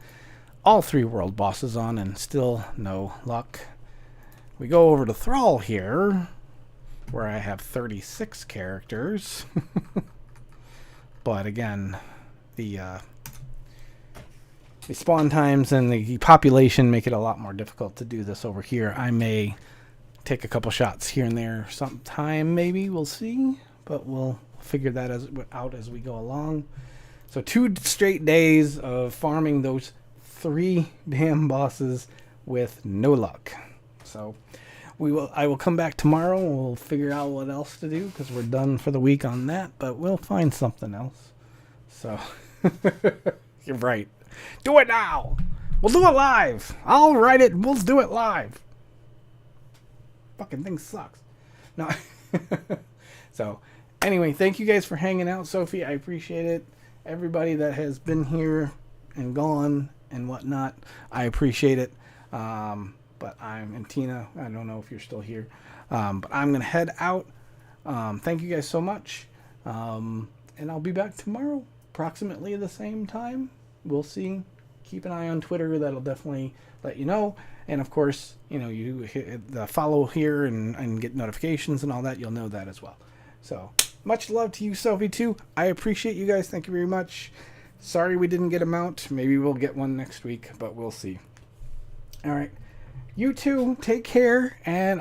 all 3 world bosses on and still no luck. We go over to Thrall here, where I have 36 characters. But again, the spawn times and the population make it a lot more difficult to do this over here. I may take a couple shots here and there sometime, maybe. We'll see. But we'll figure that out as we go along. So 2 straight days of farming those 3 damn bosses with no luck. So I will come back tomorrow and we'll figure out what else to do because we're done for the week on that. But we'll find something else. So you're right. Do it now. We'll do it live. I'll write it. We'll do it live. Fucking thing sucks. No. So Anyway, thank you guys for hanging out, Sophie. I appreciate it. Everybody that has been here and gone and whatnot, I appreciate it. But and Tina, I don't know if you're still here. But I'm gonna head out. Thank you guys so much. And I'll be back tomorrow, approximately the same time. We'll see. Keep an eye on Twitter. That'll definitely let you know. And of course, you hit the follow here and get notifications and all that. You'll know that as well. So much love to you, Sophie, too. I appreciate you guys. Thank you very much. Sorry we didn't get a mount. Maybe we'll get one next week, but we'll see. All right. You too. Take care, and